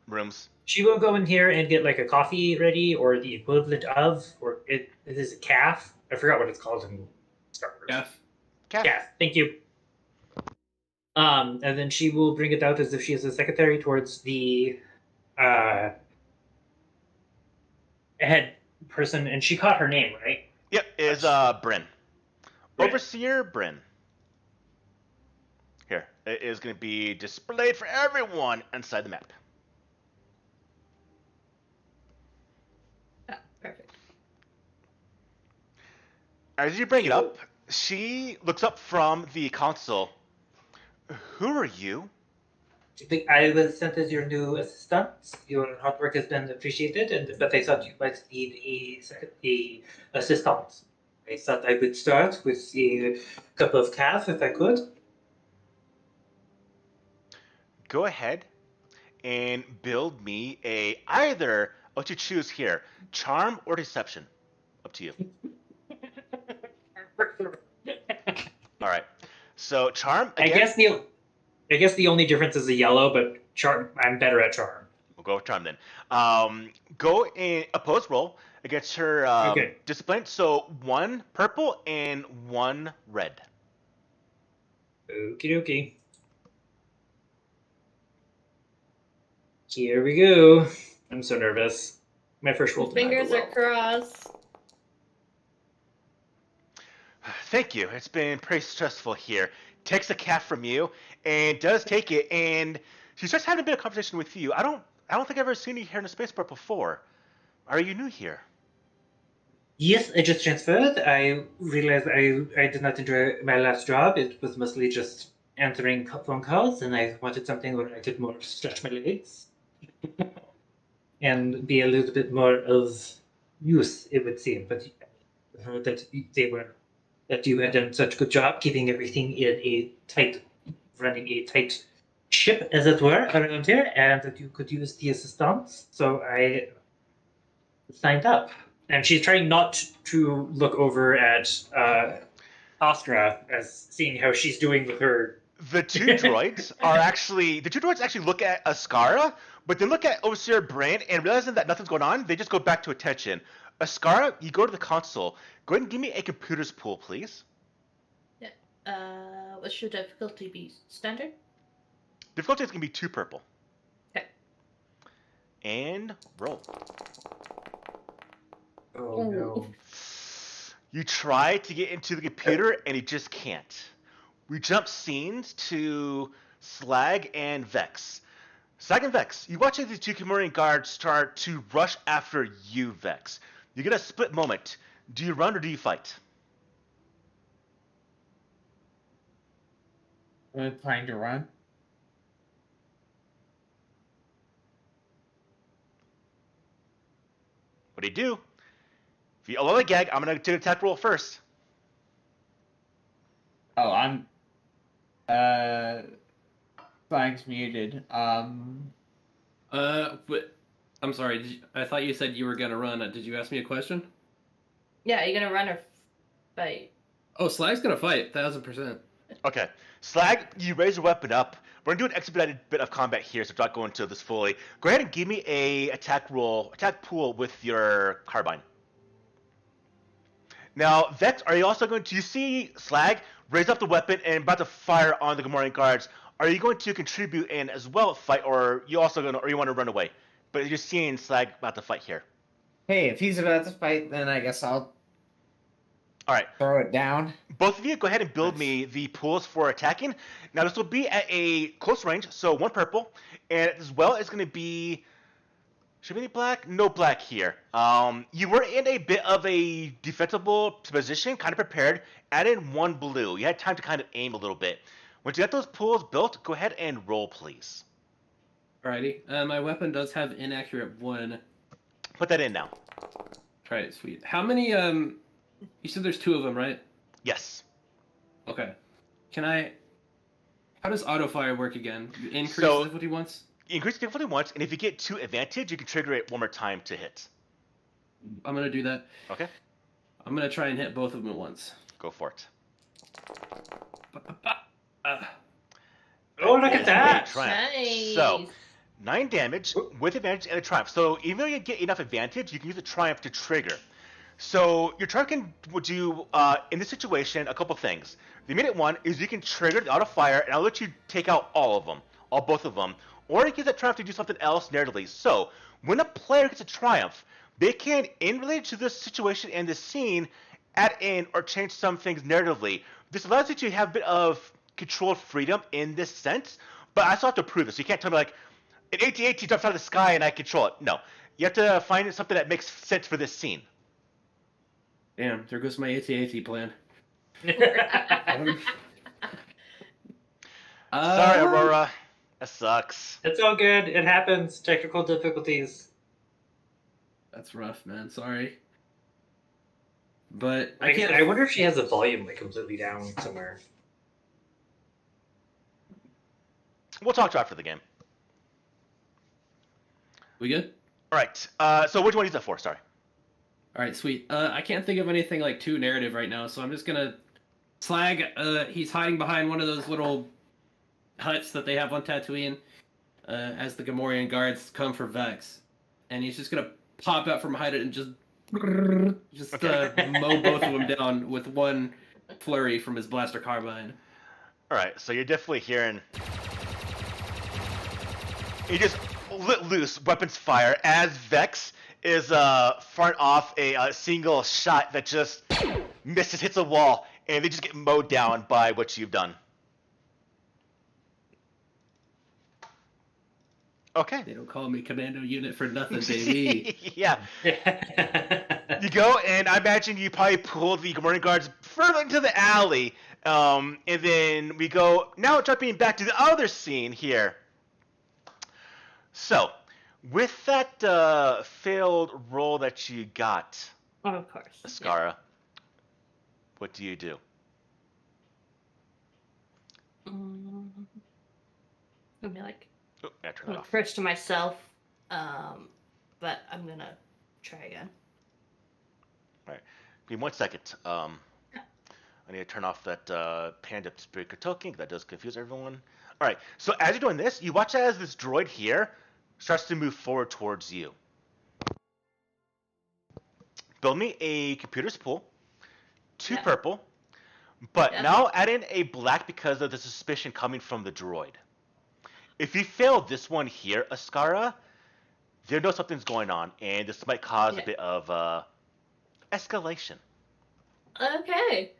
rooms. She will go in here and get like a coffee ready, or the equivalent of, or it is a calf. I forgot what it's called in Star Wars. Jeff. Calf. Thank you. And then she will bring it out as if she is a secretary towards the head person, and she caught her name, right? Yep, is Bryn. Bryn. Overseer Bryn. Here, it is going to be displayed for everyone inside the map. Ah, perfect. As you bring it up, she looks up from the console. Who are you? I was sent as your new assistant. Your hard work has been appreciated, but I thought you might need a assistant. I thought I would start with a couple of calf if I could. Go ahead and build me either what you choose here, charm or deception. Up to you. All right. So charm. I Again, guess Neil. I guess the only difference is the yellow, but charm. I'm better at charm. We'll go with charm then. Go in opposed roll against her Okay. discipline. So 1 purple and 1 red. Okie dokie. Here we go. I'm so nervous. My first roll. did not go Fingers are well. crossed. Thank you. It's been pretty stressful here. Takes the cat from you and does take it, and she starts having a bit of conversation with you. I don't think I've ever seen you here in the spaceport before. Are you new here? Yes, I just transferred. I realized I did not enjoy my last job. It was mostly just answering phone calls, and I wanted something where I could more stretch my legs and be a little bit more of use, it would seem. But I heard that you had done such a good job keeping everything running a tight ship, as it were, around here, and that you could use the assistance. So I signed up. And she's trying not to look over at Astra, as seeing how she's doing with her. The two droids actually look at Ascara, but then look at Overseer Brain and realizing that nothing's going on, they just go back to attention. Ascara, you go to the console. Go ahead and give me a computer's pool, please. What should difficulty be? Standard? Difficulty is going to be 2 purple. Okay. And roll. Oh no. You try to get into the computer and you just can't. We jump scenes to Slag and Vex. Slag and Vex, you watch as these 2 Gamorrean guards start to rush after you, Vex. You get a split moment. Do you run or do you fight? We're planning to run. What do you do? If you allow the gag, I'm going to take an attack roll first. Oh, I'm. Flag's muted. But I'm sorry. I thought you said you were gonna run. Did you ask me a question? Yeah, are you gonna run or fight? Oh, Slag's gonna fight, 1000%. Okay. Slag, you raise your weapon up. We're going to do an expedited bit of combat here, so don't go into this fully. Go ahead and give me a attack pool with your carbine. Now, Vex, are you also going to, you see Slag raise up the weapon and about to fire on the Gamorrean guards. Are you going to contribute in as well, fight, or you want to run away? But you're seeing Slag about to fight here. Hey, if he's about to fight, then I guess I'll All right. throw it down. Both of you, go ahead and build me the pools for attacking. Now, this will be at a close range, so 1 purple, and as well, it's going to be. Should be any black? No black here. You were in a bit of a defensible position, kind of prepared. Add in 1 blue. You had time to kind of aim a little bit. Once you get those pools built, go ahead and roll, please. Alrighty. My weapon does have inaccurate 1. Put that in now. Try it, sweet. How many? You said there's 2 of them, right? Yes. Okay. How does auto fire work again? You increase So- difficulty once? You increase the difficulty once, and if you get 2 advantage, you can trigger it 1 more time to hit. I'm gonna do that. Okay? I'm gonna try and hit both of them at once. Go for it. Oh, look at that! Triumph. Nice. So, 9 damage with advantage and a triumph. So even though you get enough advantage, you can use a triumph to trigger. So your triumph can do in this situation a couple things. The immediate one is you can trigger the auto fire, and I'll let you take out all of them, both of them, or you can use that triumph to do something else narratively. So when a player gets a triumph, they can, in relation to this situation and this scene, add in or change some things narratively. This allows you to have a bit of controlled freedom in this sense, but I still have to prove this. You can't tell me like an AT-AT jumps out of the sky and I control it. No, you have to find something that makes sense for this scene. Damn, there goes my AT-AT plan. Sorry, Aurora. That sucks. It's all good. It happens. Technical difficulties. That's rough, man. Sorry. But I Like, can't. I wonder if she has the volume like completely down somewhere. We'll talk to her after the game. We good? All right. So what do you want to use that for? Sorry. All right, sweet. I can't think of anything like too narrative right now, so I'm just gonna Slag. He's hiding behind one of those little huts that they have on Tatooine as the Gamorrean guards come for Vex, and he's just gonna pop out from behind it and just mow both of them down with one flurry from his blaster carbine. All right, so you're definitely hearing. You just let loose weapons fire as Vex is firing off a single shot that just misses, hits a wall, and they just get mowed down by what you've done. Okay. They don't call me Commando Unit for nothing, baby. Yeah. You go, and I imagine you probably pull the Gamorrean guards further into the alley, and then we go, now jumping back to the other scene here. So, with that failed roll that you got, Oh, of course. Ascara, what do you do? I'll be like, Oh, yeah, turn that look off. first to myself, but I'm gonna try again. Give me 1 second. I need to turn off that panda speaker token. That does confuse everyone. All right. So as you're doing this, you watch as this droid here starts to move forward towards you. Build me a computer's pool. 2 Yeah. purple. But Yeah. now add in a black because of the suspicion coming from the droid. If you fail this one here, Ascara, they know something's going on, and this might cause a bit of escalation. Okay.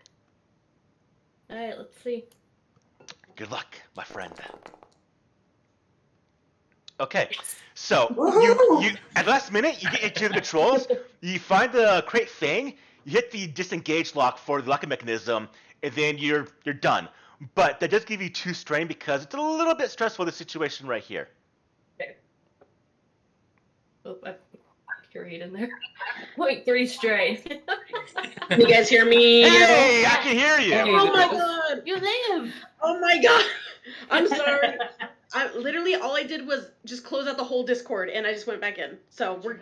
All right, let's see. Good luck, my friend. Okay, so you at the last minute you get into the controls. You find the crate thing. You hit the disengage lock for the locking mechanism, and then you're done. But that does give you 2 strain because it's a little bit stressful, the situation right here. Oh, I carried in there. 0.3 strain. You guys hear me? Hey, I can hear you. Hey. Oh my god! You live. Oh my god! I'm sorry. I literally all I did was just close out the whole Discord and I just went back in. So we're.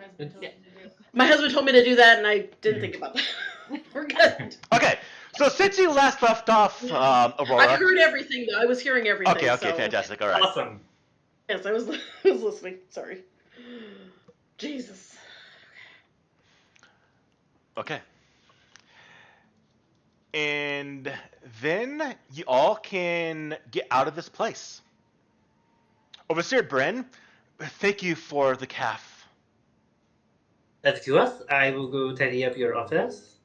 My husband told me to do that and I didn't think about that. We're good. Okay, so since you last left off, Aurora. I heard everything though. I was hearing everything. Okay, so. fantastic. All right. Awesome. Yes, I was listening. Sorry. Jesus. Okay. And then you all can get out of this place. Overseer Bren, thank you for the calf. That's to us. I will go tidy up your office.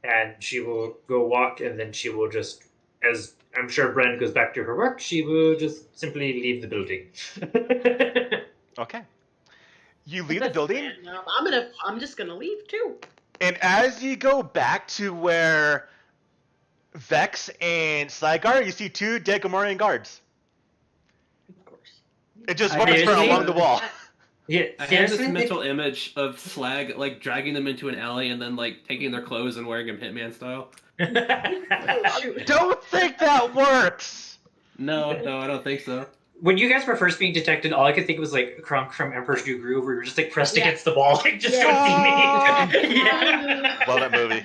And she will go walk, and then she will just, as I'm sure Bren goes back to her work, she will just simply leave the building. Okay. You leave the building, And, I'm just gonna leave too. and as you go back to where Vex and Slygar, you see 2 dead Gamorrean guards. Of course. It just I weapons hate burn it. along the wall. Yeah, I had this seriously? mental image of Slag like dragging them into an alley and then like taking their clothes and wearing them Hitman style. Oh, shoot. Don't think that works. No, I don't think so. When you guys were first being detected, all I could think was like Kronk from Emperor's New Groove, where you were just like pressed Yeah. against the wall, like just don't see me. Yeah. Love that movie.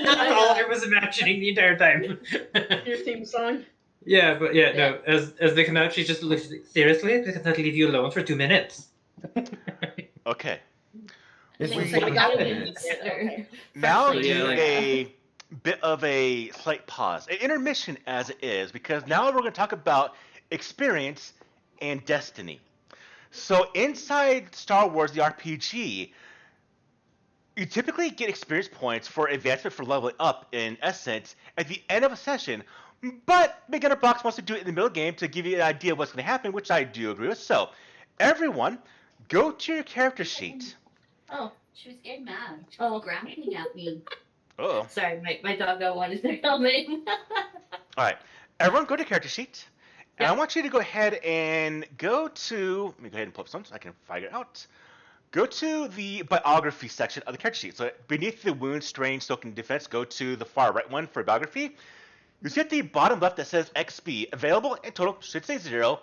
That's all I was imagining the entire time. Your theme song. Yeah, but yeah, no. As they come out, she just looks like, seriously, they cannot leave you alone for 2 minutes. Okay. This Thanks is for what the happens. guidance. Okay. Now Freshly do Yeah, like- a bit of a slight pause, an intermission as it is, because now we're going to talk about experience and destiny. So inside Star Wars, the RPG, you typically get experience points for advancement for leveling up, in essence, at the end of a session, but Beginner Box wants to do it in the middle game to give you an idea of what's going to happen, which I do agree with. So, everyone, go to your character sheet. Oh, She was getting mad. She Oh. was growling at me. Uh-oh. sorry, my doggo wanted to come in. All right, everyone, go to character sheet, and Yeah. I want you to go ahead and go to. Let me go ahead and pull up something so I can figure it out. Go to the biography section of the character sheet. So beneath the wound, strain, soak, and defense, go to the far right one for biography. You see at the bottom left that says XP available in total should say 0.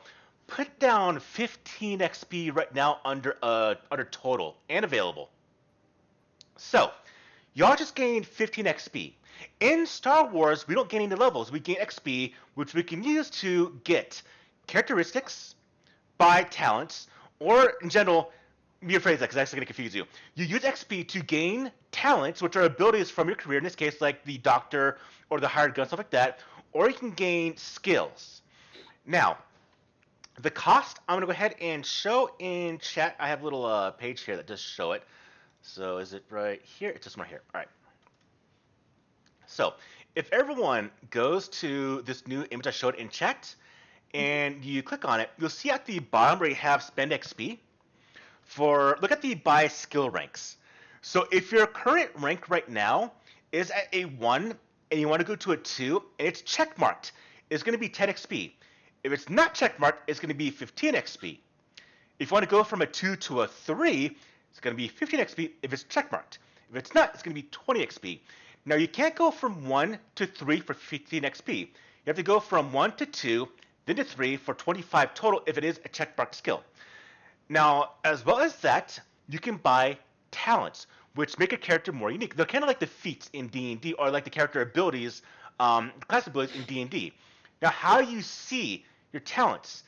Put down 15 XP right now under total and available. So y'all just gain 15 XP. In Star Wars, we don't gain any levels. We gain XP, which we can use to get characteristics, buy talents, or in general, rephrase that because that's going to confuse you. You use XP to gain talents, which are abilities from your career, in this case, like the doctor or the hired gun, stuff like that, or you can gain skills. Now, the cost, I'm going to go ahead and show in chat. I have a little page here that does show it. So is it right here? It's this one right here. All right. So if everyone goes to this new image I showed in chat and you click on it, you'll see at the bottom where you have spend XP. Look at the buy skill ranks. So if your current rank right now is at a 1 and you want to go to a 2 and it's checkmarked, it's going to be 10 XP. If it's not checkmarked, it's going to be 15 XP. If you want to go from a 2 to a 3, it's going to be 15 XP if it's checkmarked. If it's not, it's going to be 20 XP. Now, you can't go from 1 to 3 for 15 XP. You have to go from 1 to 2, then to 3 for 25 total if it is a checkmarked skill. Now, as well as that, you can buy talents, which make a character more unique. They're kind of like the feats in D&D or like the character abilities, class abilities in D&D. Now, how you see your talents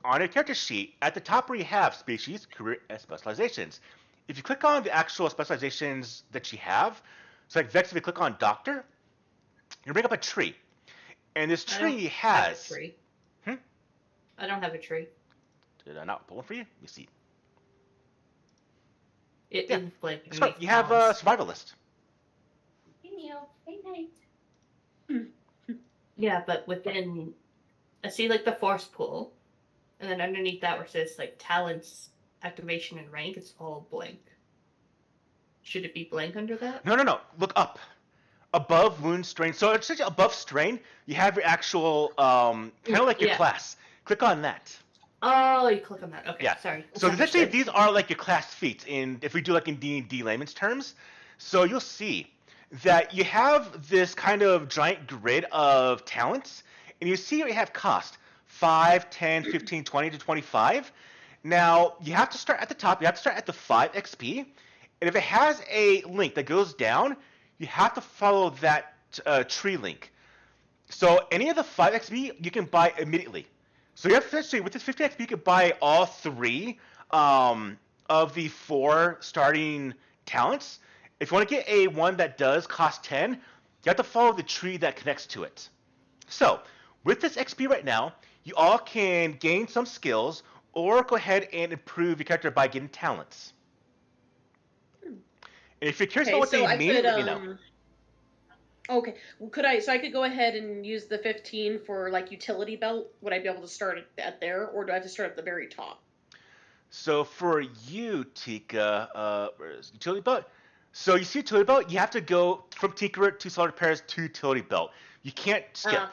on your character sheet, at the top where you have species, career, and specializations. If you click on the actual specializations that you have, so like Vex, if you click on doctor, you bring up a tree. And this tree has... Have a tree. I don't have a tree. Did I not pull one for you? Let me see. It Yeah. is like... You have a survivalist. Hey, Neil. Hey, Night. Yeah, but within... I see like the force pool, and then underneath that where it says like talents, activation, and rank, it's all blank. Should it be blank under that? No. Look up. Above wound strain. So it's actually above strain, you have your actual, kind of like your Yeah. class. Click on that. Oh, you click on that. Okay, Yeah. sorry. So essentially, Misunderstood. these are like your class feats. If we do like in D&D layman's terms, so you'll see that you have this kind of giant grid of talents, and you see where you have cost 5, 10, 15, 20 to 25. Now you have to start at the top. You have to start at the 5 XP, and if it has a link that goes down, you have to follow that tree link. So any of the 5 XP you can buy immediately. So you have essentially with this 50 XP you can buy all 3 of the 4 starting talents. If you want to get a one that does cost 10, you have to follow the tree that connects to it. So with this XP right now, you all can gain some skills or go ahead and improve your character by getting talents. And if you're curious about what they mean, let me know. Okay, well, I could go ahead and use the 15 for like utility belt? Would I be able to start at there, or do I have to start at the very top? So for you, Tika, where's utility belt? So you see utility belt, you have to go from Tinkerer to Solid Repairs to utility belt. You can't skip.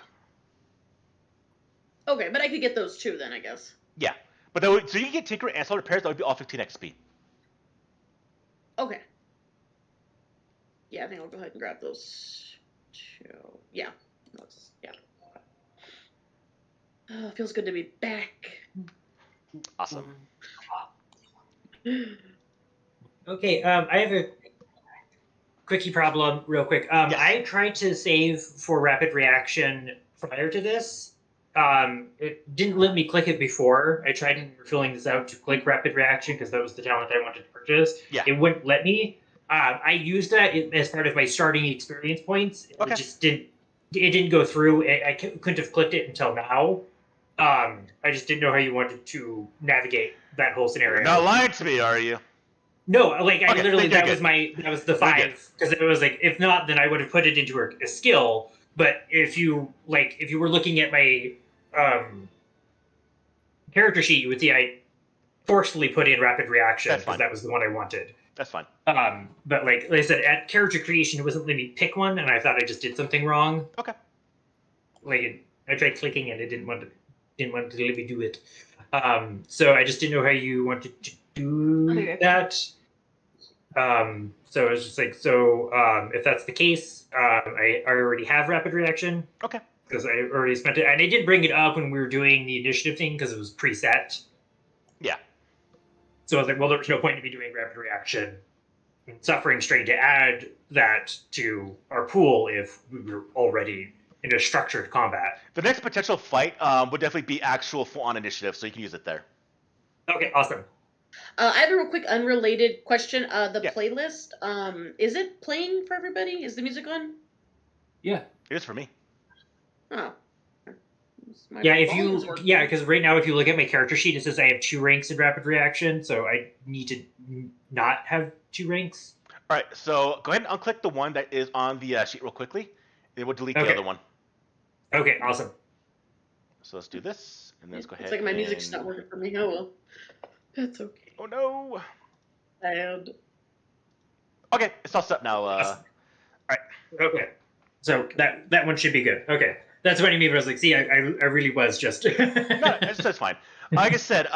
Okay, but I could get those too then, I guess. Yeah, but that would, so you can get Tinkerer and Solid Repairs, that would be all 15 XP. Okay. Yeah, I think I'll go ahead and grab those two. Yeah. Yeah. Oh, it feels good to be back. Awesome. Okay, I have a quickie problem, real quick. Yes. I tried to save for rapid reaction prior to this. It didn't let me click it before. I tried filling this out to click rapid reaction because that was the talent I wanted to purchase. Yeah. It wouldn't let me. I used that as part of my starting experience points. Okay. It just didn't go through. I couldn't have clicked it until now. I just didn't know how you wanted to navigate that whole scenario. You're not lying to me, are you? No, like I Okay, literally then that you're was the Then you're 5 because it was like if not then I would have put it into a skill. But if you were looking at my character sheet, you would see I forcefully put in rapid reaction That's fine. because that was the one I wanted. That's fine. But like I said, at character creation, it wasn't letting me pick one, and I thought I just did something wrong. Okay. I tried clicking and it didn't want to let me do it. So I just didn't know how you wanted to do Okay. that. So it was just like, if that's the case, I already have rapid reaction. Okay. Because I already spent it, and I did bring it up when we were doing the initiative thing because it was preset. Yeah. So I was like, well, there's no point in me doing rapid reaction Suffering Strain to add that to our pool if we were already in a structured combat. The next potential fight would definitely be actual full-on initiative, so you can use it there. Okay, awesome. I have a real quick unrelated question. The Yeah. playlist, is it playing for everybody? Is the music on? Yeah. It is for me. Oh. My Yeah, volume's working. because right now if you look at my character sheet, it says I have 2 ranks in rapid reaction, so I need to not have 2 ranks. All right, so go ahead and unclick the one that is on the sheet real quickly. It will delete the Okay. other one. Okay, awesome. So let's do this, and then let's go ahead. It's like my music's and... not working for me. Oh well. That's okay. Oh no. Sad. Okay, it's all set now. Okay, so that one should be good. Okay, that's what I mean. I was like, see, I really was just. No, that's fine. Like I said,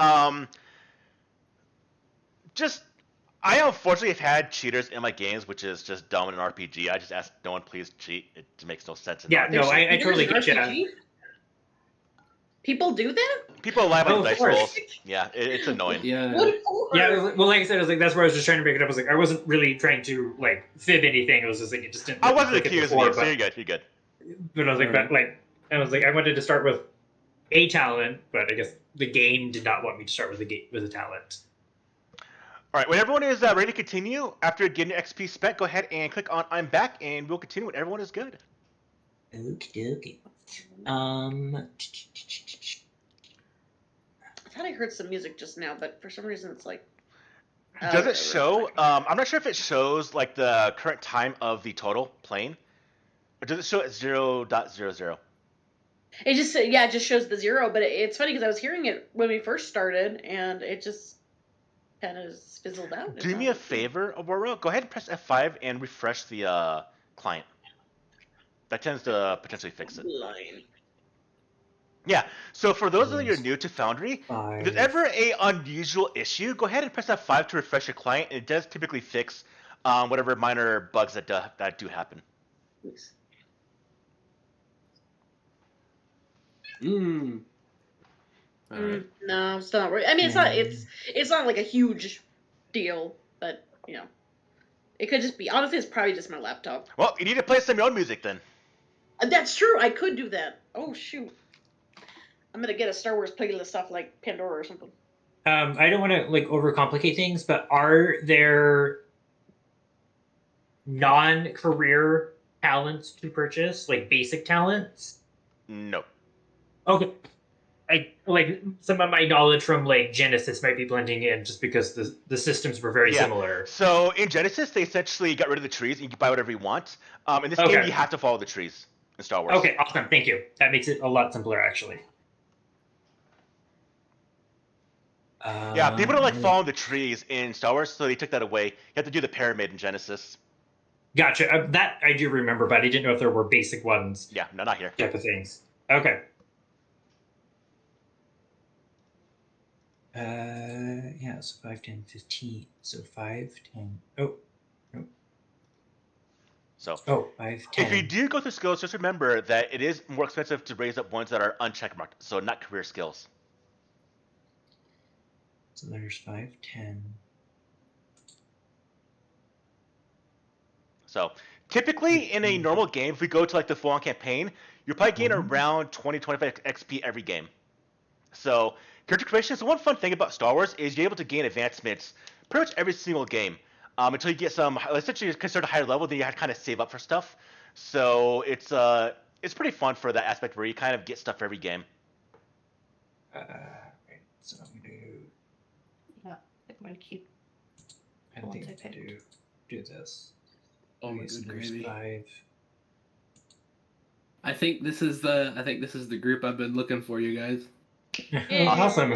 I unfortunately have had cheaters in my games, which is just dumb in an RPG. I just ask no one please cheat. It makes no sense. Yeah, no, I totally There's get an you. RPG? People do that? People lie about Oh, of dice course. rolls. Yeah, it's annoying. Yeah. What for? Yeah, well, like I said, I was like, that's where I was just trying to make it up. I was like, I wasn't really trying to like fib anything. It was just like it just didn't. I wasn't click it accusing before, you, so you're good. You're good. But I was like, Alright. but like, I was like, I wanted to start with a talent, but I guess the game did not want me to start with a talent. All right, when everyone is ready to continue, after getting your XP spent, go ahead and click on I'm back, and we'll continue when everyone is good. Okay. I thought I heard some music just now, but for some reason it's like. Does it Okay, show? I'm not sure if it shows like the current time of the total playing, or does it show at 0.00? It just it just shows the 0, but it's funny because I was hearing it when we first started, and it just kind of fizzled out. Do me a favor, Aurora. Go ahead and press F5 and refresh the client. That tends to potentially fix it. Line. Yeah. So for those of you who are new to Foundry, if there's ever a unusual issue, go ahead and press F5 to refresh your client. And it does typically fix whatever minor bugs that do happen. Alright. No, it's still not working. I mean, it's not like a huge deal, but you know, it could just be. Honestly, it's probably just my laptop. Well, you need to play some of your own music then. That's true. I could do that. Oh shoot! I'm gonna get a Star Wars playlist off like Pandora or something. I don't want to like overcomplicate things, but are there non-career talents to purchase, like basic talents? No. Okay. I like some of my knowledge from like Genesis might be blending in just because the systems were very Yeah. similar. So in Genesis, they essentially got rid of the trees, and you can buy whatever you want. In this game, Okay. you have to follow the trees in Star Wars. Okay, awesome. Thank you. That makes it a lot simpler, actually. Yeah, people don't like following the trees in Star Wars, so they took that away. You have to do the pyramid in Genesis. Gotcha. That I do remember, but I didn't know if there were basic ones Yeah, no, not here. type of things. Okay. Yeah, so 5, 10, 15. So 5, 10. So 5, 10. if you do go through skills, just remember that it is more expensive to raise up ones that are uncheckmarked, so not career skills. So there's 5, 10. So typically in a normal game, if we go to like the full-on campaign, you're probably getting around 20, 25 XP every game. So character creation is one fun thing about Star Wars is you're able to gain advancements pretty much every single game until you get some essentially considered a higher level. Then you have to kind of save up for stuff. So it's pretty fun for that aspect where you kind of get stuff every game. Right, so I'm going Yeah, I'm gonna keep. to. I Once think I I'm pick. going to do this. Oh my So good there's gravy. 5. I think this is the group I've been looking for, you guys. Awesome.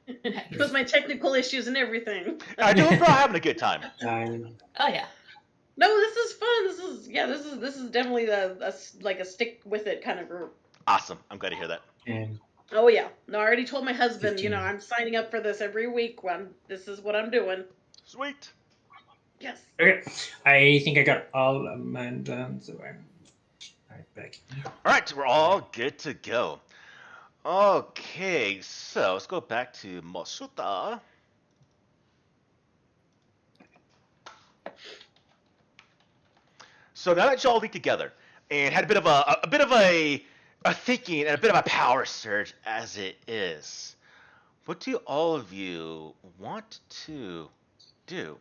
It was my technical issues and everything. I do hope we're all having a good time. 9. Oh yeah. No, this is fun. This is definitely like a stick with it kind of group. Awesome. I'm glad to hear that. And Oh yeah. No, I already told my husband. 15. I'm signing up for this every week. This is what I'm doing. Sweet. Yes. okay, I think I got all of mine done, so I'm right back. All right, we're all good to go. Okay, so let's go back to Masuta. So now that y'all league together and had a bit of a thinking and a bit of a power surge as it is, what do all of you want to do?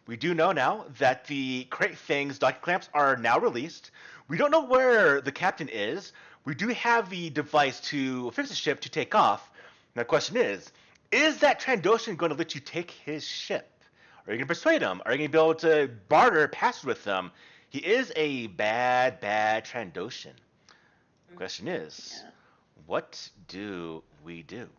We do know now that the Crate Things docking clamps are now released. We don't know where the captain is. We do have the device to fix the ship to take off. Now the question is that Trandoshan going to let you take his ship? Are you going to persuade him? Are you going to be able to barter passes with him? He is a bad Trandoshan. The question is, what do we do?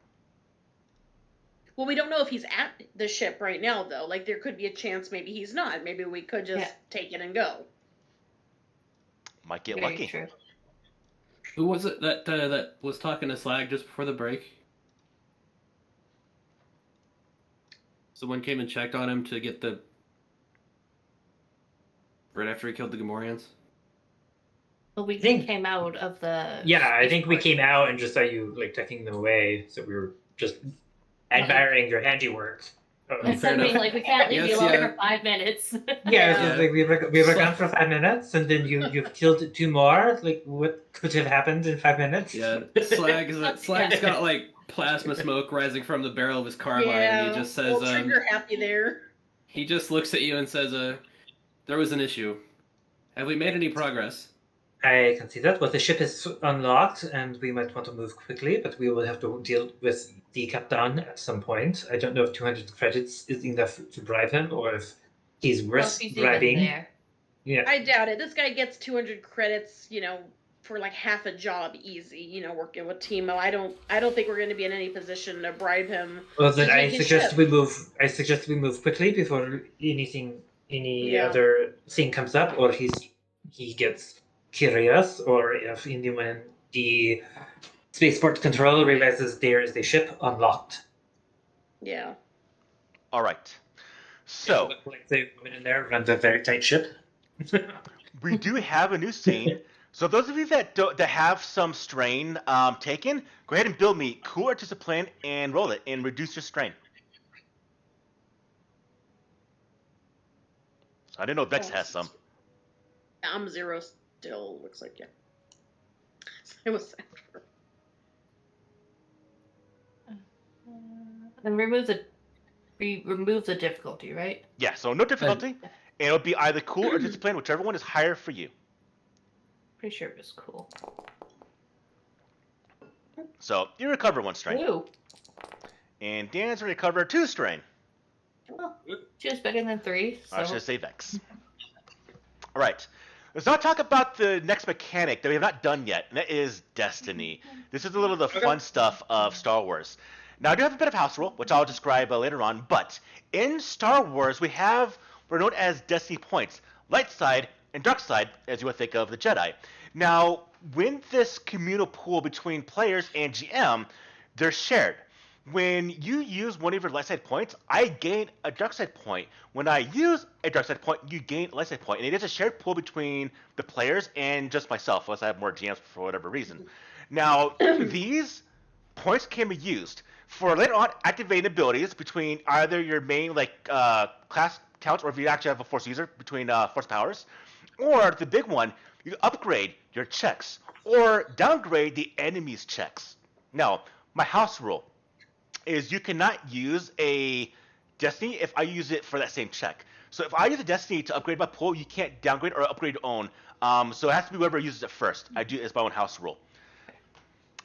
Well, we don't know if he's at the ship right now, though. Like, there could be a chance maybe he's not. Maybe we could just take it and go. Might get Very lucky. true. Who was it that was talking to Slag just before the break? Someone came and checked on him to get the... right after he killed the Gamorreans? Well, we think- came out of the. Yeah, I think we came out and just saw you like taking them away, so we were just admiring your handiwork. Instead Fair of being enough. like, we can't leave Yes, you alone yeah. for 5 minutes. Yeah, it's Yeah. just like we were gone for 5 minutes, and then you've killed 2 more. Like, what could have happened in 5 minutes? Yeah, Slag's got like plasma smoke rising from the barrel of his carbine, and he just says, Well, trigger happy there. he just looks at you and says, there was an issue. Have we made any progress? I can see that, but the ship is unlocked, and we might want to move quickly, but we will have to deal with the captain at some point. I don't know if 200 credits is enough to bribe him, or if he's Well, worth if he's even bribing. there. Yeah. I doubt it. This guy gets 200 credits, for like half a job easy, working with Timo. I don't think we're going to be in any position to bribe him. Well, then to I take his suggest ship. we move. I suggest we move quickly before any Yeah. other thing comes up, or he gets curious, or if anyone the spaceport control realizes there is a ship unlocked. Yeah. All right. So like the woman in there runs a very tight ship. we do have a new scene. So those of you that have some strain taken, go ahead and build me cool or discipline and roll it and reduce your strain. I didn't know Vex has some. I'm 0 still, looks like, yeah. It was And remove the difficulty, right? Yeah, so no difficulty. And it'll be either cool or discipline, whichever one is higher for you. Pretty sure it was cool. So you recover 1 strain. Ooh. And Dan's going to recover 2 strain. Well, 2 is better than 3. So. I should say Vex. All right. Let's not talk about the next mechanic that we have not done yet, and that is Destiny. This is a little of the fun stuff of Star Wars. Now, I do have a bit of house rule, which I'll describe later on, but in Star Wars, we're known as Destiny points, light side and dark side, as you would think of the Jedi. Now, when this communal pool between players and GM, they're shared. When you use one of your light side points, I gain a dark side point. When I use a dark side point, you gain a light side point. And it is a shared pool between the players and just myself, unless I have more GMs for whatever reason. Now, these points can be used for later on activating abilities between either your main class counts, or if you actually have a force user, between force powers, or the big one, you upgrade your checks or downgrade the enemy's checks. Now, my house rule is you cannot use a Destiny if I use it for that same check. So if I use a Destiny to upgrade my pool, you can't downgrade or upgrade your own. So it has to be whoever uses it first. I do it as my own house rule.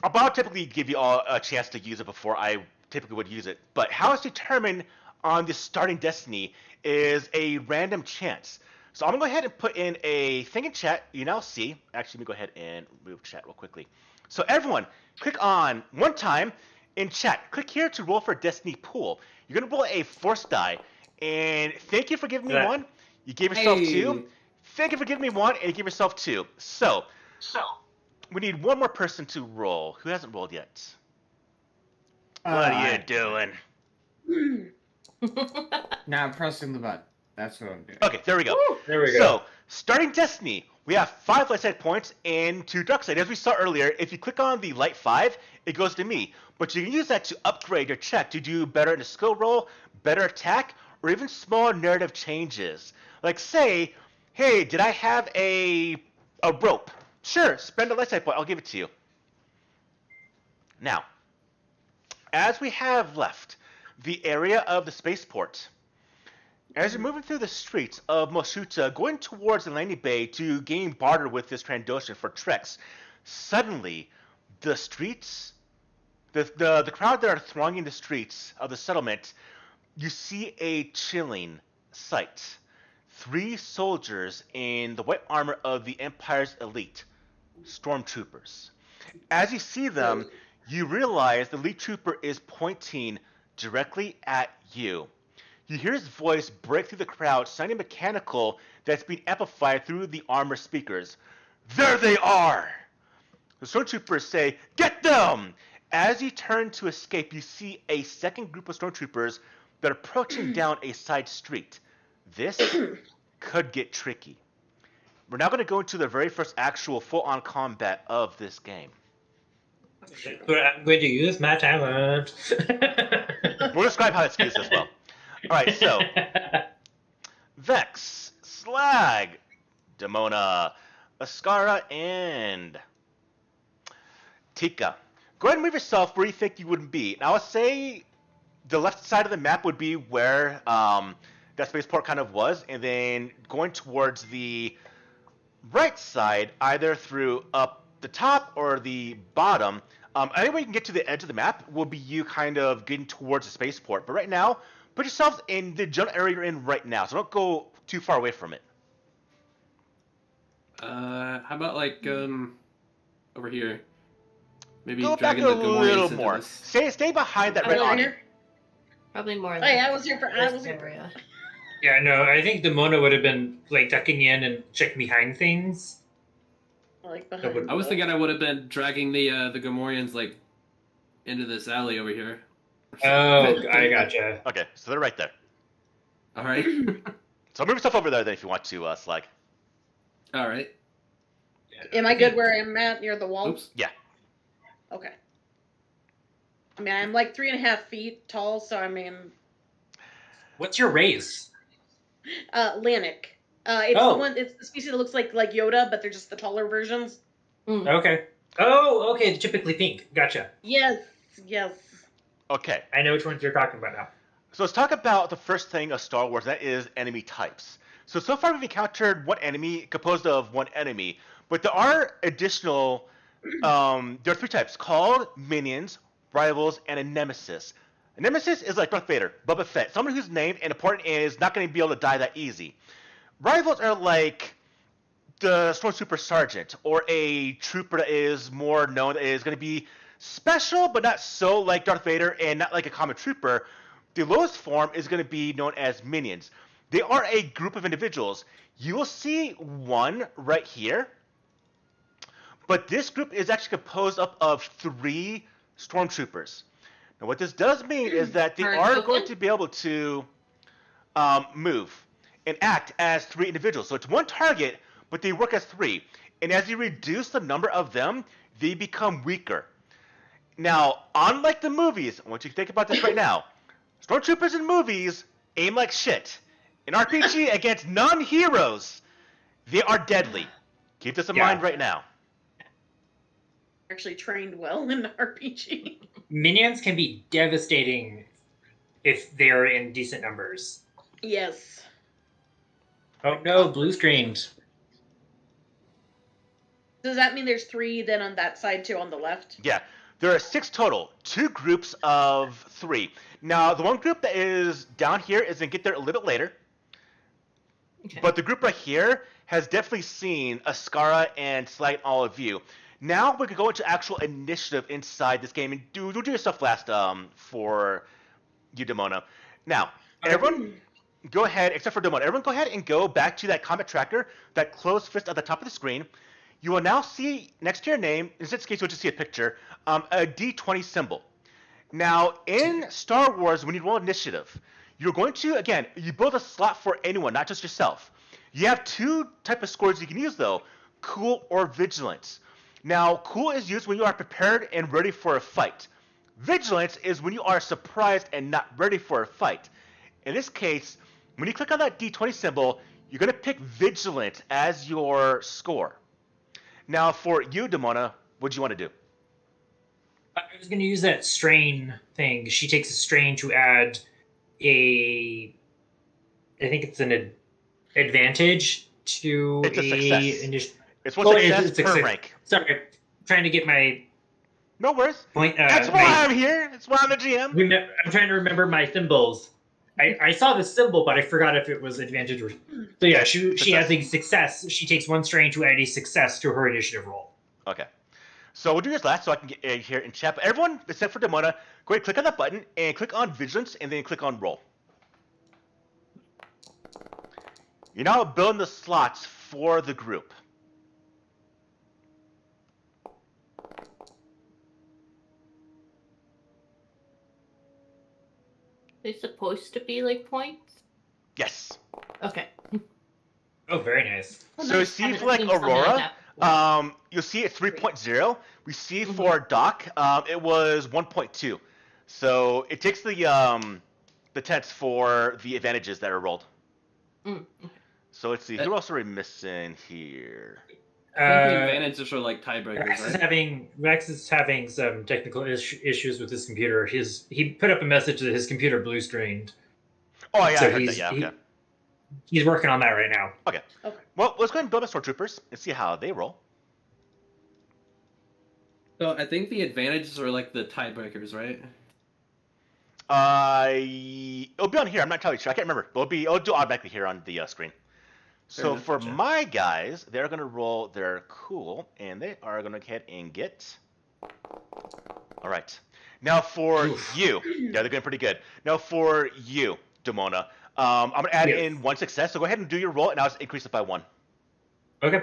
I'll typically give you all a chance to use it before I typically would use it. But how it's determined on the starting Destiny is a random chance. So I'm going to go ahead and put in a thing in chat. You now see. Actually, let me go ahead and remove chat real quickly. So everyone, click on one time in chat. Click here to roll for Destiny pool. You're going to roll a force die. And thank you for giving me 1. You gave yourself 2. Thank you for giving me 1, and you gave yourself 2. So we need one more person to roll. Who hasn't rolled yet? What are you doing? Now I'm pressing the button. That's what I'm doing. Okay, there we go. There we go. So, starting Destiny, we have 5 light side points and 2 dark side. As we saw earlier, if you click on the light 5, it goes to me. But you can use that to upgrade your check to do better in a skill roll, better attack, or even small narrative changes. Like, say, Hey, did I have a rope? Sure, spend a light side point. I'll give it to you. Now, as we have left the area of the spaceport, as you're moving through the streets of Moshuta, going towards the landing bay to gain barter with this Trandoshan for treks, suddenly the streets, the crowd that are thronging the streets of the settlement, you see a chilling sight. 3 soldiers in the white armor of the Empire's elite, stormtroopers. As you see them, you realize the lead trooper is pointing directly at you. You hear his voice break through the crowd, sounding mechanical that's being amplified through the armor speakers. There they are! The stormtroopers say, "Get them!" As you turn to escape, you see a second group of stormtroopers that are approaching down a side street. This could get tricky. We're now going to go into the very first actual full-on combat of this game. But I'm going to use my talent. We'll describe how it's used as well. Alright, so Vex, Slag, Demona, Ascara, and Tika. Go ahead and move yourself where you think you would be. Now, I'll say the left side of the map would be where that spaceport kind of was, and then going towards the right side, either through up the top or the bottom. Any way you can get to the edge of the map will be you kind of getting towards the spaceport. But right now, put yourselves in the general area you're in right now, so don't go too far away from it. How about like over here? Maybe Go back dragging a the Gamorreans little into more. this. Stay behind that Oh, red over awning. here? Probably more. Oh, than yeah, I was here for. I this was here. area. Yeah, no, I think Demona would have been like ducking in and checking behind things. Like That behind. would- I was thinking I would have been dragging the Gamorreans like into this alley over here. Oh, I gotcha. Okay, so they're right there. All right. So move yourself over there then if you want to, Slag. All right. Am I good where I'm at near the wall? Oops. Yeah. Okay. I mean, I'm like 3.5 feet tall, so I mean, What's your race? Lanik. It's Oh. the one. It's the species that looks like Yoda, but they're just the taller versions. Okay. Oh, okay, typically pink. Gotcha. Yes. Yes. Okay, I know which ones you're talking about now. so let's talk about the first thing of Star Wars, that is enemy types. So far we've encountered one enemy composed of one enemy, but there are additional, there are 3 types called minions, rivals, and a nemesis. A nemesis is like Darth Vader, Boba Fett, someone who's named and important and is not going to be able to die that easy. Rivals are like the Stormtrooper Sergeant, or a trooper that is more known, that is going to be special, but not so like Darth Vader and not like a common trooper. The lowest form is going to be known as minions. They are a group of individuals. You will see one right here, but this group is actually composed up of 3 stormtroopers. Now, what this does mean is that they are going to be able to move and act as 3 individuals. So it's one target, but they work as 3. And as you reduce the number of them, they become weaker. Now, unlike the movies, I want you to think about this right now. Stormtroopers in movies aim like shit. In RPG against non-heroes, they are deadly. Keep this in Yeah. mind right now. Actually trained well in RPG. Minions can be devastating if they're in decent numbers. Yes. Oh no, blue screened. Does that mean there's 3 then on that side too on the left? Yeah, there are 6 total. 2 groups of 3. Now, the one group that is down here is going to get there a little bit later. Okay. But the group right here has definitely seen Ascara and Slag and all of you. Now we can go into actual initiative inside this game and do your stuff last for you, Demona. Now, everyone go ahead, except for Demona, everyone go ahead and go back to that combat tracker, that closed fist at the top of the screen. You will now see next to your name, in this case you'll just see a picture, a D20 symbol. Now, in Star Wars, when you roll initiative, you're going to, again, you build a slot for anyone, not just yourself. You have 2 type of scores you can use, though, cool or vigilance. Now, cool is used when you are prepared and ready for a fight. Vigilance is when you are surprised and not ready for a fight. In this case, when you click on that D20 symbol, you're going to pick Vigilant as your score. Now, for you, Demona, what do you want to do? I was going to use that strain thing. She takes a strain to add I think it's an advantage to It's a success. It's one Oh, success per rank. Sorry, I'm trying to get my No worries. point. That's why I'm here. That's why I'm the GM. I'm trying to remember my symbols. I saw the symbol, but I forgot if it was advantage or. So yeah, she has a success. She takes one strain to add a success to her initiative roll. Okay. So we'll do this last so I can get here in chat. But everyone, except for Demona, go ahead, click on that button and click on Vigilance and then click on Roll. You're now building the slots for the group. They're supposed to be like points? Yes. Okay. Oh, very nice. So you see for like Aurora, you'll see it 3.0. We see for Doc, it was 1.2. So it takes the tents for the advantages that are rolled. So let's see, who else are we missing here? I think the advantages are like tiebreakers, Rex is having some technical issues with his computer. He put up a message that his computer blue screened. Oh yeah, So I heard that. Yeah, okay. He's working on that right now. Okay. Well, let's go ahead and build our stormtroopers and see how they roll. So I think the advantages are like the tiebreakers, right? It'll be on here. I'm not entirely sure. I can't remember. It'll do automatically here on the screen. So for my guys, they're gonna roll their cool, and they are gonna go ahead and get. All right. Now for you, yeah, they're going pretty good. Now for you, Demona, I'm gonna add in one success. So go ahead and do your roll, and I'll just increase it by 1. Okay.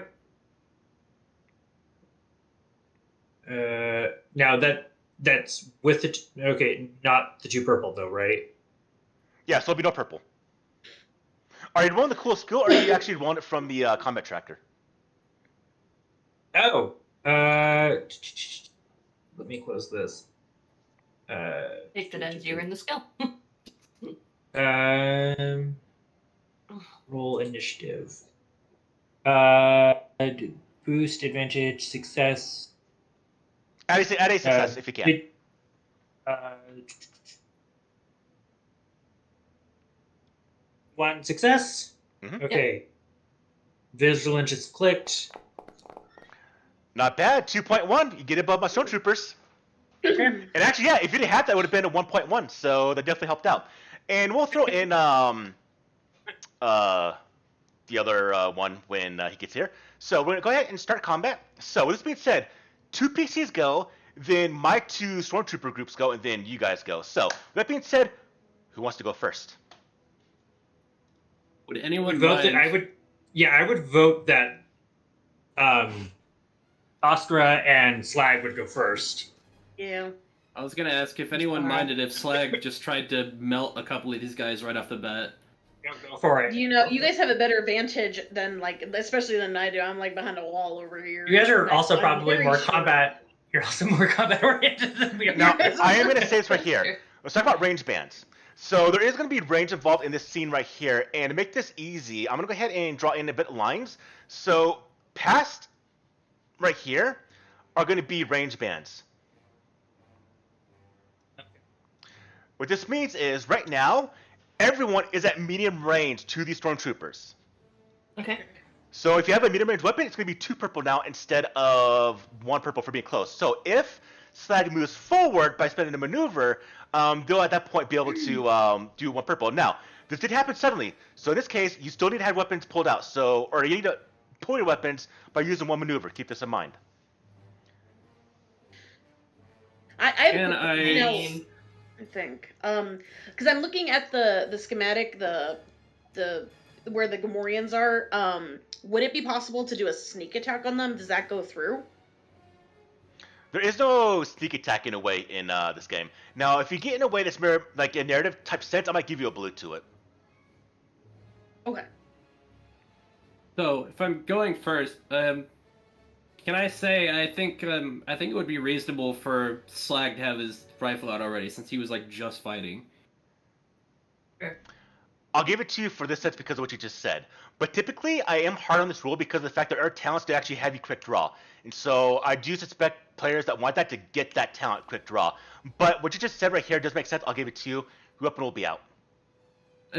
Now that's with the not the 2 purple though, right? Yeah, so there'll be no purple. Are you rolling the cool skill, or are you actually rolling it from the combat tracker? Oh, let me close this. Take it as you're in the skill. Roll initiative. Boost, advantage, success. Add a success if you can. One success. Mhm. Okay. Vigilance is clicked. Not bad. 2.1. You get above my stormtroopers. And actually, yeah, if you didn't have that, it would have been a 1.1. So that definitely helped out. And we'll throw in the other one when he gets here. So we're gonna go ahead and start combat. So with this being said, 2 PCs go, then my 2 stormtrooper groups go, and then you guys go. So with that being said, who wants to go first? Would anyone vote mind? that I would vote that Oskara and Slag would go first. Yeah. I was gonna ask if anyone minded if Slag just tried to melt a couple of these guys right off the bat. Go for it. You guys have a better advantage than especially than I do. I'm like behind a wall over here. You guys are also I'm probably very more sure. combat. You're also more combat oriented than we are. Now, I am going to say this right here. Let's talk about range bands. So there is going to be range involved in this scene right here. And to make this easy, I'm going to go ahead and draw in a bit of lines. So past right here are going to be range bands. What this means is right now, everyone is at medium range to these stormtroopers. Okay. So if you have a medium range weapon, it's going to be 2 purple now instead of 1 purple for being close. So if Slag moves forward by spending a maneuver, they'll at that point be able to do 1 purple. Now, this did happen suddenly. So in this case, you still need to have weapons pulled out. Or you need to pull your weapons by using 1 maneuver. Keep this in mind. I think because I'm looking at the schematic, the where the Gamorreans are. Would it be possible to do a sneak attack on them? Does that go through? There is no sneak attack in a way in this game. Now, if you get in a way that's more like a narrative type sense, I might give you a blue to it. Okay. So if I'm going first, can I say I think it would be reasonable for Slag to have his rifle out already since he was like just fighting. Sure. I'll give it to you for this sense because of what you just said. But typically, I am hard on this rule because of the fact that there are talents to actually have you quick draw. And so I do suspect players that want that to get that talent quick draw. But what you just said right here does make sense. I'll give it to you. Your weapon will be out.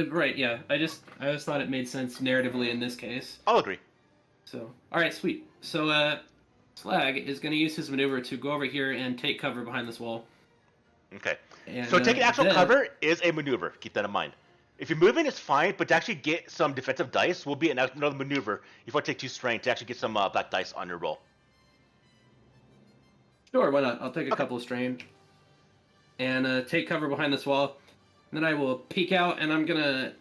Right, yeah. I just thought it made sense narratively in this case. I'll agree. So, all right, sweet. So, Slag is going to use his maneuver to go over here and take cover behind this wall. Okay. And, So taking actual then- cover is a maneuver. Keep that in mind. If you're moving, it's fine, but to actually get some defensive dice will be another maneuver. If I take 2 strain to actually get some black dice on your roll. Sure, why not? I'll take a Okay. couple of strain. And take cover behind this wall. And then I will peek out, and I'm going to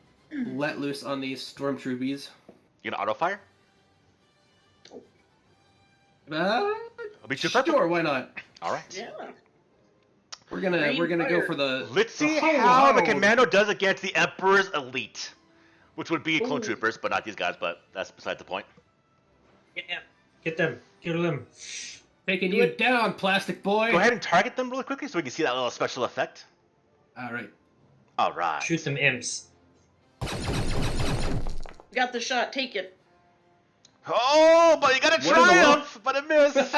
let loose on these stormtroopies. You gonna auto fire? I'll be too purple. Sure, why not? All right. Yeah. We're gonna Rain go fire. for the. Let's see the how the ho-ho. commando does against the Emperor's elite, which would be clone Ooh. troopers, but not these guys. But that's beside the point. Get them. Kill them. Taking you down, plastic boy. Go ahead and target them really quickly so we can see that little special effect. All right. All right. Shoot them imps. Got the shot. Take it. Oh, but you got a What in the triumph, but a miss.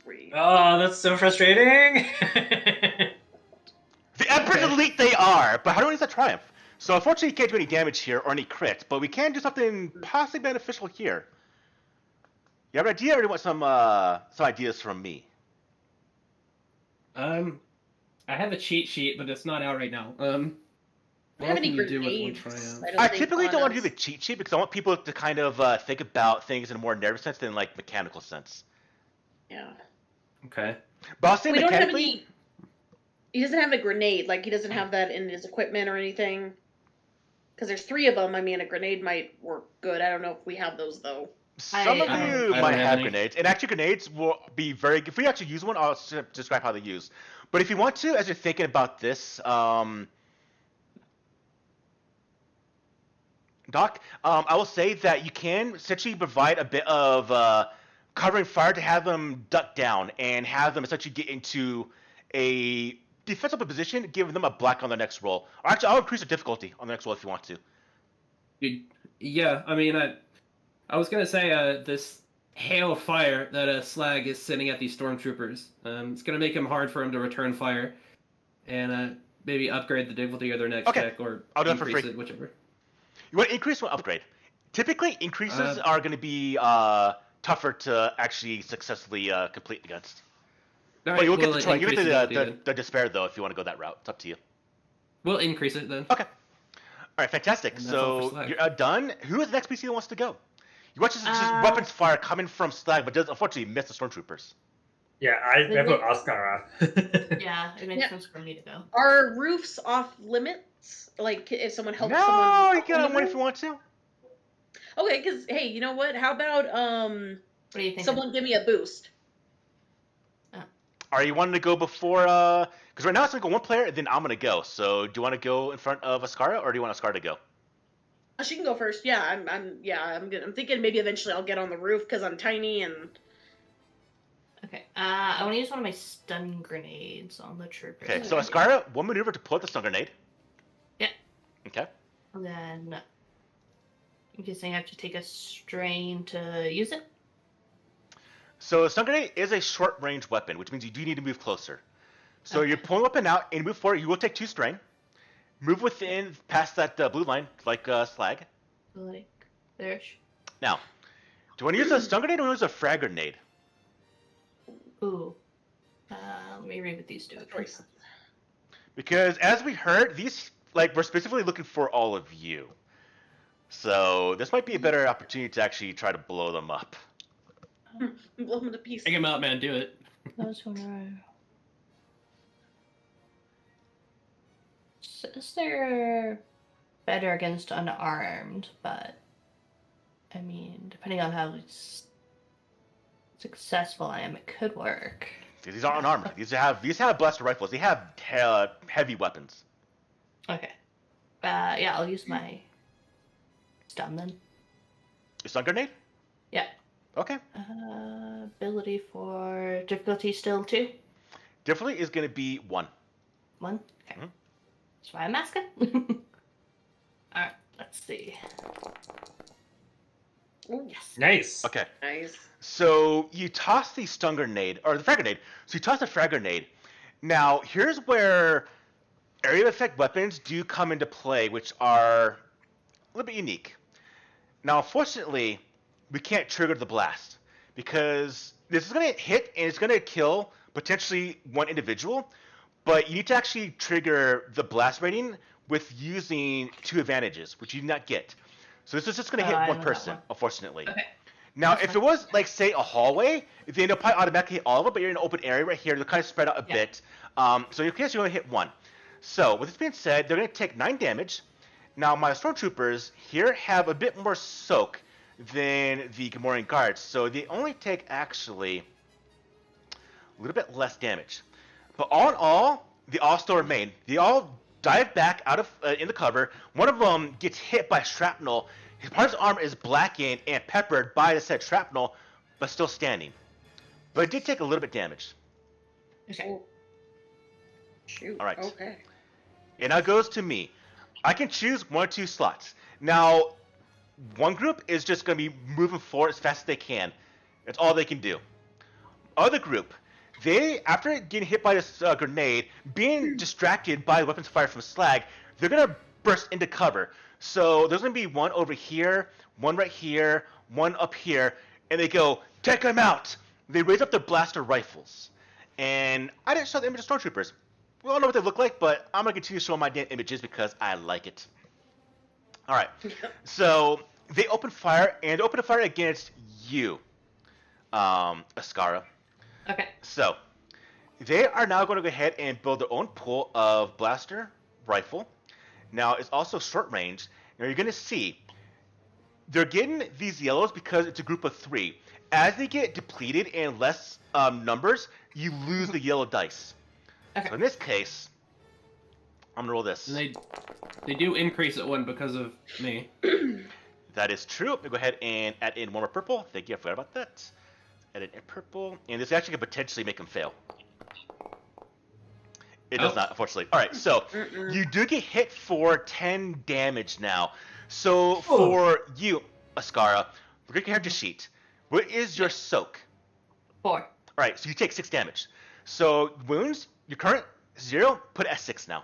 Sweet. Oh, that's so frustrating. The Emperor's Okay. elite they are, but how do we use that triumph? So unfortunately, you can't do any damage here or any crits, but we can do something possibly beneficial here. You have an idea, or do you want some ideas from me? I have a cheat sheet, but it's not out right now. I don't What have can any you do with one grenades. triumph? don't I think typically on don't want to us. do the cheat sheet because I want people to kind of think about things in a more narrative sense than like mechanical sense. Yeah. Okay. But I'll say We don't have mechanically, any. He doesn't have a grenade. Like he doesn't have that in his equipment or anything. Because there's 3 of them. I mean, a grenade might work good. I don't know if we have those though. some of I you don't might have have any. grenades, and actually grenades will be very. If we actually use one, I'll describe how they use. But if you want to, as you're thinking about this, Doc, I will say that you can essentially provide a bit of covering fire to have them duck down and have them essentially get into a defensive position, giving them a black on the next roll. Or actually, I'll increase the difficulty on the next roll if you want to. Yeah, I mean, I was gonna say this hail of fire that Slag is sending at these stormtroopers. It's gonna make him hard for him to return fire, and maybe upgrade the difficulty of their next Okay. check or I'll do it for increase free. it, whichever. You want to increase or upgrade? Typically, increases are going to be tougher to actually successfully complete against. All But you will get we'll the try. You increase get difficulty the, then. the despair though if you want to go that route. It's up to you. We'll increase it then. Okay. All right, fantastic. And that's all for So Slag. you're done. Who is the next PC that wants to go? You watch this weapons fire coming from Slag, but does unfortunately miss the stormtroopers. Yeah, I Isn't put it- Oscar off. Yeah, it makes Yeah. sense for me to go. Are roofs off limits? Like if someone helps No, someone. you get on one if you want to. Okay, because hey, you know what? How about What do you think? someone give me a boost? Are you wanting to go before? Because right now it's gonna go one player, and then I'm gonna go. So do you want to go in front of Ascara, or do you want Ascara to go? She can go first. Yeah, I'm thinking maybe eventually I'll get on the roof because I'm tiny and. Okay. I want to use one of my stun grenades on the troopers. Okay, so Ascara, one maneuver to pull out the stun grenade. Yeah. Okay. And then I'm guessing I have to take a strain to use it. So a stun grenade is a short-range weapon, which means you do need to move closer. So Okay. you're pulling the weapon out and move forward. You will take 2 strain. Move within past that blue line, like Slag. Like there. Now, do you want to use a stun grenade or use a frag grenade? Ooh. Let me read what these do. Choice. Because as we heard, these we're specifically looking for all of you. So this might be a better opportunity to actually try to blow them up. Blow them to pieces. Take him out, man. Do it. Those who are. Says they're better against unarmed, but I mean, depending on how successful I am, it could work. These aren't unarmed. These have blaster rifles. They have heavy weapons. Okay. Yeah, I'll use my stun then. Your stun grenade? Yeah. Okay. Ability for difficulty still 2? Difficulty is going to be 1. 1? Okay. Mhm. That's why I'm asking. Alright, let's see. Ooh, Yes. Nice. Okay. nice. So you toss the stun grenade, or the frag grenade. So you toss the frag grenade. Now, here's where area of effect weapons do come into play, which are a little bit unique. Now, unfortunately, we can't trigger the blast because this is going to hit and it's going to kill potentially one individual, but you need to actually trigger the blast rating with using 2 advantages, which you do not get. So this is just going to I hit know one that person, one. unfortunately. Okay. Now, That's if fine. it was, like, say, a hallway, then it'll probably automatically hit all of it, but you're in an open area right here. They'll kind of spread out a Yeah. bit. So in case you only hit one. So, with this being said, they're going to take 9 damage. Now, my stormtroopers here have a bit more soak than the Gamorrean guards, so they only take, actually, a little bit less damage. But all in all, they all still remain. They all dive back out of in the cover. One of them gets hit by shrapnel. His part of his armor is blackened and peppered by the said shrapnel, but still standing. But it did take a little bit damage. Okay. Oh. Shoot. All right. Okay. It now goes to me. I can choose 1 or 2 slots. Now, one group is just going to be moving forward as fast as they can. That's all they can do. Other group, they, after getting hit by this grenade, being distracted by weapons fire from Slag, they're going to burst into cover. So there's going to be one over here, one right here, one up here, and they go, take them out! They raise up their blaster rifles. And I didn't show the image of stormtroopers. We all know what they look like, but I'm going to continue showing my damn images because I like it. Alright, so they open fire, and they open fire against you, Ascara. Okay. So, they are now going to go ahead and build their own pool of blaster rifle. Now, it's also short range. Now, you're going to see they're getting these yellows because it's a group of 3. As they get depleted in less numbers, you lose the yellow dice. Okay. So, in this case, I'm going to roll this. And they do increase at 1 because of me. That is true. Let me go ahead and add in one more purple. Thank you, I forgot about that. Add in purple. And this actually could potentially make him fail. It does Oh. not, unfortunately. Alright, so you do get hit for 10 damage now. So for you, Ascara, look at your character sheet. What is your soak? 4. Alright, so you take 6 damage. So wounds, your current 0, put it at 6 now.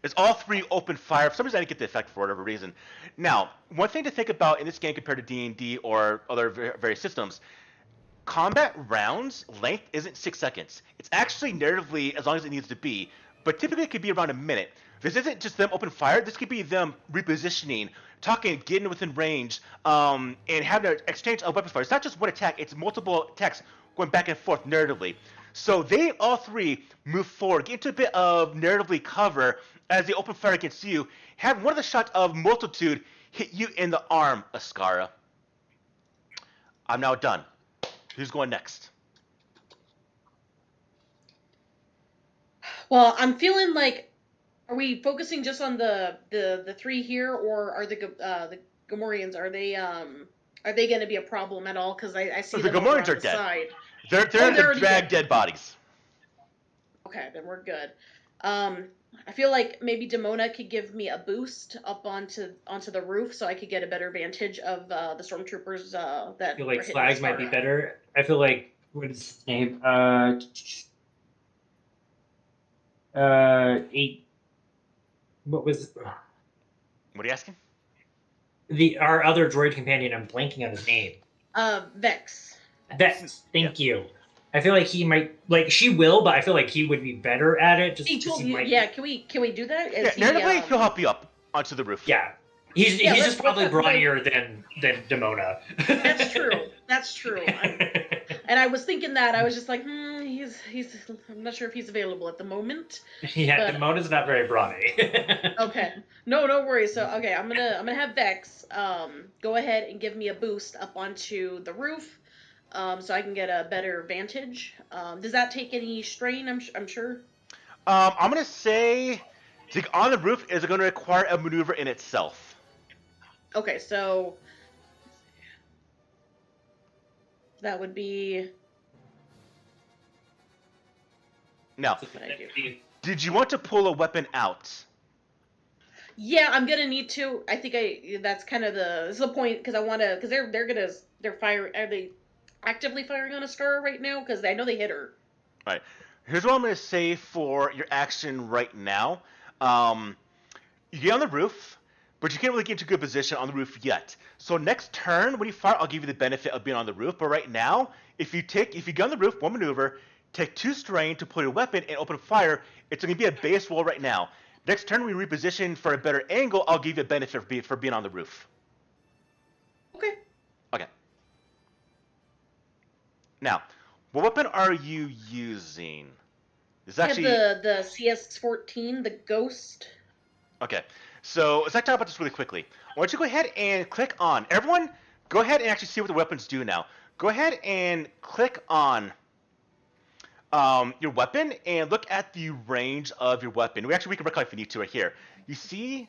It's all 3 open fire. For some reason, I didn't get the effect for whatever reason. Now, one thing to think about in this game compared to D&D or other various systems, combat rounds length isn't 6 seconds. It's actually narratively as long as it needs to be, but typically it could be around a minute. This isn't just them open fire. This could be them repositioning, talking, getting within range, and having an exchange of weapons fire. It's not just one attack. It's multiple attacks going back and forth narratively. So they all 3 move forward, get into a bit of narratively cover as they open fire against you. Have one of the shots of multitude hit you in the arm, Ascara. I'm now done. Who's going next? Well, I'm feeling like, are we focusing just on the 3 here, or are the Gamorreans, are they going to be a problem at all? Because I see The them over Gamorreans on are the dead. side. They're they're already dragged dead. dead bodies. Okay, then we're good. I feel like maybe Demona could give me a boost up onto the roof, so I could get a better vantage of the stormtroopers that I feel were like hitting Slag might be Ascara. better. I feel like, what is his name? 8. What was What are you asking? our other droid companion? I'm blanking on his name. Vex. Vex. Thank you. I feel like he might, like, she will, but I feel like he would be better at it. Just He 'cause told he you, might- yeah. Can we do that? Yeah, narratively, he'll help you up onto the roof. Yeah. He's Yeah, he's let's- just probably let's- brawnier than Demona. That's true. That's true. And I was thinking that I was just like, he's. I'm not sure if he's available at the moment. Yeah, But- Demona's not very brawny. Okay. No worries. So okay, I'm gonna have Vex go ahead and give me a boost up onto the roof, so I can get a better vantage. Does that take any strain? I'm sure. I'm gonna say to get on the roof is going to require a maneuver in itself. Okay, so that would be. Now, Thank you. did you want to pull a weapon out Yeah, I'm gonna need to. I think that's kind of this is the point because I want to because they're firing. Are they actively firing on Astara right now? Because I know they hit her. All right. Here's what I'm going to say for your action right now. You get on the roof, but you can't really get into good position on the roof yet. So next turn, when you fire, I'll give you the benefit of being on the roof. But right now, if you get on the roof, one maneuver, take 2 strain to pull your weapon and open fire, it's going to be a base roll right now. Next turn, when we reposition for a better angle, I'll give you a benefit for being on the roof. Okay. Okay. Now, what weapon are you using? It's actually the CS-14, the Ghost. okay. So let's talk about this really quickly. Why don't you go ahead and click on everyone? Go ahead and actually see what the weapons do now. Go ahead and click on your weapon and look at the range of your weapon. We can recall if you need to right here. You see,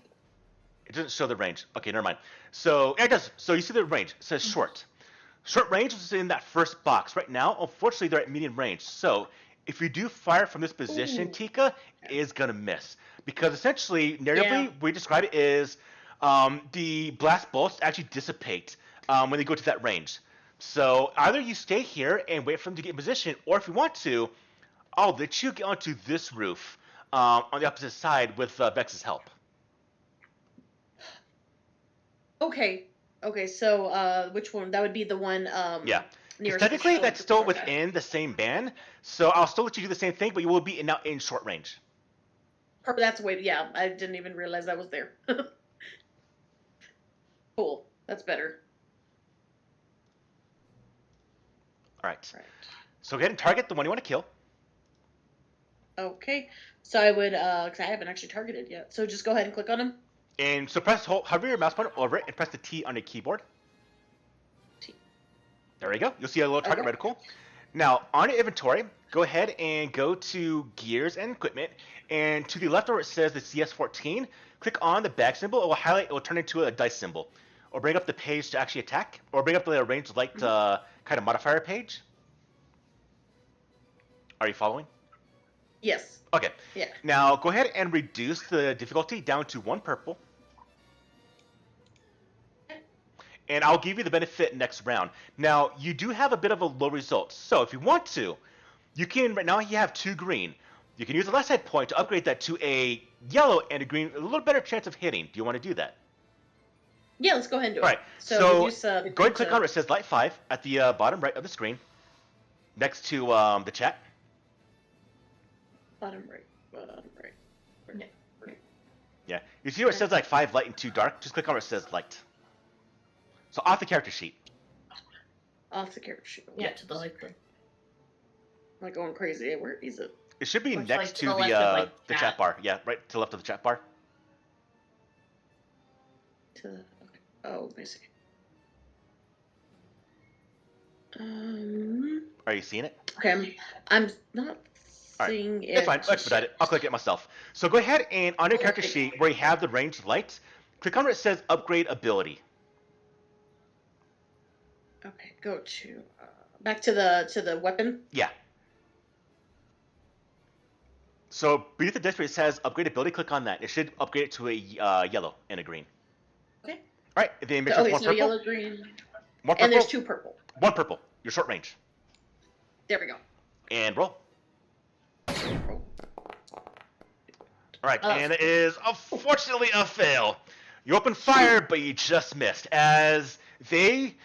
it doesn't show the range. Okay, never mind. So yeah, it does. So you see the range. It says short. Short range is in that first box. Right now, unfortunately, they're at medium range. So if you do fire from this position, Ooh. Tika is going to miss. Because essentially, narratively, Yeah. we describe it as the blast bolts actually dissipate when they go to that range. So either you stay here and wait for them to get in position, or if you want to, I'll let you get onto this roof on the opposite side with Vex's help. Okay. Okay. So which one? That would be the one. Yeah. 'Cause Nearest technically, the that's still shore. Okay. within the same band, so I'll still let you do the same thing, but you will be now in short range. That's way. Yeah, I didn't even realize that was there. Cool. That's better. All right. Right. So go ahead and target the one you want to kill. Okay. So I would, because I haven't actually targeted yet. So just go ahead and click on him. And so hover your mouse pointer over it and press the T on your keyboard. T. There you go. You'll see a little target Okay. reticle. Now, on your inventory, go ahead and go to Gears and Equipment, and to the left where it says the CS-14, click on the bag symbol. It will highlight. It will turn into a dice symbol, or bring up the page to actually attack, or bring up the range light kind of modifier page. Are you following? Yes. Okay. Yeah. Now go ahead and reduce the difficulty down to 1 purple. And I'll give you the benefit next round. Now, you do have a bit of a low result. So if you want to, you can, right now you have 2 green. You can use the last side point to upgrade that to a yellow and a green, a little better chance of hitting. Do you want to do that? Yeah, let's go ahead and do it. All right. So, reduce, go ahead and click on where it says light 5 at the bottom right of the screen, next to the chat. Bottom right. Yeah. You see where it says like 5 light and 2 dark? Just click on where it says light. So off the character sheet. Off the character sheet. Yeah, to the like the I'm like going crazy. Where is it? It should be Or it's next like to to the the left of, like, the that. chat bar. Yeah, right to the left of the chat bar. To the, okay. Oh, let me see. Are you seeing it? Okay, I'm not All right, seeing it. It's fine. I'll expedite it. I'll click it myself. So go ahead and on your character sheet where you have the ranged light, click on where it says upgrade ability. Okay, go to back to the weapon. Yeah. So beneath the disc where it says upgrade ability, click on that. It should upgrade it to a yellow and a green. Okay. All right. Then make sure Okay, one so purple. yellow, green, One purple. and there's 2 purple. 1 purple. Your short range. There we go. And roll. Oh. All right, Oh. and it is unfortunately a fail. You open fire, but you just missed as they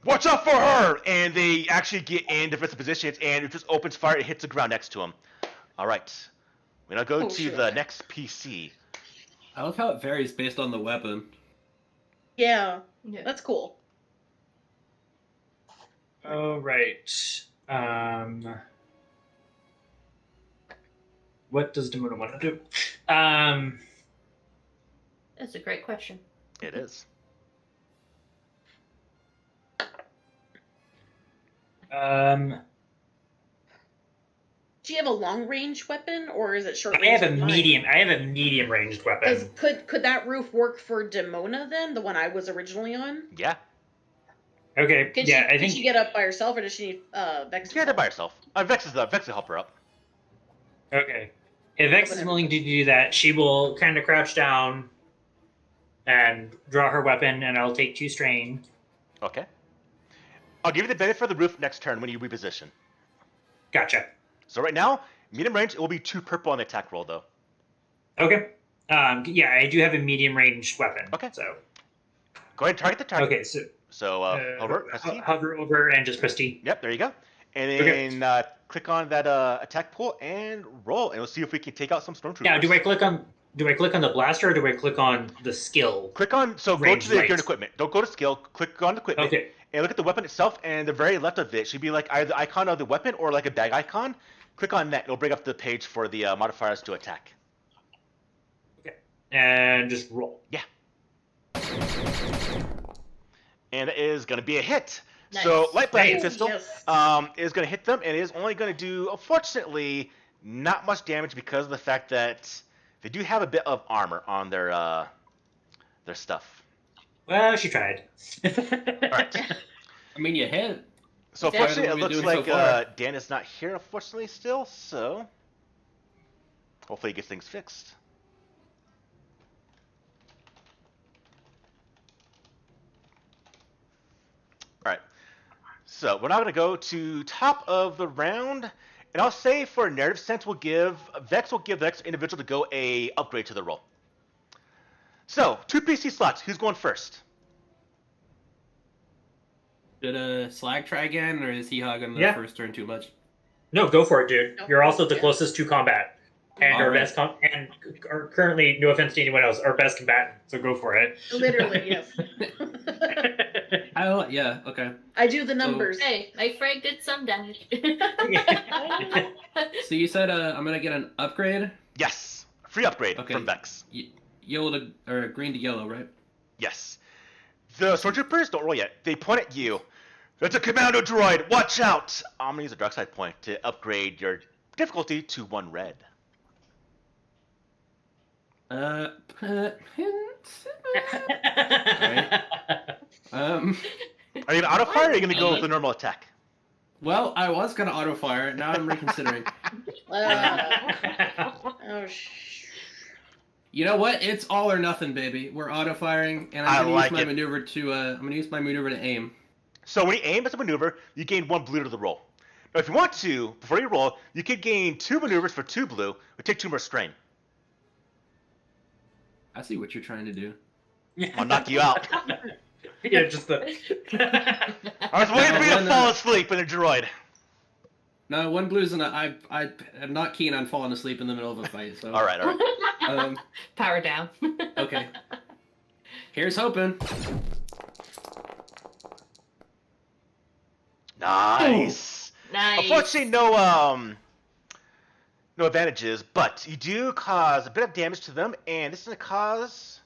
watch out for her, and they actually get in defensive positions, and it just opens fire. It hits the ground next to him. All right, we're gonna go Oh, to shit. the next PC. I love how it varies based on the weapon. Yeah, yeah. that's cool. Oh, right. What does Demona want to do? That's a great question. It is. Do you have a long range weapon or is it short I range? have a like mine? medium. I have a medium ranged weapon. Could that roof work for Demona then, the one I was originally on? Yeah, Okay. Can Yeah, she, I think. Can she get up by herself or does she need Vex? you got it by yourself. Vex will help her up. Okay. If Vex is willing to do that, she will kind of crouch down and draw her weapon, and I'll take 2 strain. Okay. I'll give you the benefit of the roof next turn when you reposition. Gotcha. So right now, medium range, it will be 2 purple on the attack roll, though. Okay. Yeah, I do have a medium range weapon. Okay. So. Go ahead and target the target. Okay, so Hover, press T. hover over and just press T. Yep, there you go. And then click on that attack pool and roll, and we'll see if we can take out some stormtroopers. Now, do I click on the blaster or do I click on the skill? Click on go Range to the light. gear and equipment. Don't go to skill. Click on the equipment. Okay. And look at the weapon itself, and the very left of it should be like either the icon of the weapon or like a bag icon. Click on that. It'll bring up the page for the modifiers to attack. Okay. And just roll. Yeah. And it is going to be a hit. Nice. So light blasting Nice. pistol Yes. is going to hit them, and it is only going to do, unfortunately, not much damage because of the fact that they do have a bit of armor on their stuff. Well, she tried. All right. I mean, you hit. So Yeah. unfortunately, it What are we looks doing like so far? Dan is not here, unfortunately, still. So hopefully, he gets things fixed. All right. So we're now going to go to top of the round, and I'll say for a narrative sense, Vex will give the next individual to go a upgrade to the roll. So 2 PC slots. Who's going first? Did Slag try again, or is he hogging the Yeah. first turn too much? No, go for it, dude. No. You're also the Yeah. closest to combat. And our Alright. best and are currently, no offense to anyone else, our best combatant. So go for it. Literally, yes. Yeah, okay. I do the numbers. Hey, my frag did some damage. So you said I'm gonna get an upgrade, Yes. Free upgrade Okay. from Vex. yellow to or green to yellow, right? Yes. The stormtroopers don't roll yet. They point at you. That's a commando droid. Watch out! I'm gonna use a dark side point to upgrade your difficulty to 1 red. Um. Are you gonna auto fire or are you gonna go with the normal attack? Well, I was gonna auto fire. Now I'm reconsidering. Oh, You know what? It's all or nothing, baby. We're auto firing, and I I'm gonna like use my it. maneuver to. I'm gonna use my maneuver to aim. So when you aim as a maneuver, you gain 1 blue to the roll. Now if you want to, before you roll, you could gain 2 maneuvers for 2 blue, but take 2 more strain. I see what you're trying to do. I'll knock you out. Yeah, just the. I was waiting for you to One, fall asleep in a droid. No, 1 blue's and I am not keen on falling asleep in the middle of a fight. So. All right. Power down. Okay. Here's hoping. Nice. Nice. Unfortunately, no advantages, but you do cause a bit of damage to them, and this is going to cause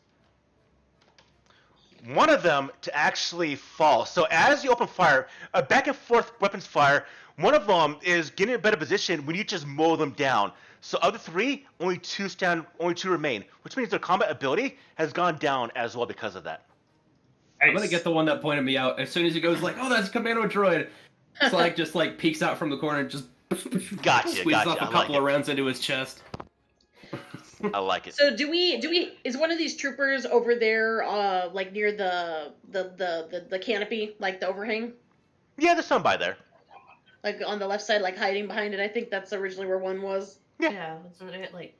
one of them to actually fall. So as you open fire, a back and forth weapons fire, one of them is getting in a better position when you just mow them down. So of the 3, only 2 remain, which means their combat ability has gone down as well because of that. I'm gonna get the one that pointed me out. As soon as he goes like, "Oh, that's Commando Droid," Slag just like peeks out from the corner and just Gotcha, squeezes gotcha. off a I like couple of it. rounds into his chest. I like it. So do we is one of these troopers over there like near the canopy, like the overhang? Yeah, there's some by there. Like on the left side, like hiding behind it. I think that's originally where one was. Yeah, wasn't it like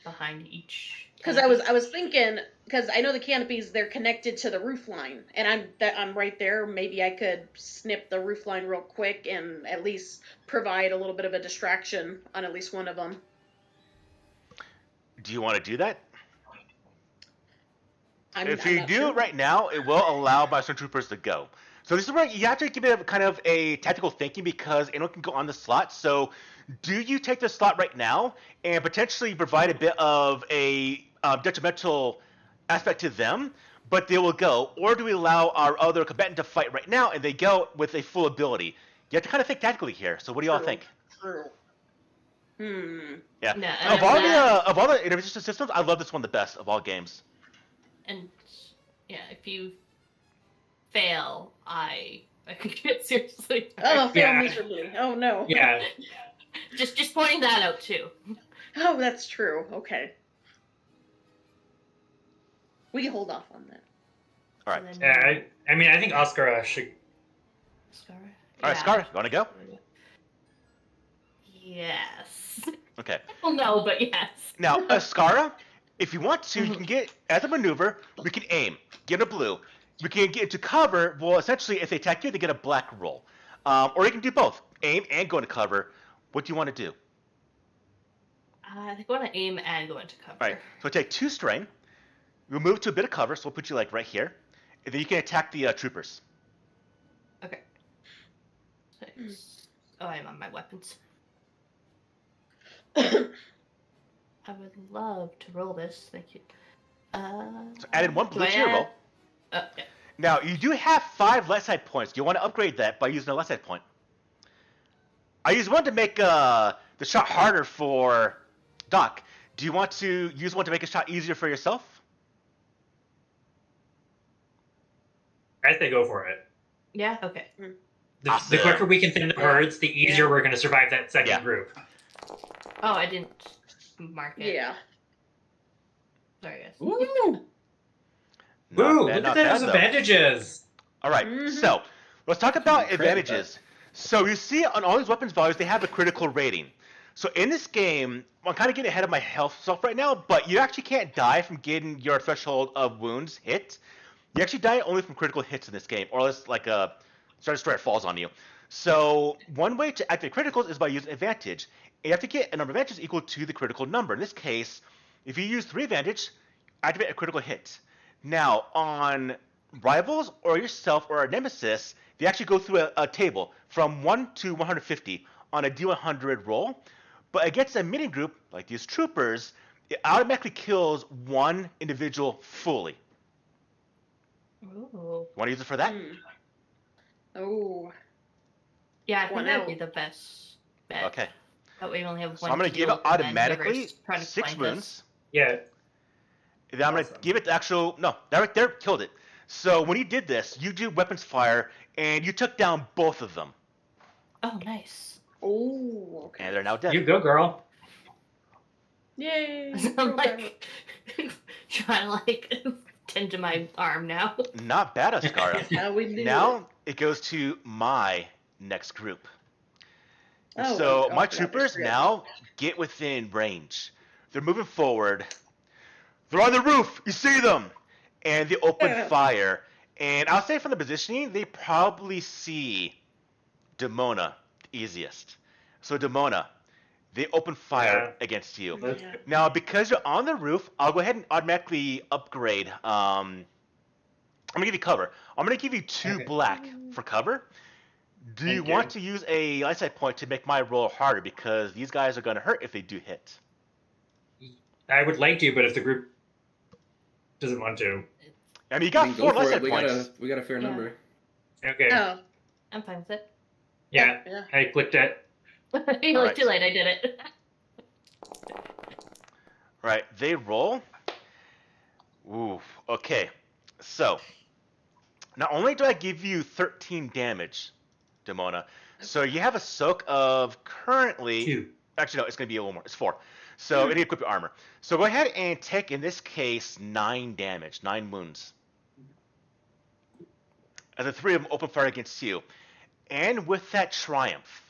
behind each? Because I was thinking, because I know the canopies, they're connected to the roof line, and I'm right there. Maybe I could snip the roof line real quick and at least provide a little bit of a distraction on at least one of them. Do you want to do that? If I'm you not do sure. right now, it will allow my stormtroopers to go. So this is where you have to give it kind of a tactical thinking because anyone can go on the slot. So do you take the slot right now and potentially provide a bit of a detrimental aspect to them, but they will go? Or do we allow our other combatant to fight right now and they go with a full ability? You have to kind of think tactically here. So what do y'all True. think? True. Yeah. No, Of all the intervention systems, I love this one the best of all games. And yeah, if you fail, I could get seriously. Oh, fail Yeah. miserably. Oh no. Yeah. Just pointing that out too. Oh, that's true. Okay. We can hold off on that. All right. And Yeah, then, I mean, I think Oscar should. All Scar. right, Yeah. Scar, you want to go? Yes. Okay. Well, no, but yes. Now, Ascara, if you want to, you can get, as a maneuver, we can aim, get a blue. We can get into cover. Well, essentially, if they attack you, they get a black roll. Or you can do both, aim and go into cover. What do you want to do? I think I want to aim and go into cover. All right, so take 2 strain. We'll move to a bit of cover, so we'll put you like right here. And then you can attack the troopers. Okay. 6. Oh, I'm on my weapons. I would love to roll this. Thank you. So added 1 do blue I to your add- roll. Yeah. Now, you do have 5 left side points. Do you want to upgrade that by using a left side point? I use 1 to make the shot harder for Doc. Do you want to use 1 to make a shot easier for yourself? I say go for it. Yeah. Okay. The Awesome. quicker we can thin the herds, the easier Yeah. we're going to survive that second Yeah. group. Oh, I didn't mark it. Yeah. Sorry, guys. Ooh. Not Ooh, bad, look not at those bad, though. advantages. All right, Mhm. so let's talk about Credit advantages. So you see on all these weapons values, they have a critical rating. So in this game, I'm kind of getting ahead of my health stuff right now, but you actually can't die from getting your threshold of wounds hit. You actually die only from critical hits in this game, or else like a Star Destroyer falls on you. So one way to activate criticals is by using advantage. You have to get a number of advantages equal to the critical number. In this case, if you use 3 advantage, activate a critical hit. Now, on rivals or yourself or a nemesis, they actually go through a table from 1 to 150 on a D100 roll. But against a mini group, like these troopers, it automatically kills 1 individual fully. Ooh. Want to use it for that? Mm. Oh. Yeah, I think One that'd be out. the best bet. Okay. That way we only have So one. I'm going to give shield, it and then automatically whoever's trying to 6 flank us- wounds. Yeah. And then I'm going to Awesome. give it the actual... No, that right there killed it. So when you did this, you do weapons fire, and you took down both of them. Oh, nice. Oh. Okay. And they're now dead. You go, girl. Yay. I'm like trying to like tend to my arm now. Not bad, Ascara. How we do Now it goes to my next group. And Oh, so oh, my yeah, there's troopers 3 of them. now get within range. They're moving forward. They're on the roof. You see them, and they open Yeah. fire. And I'll say from the positioning, they probably see Demona the easiest. So Demona, they open fire against you. Let's- Yeah. Now, because you're on the roof, I'll go ahead and automatically upgrade. I'm gonna give you cover. I'm gonna give you 2 Okay. black for cover. Do you Thank you. want to use a light side point to make my roll harder? Because these guys are gonna hurt if they do hit. I would like to, but if the group doesn't want to. I mean, you I got mean, 4 go light for it. side points. We got a fair Yeah. number. Okay. Oh. I'm fine with it. Yeah. Yeah. I clicked it. You're All like right. too late. I did it. Right, they roll. Ooh, okay. So, not only do I give you 13 damage, Demona, so you have a soak of currently... 2. Actually, no, it's going to be a little more. It's 4. So, it equip your armor. So, go ahead and take, in this case, 9 damage, 9 wounds. As the 3 of them open fire against you. And with that triumph,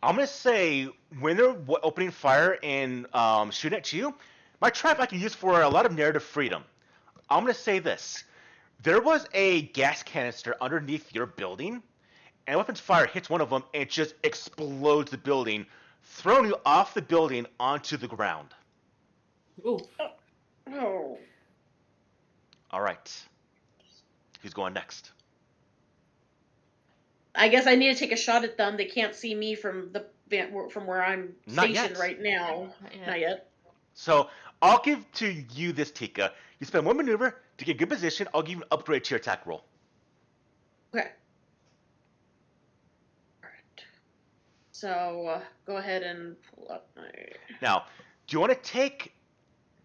I'm going to say, when they're opening fire and shooting at you, my triumph I can use for a lot of narrative freedom. I'm going to say this. There was a gas canister underneath your building, and weapons fire hits one of them, and it just explodes the building, throwing you off the building onto the ground. Ooh. Oh. All right. Who's going next? I guess I need to take a shot at them. They can't see me from from where I'm Not stationed yet. right now. Yeah. Not yet. So I'll give to you this, Tika. You spend 1 maneuver to get good position. I'll give you an upgrade to your attack roll. Okay. Alright. So, go ahead and pull up my... Now, do you want to take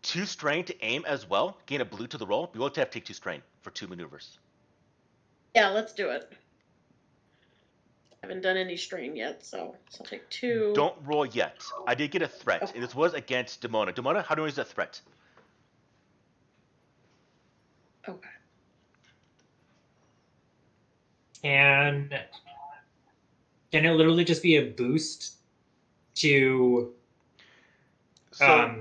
2 strain to aim as well? Gain a blue to the roll? You will have to take 2 strain for 2 maneuvers. Yeah, let's do it. Haven't done any strain yet, so I'll take 2. Don't roll yet. I did get a threat, and this was against Demona. Demona, how do I use that threat? Okay. Can it literally just be a boost to So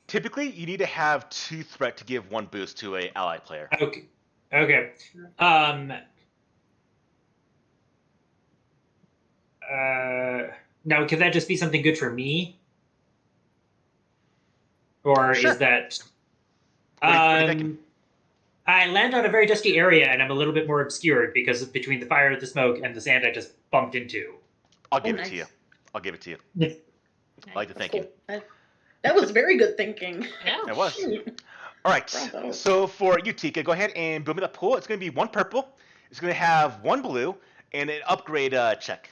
typically, you need to have 2 threat to give 1 boost to a allied player. Okay. Now, could that just be something good for me? Or Sure. is that... What are you thinking? I land on a very dusty area, and I'm a little bit more obscured because of between the fire, the smoke, and the sand I just bumped into. I'll give it nice. to you. I'll give it to you. Yeah. I like to thank you. That was very good thinking. Yeah. It was. Shoot. All right. Bravo. So for you, Tika, go ahead and build me that pool. It's going to be 1 purple. It's going to have 1 blue and an upgrade check.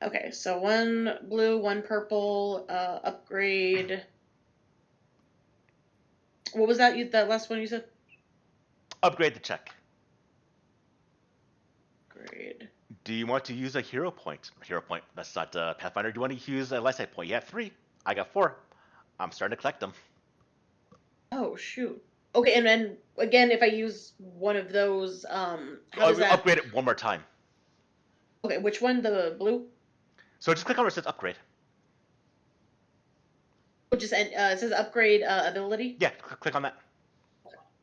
Okay, so 1 blue, 1 purple, upgrade. What was that? That last one you said? Upgrade the check. Upgrade. Do you want to use a hero point? Hero point. That's not Pathfinder. Do you want to use a light side point? You have 3. I got 4. I'm starting to collect them. Oh shoot. Okay, and then again, if I use one of those, how does that? Upgrade it 1 more time. Okay, which one? The blue? So just click on where it says upgrade. It just it says upgrade ability. Yeah, click on that.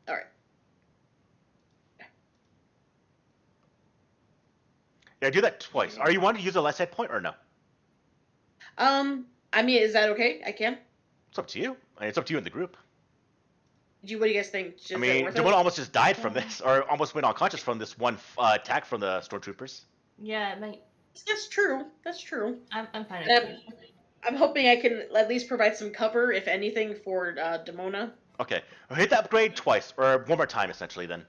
All right. Yeah, do that twice. Are you wanting to use a light side point or no? I mean, is that okay? I can. It's up to you. I mean, it's up to you in the group. What do you guys think? Is I it mean, worth Demona it? almost just died from this, or almost went unconscious from this 1 attack from the stormtroopers. Yeah, it might. That's true. That's true. I'm fine. And I'm hoping I can at least provide some cover, if anything, for Demona. Okay, hit the upgrade twice, or 1 more time, essentially, then.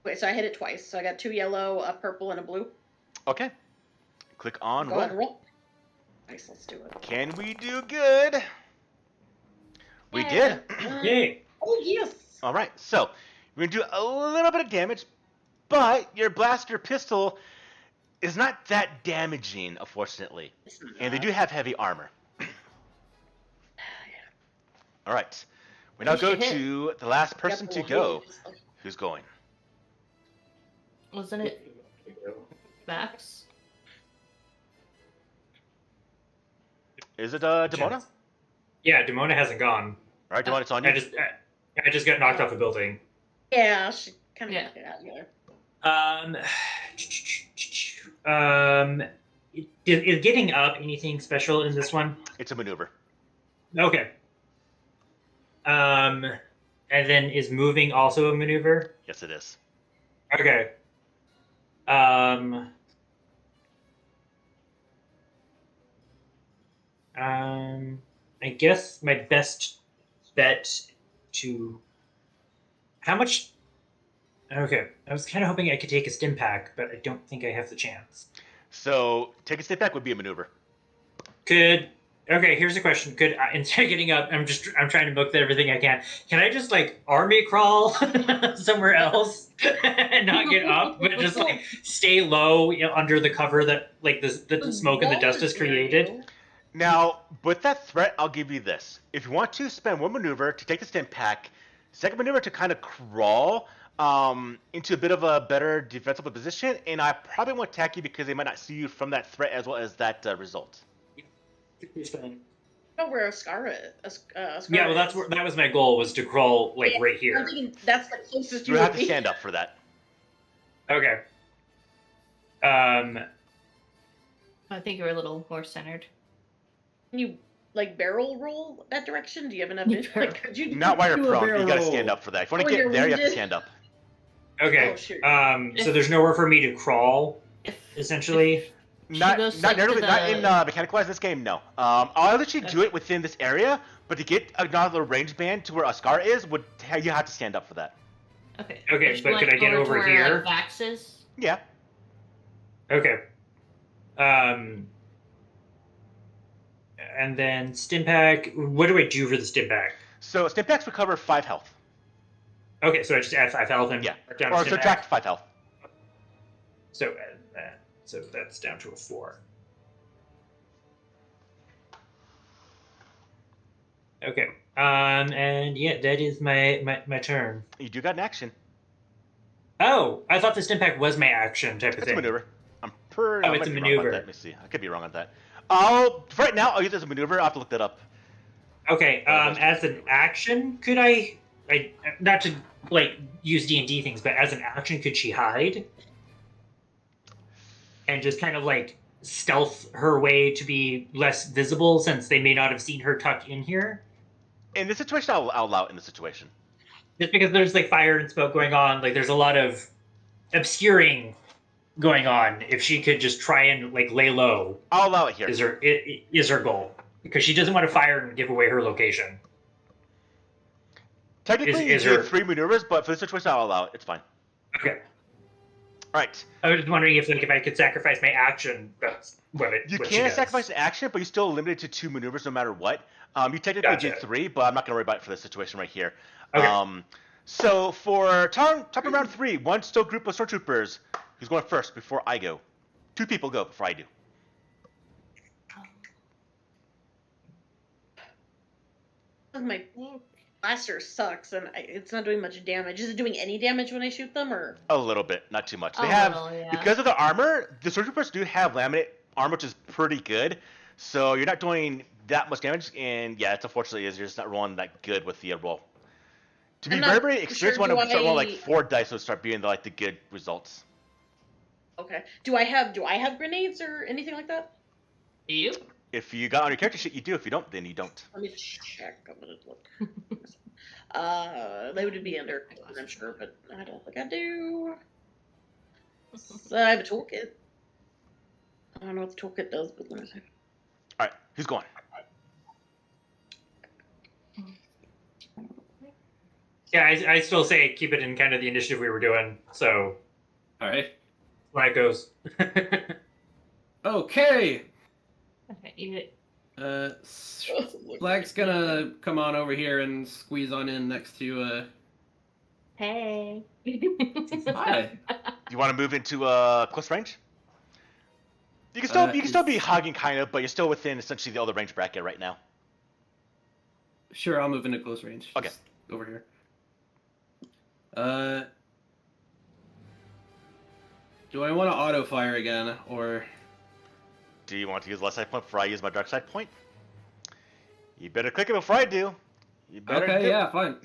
Okay, so I hit it twice. So I got 2 yellow, a purple, and a blue. Okay. Click on Go ahead and roll. roll. Nice, let's do it. Can we do good? We Yeah. did. Yay! Oh, yes! All right, so we're gonna do a little bit of damage, but your blaster pistol is not that damaging, unfortunately, and they do have heavy armor. All right, we now Who's go your hit? to the last person to go. Who's going? Wasn't it Max? Is it Demona? All Yeah, Demona hasn't gone. right, Demona, it's on you. I just got knocked off the building. Yeah, she kind of Yeah. got out there. Is getting up anything special in this one? It's a maneuver. Okay. And then is moving also a maneuver? Yes, it is. Okay. I guess my best bet to how much. Okay, I was kind of hoping I could take a stim pack, but I don't think I have the chance. So take a step back would be a maneuver. Okay, here's a question. Could I, instead of getting up, I'm trying to book everything I can. Can I just like army crawl somewhere else and not get up, but just like stay low, under the cover that like the smoke and the dust has created? Now, with that threat, I'll give you this. If you want to spend 1 maneuver to take the stim pack, second maneuver to kind of crawl into a bit of a better defensive position, and I probably won't attack you because they might not see you from that threat as well as that result. know where Ascara is. Yeah, well, that was my goal, was to crawl like right I'm here. thinking that's the closest you You would have to be. stand up for that. Okay. I think you're a little more centered. Can you like barrel roll that direction? Do you have enough? You Like, could you Not while you're Do a prone. You barrel gotta roll. stand up for that. If you want Or to get you're there, you have to wounded. stand up. Okay. Oh, shoot. So there's nowhere for me to crawl, If essentially. She Not goes, not like, narrowly, to not in the- mechanical wise this game, no. I'll let you do it within this area, but to get another range band to where Ascar is, you have to stand up for that. Okay. Okay, Just, but could I get to over where, here? Vax is? Yeah. Okay. And then stim pack. What do I do for the stim pack? So stim packs recover 5 health. Okay, so I just add 5 health and Yeah. mark down Or stim subtract pack. 5 health. So So that's down to a 4. Okay. And yeah, that is my turn. You do got an action. Oh, I thought the Stimpak was my action type of It's thing. a maneuver. I'm pretty. Oh, I it's might a be wrong about maneuver. that. Let me see. I could be wrong on that. For right now, I'll use it as a maneuver. I'll have to look that up. Okay. As an action, could I not to like use D&D things, but as an action, could she hide and just kind of like stealth her way to be less visible, since they may not have seen her tuck in here? In this situation, I'll allow it in this situation. Just because there's like fire and smoke going on, like there's a lot of obscuring going on. If she could just try and like lay low, I'll allow it here. is her goal, because she doesn't want to fire and give away her location. Technically, is you her- did 3 maneuvers, but for this situation, I'll allow it. It's fine. Okay. All right. I was just wondering if I could sacrifice my action. That's what You what she can does. sacrifice an action, but you're still limited to 2 maneuvers no matter what. You technically Gotcha. did 3, but I'm not going to worry about it for this situation right here. Okay. So for top of round 3, one still group of stormtroopers. Who's going first before I go? 2 people go before I do. My blaster sucks, and it's not doing much damage. Is it doing any damage when I shoot them, or? A little bit, not too much. They A have little, yeah. because of the armor. The stormtroopers do have laminate armor, which is pretty good. So you're not doing that much damage, and yeah, it's unfortunately is you're just not rolling that good with the roll. To be I'm very, not very sure, experienced, do want to start rolling I- like 4 dice, so start being the good results. Okay. Do I have grenades or anything like that? Do you? If you got on your character sheet, you do. If you don't, then you don't. Let me check. I'm gonna look. They would be under, I'm sure, but I don't think I do. So I have a toolkit. I don't know what the toolkit does, but let me see. All right, who's going? Yeah, I still say keep it in kind of the initiative we were doing. So All right. when it goes. Okay. Okay, you Flag's gonna come on over here and squeeze on in next to. Hey. Hi. You want to move into close range? You can still be hugging kind of, but you're still within essentially the other range bracket right now. Sure, I'll move into close range. Okay. Just over here. Do I want to auto fire again, or? Do you want to use left side point before I use my dark side point? You better click it before I do. You better. Okay, do- yeah, fine.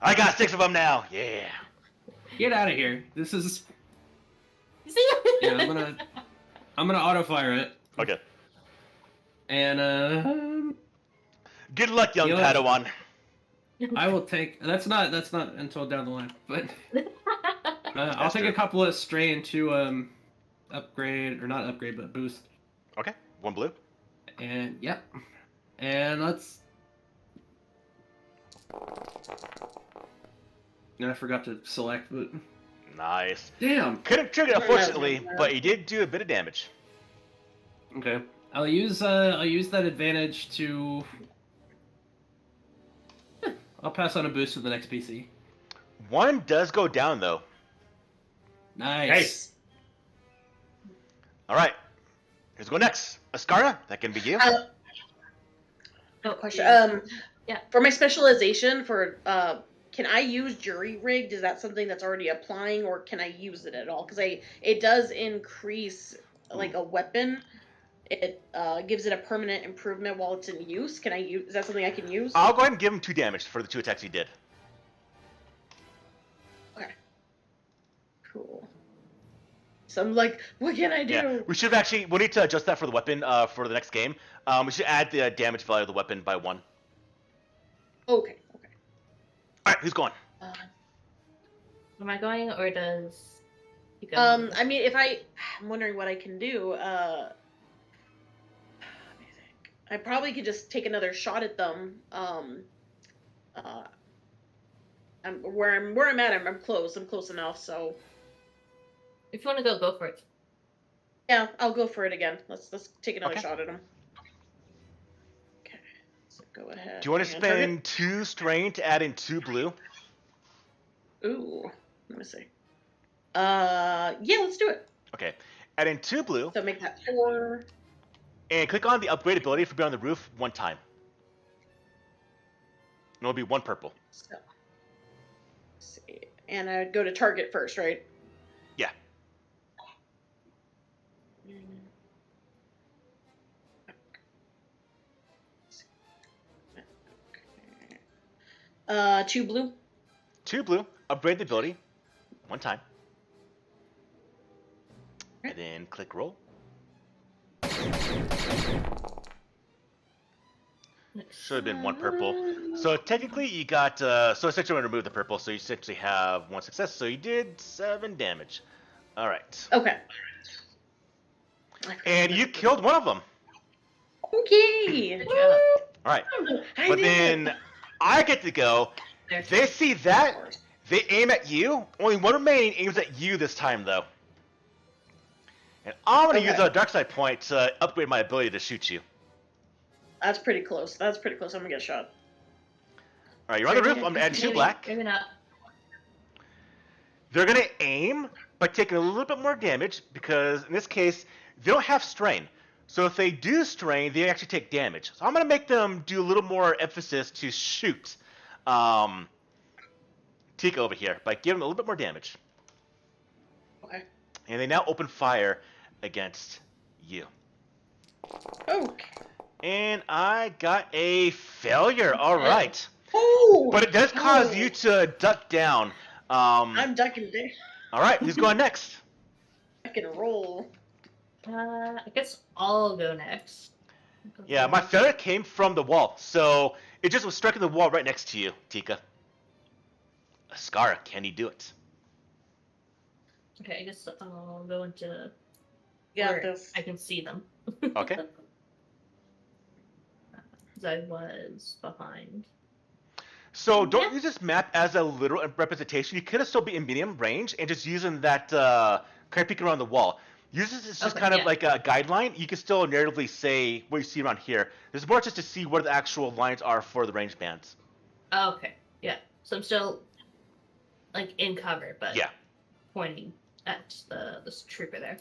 I got 6 of them now. Yeah. Get out of here. This is. Yeah, I'm gonna auto fire it, Okay. and Good luck, young You know what? Padawan. I will take. That's not until down the line, but I'll That's take true. a couple of strain to upgrade or not upgrade, but boost. Okay. 1 blue. And yep. And let's. And I forgot to select, but Nice. damn. Couldn't trigger it, unfortunately, but he did do a bit of damage. Okay. I'll use that advantage to. I'll pass on a boost to the next PC. 1 does go down though. Nice. Nice. All right. Who's going next? Ascara, that can be you. Oh, Question. Yeah. For my specialization, can I use jury rigged? Is that something that's already applying, or can I use it at all? Because it does increase like a weapon. It gives it a permanent improvement while it's in use. Can I use? Is that something I can use? I'll go ahead and give him 2 damage for the 2 attacks he did. Cool. So I'm like, what can I do? Yeah, we should have actually. We need to adjust that for the weapon for the next game. We should add the damage value of the weapon by 1. Okay. All right, who's going? Am I going, or does you go? I mean, I'm wondering what I can do. Let me think. I probably could just take another shot at them. Where I'm at, I'm close. I'm close enough. So If you want to go for it. yeah, I'll go for it again. Let's take another Okay. shot at him. Okay, so go ahead. Do you want to and target. spend 2 strain to add in 2 blue? Ooh, let me see. Yeah, let's do it. Okay. Add in 2 blue, So make that 4. and click on the upgrade ability for being on the roof 1 time. And it'll be 1 purple. So, let's see. And I'd go to target first, right? Yeah. Okay. 2 blue. 2 blue, upgrade the ability 1 time. And then click roll. Should have been 1 purple. So technically you got, so essentially I'm going to remove the purple, so you essentially have 1 success, so you did 7 damage. Alright. Okay. And you killed one of them. Okay. Good job. Alright. I But did then it. I get to go. There's They see that, they aim at you. Only 1 remaining aims at you this time, though. And I'm going to use Okay. a dark side point to upgrade my ability to shoot you. That's pretty close. That's pretty close. I'm gonna get shot. Alright, you're on the roof. I'm going to add 2 maybe, black. Maybe not. They're going to aim by taking a little bit more damage because, in this case, they don't have strain. So if they do strain, they actually take damage. So I'm going to make them do a little more emphasis to shoot Tika over here by giving them a little bit more damage. Okay. And they now open fire against you. Okay. And I got a failure. All right. Oh. But it does cause Oh. you to duck down. I'm ducking down. All right, who's going next? I can roll. I guess I'll go next. Yeah, my failure came from the wall, so it just was striking the wall right next to you, Tika. Ascara, can he do it? Okay, I guess I'll go into Got where this. I can see them. Okay. 'Cause I was behind. So don't Yeah. use this map as a literal representation. You could still be in medium range and just using that kind of peek around the wall. Use this as just Okay, kind of yeah. like a guideline. You can still narratively say what you see around here. There's more just to see where the actual lines are for the range bands. Oh, okay, yeah. So I'm still like in cover, but Yeah. pointing at this trooper there.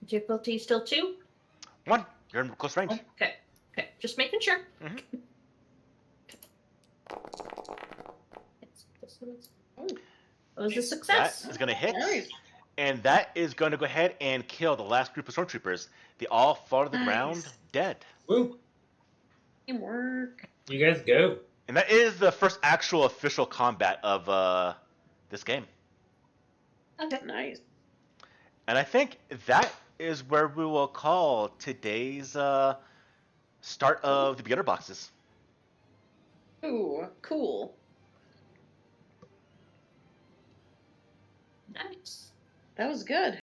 Difficulty still 2? 1. You're in close range. Oh, okay, okay. Just making sure. Mhm. It was a success. That is going to hit. Nice. And that is going to go ahead and kill the last group of stormtroopers. They all fall to the Nice. ground dead. Woo! Teamwork. You guys go. And that is the first actual official combat of this game. Okay. Nice. And I think that is where we will call today's start of the beginner boxes. Ooh, cool. Nice. That was good.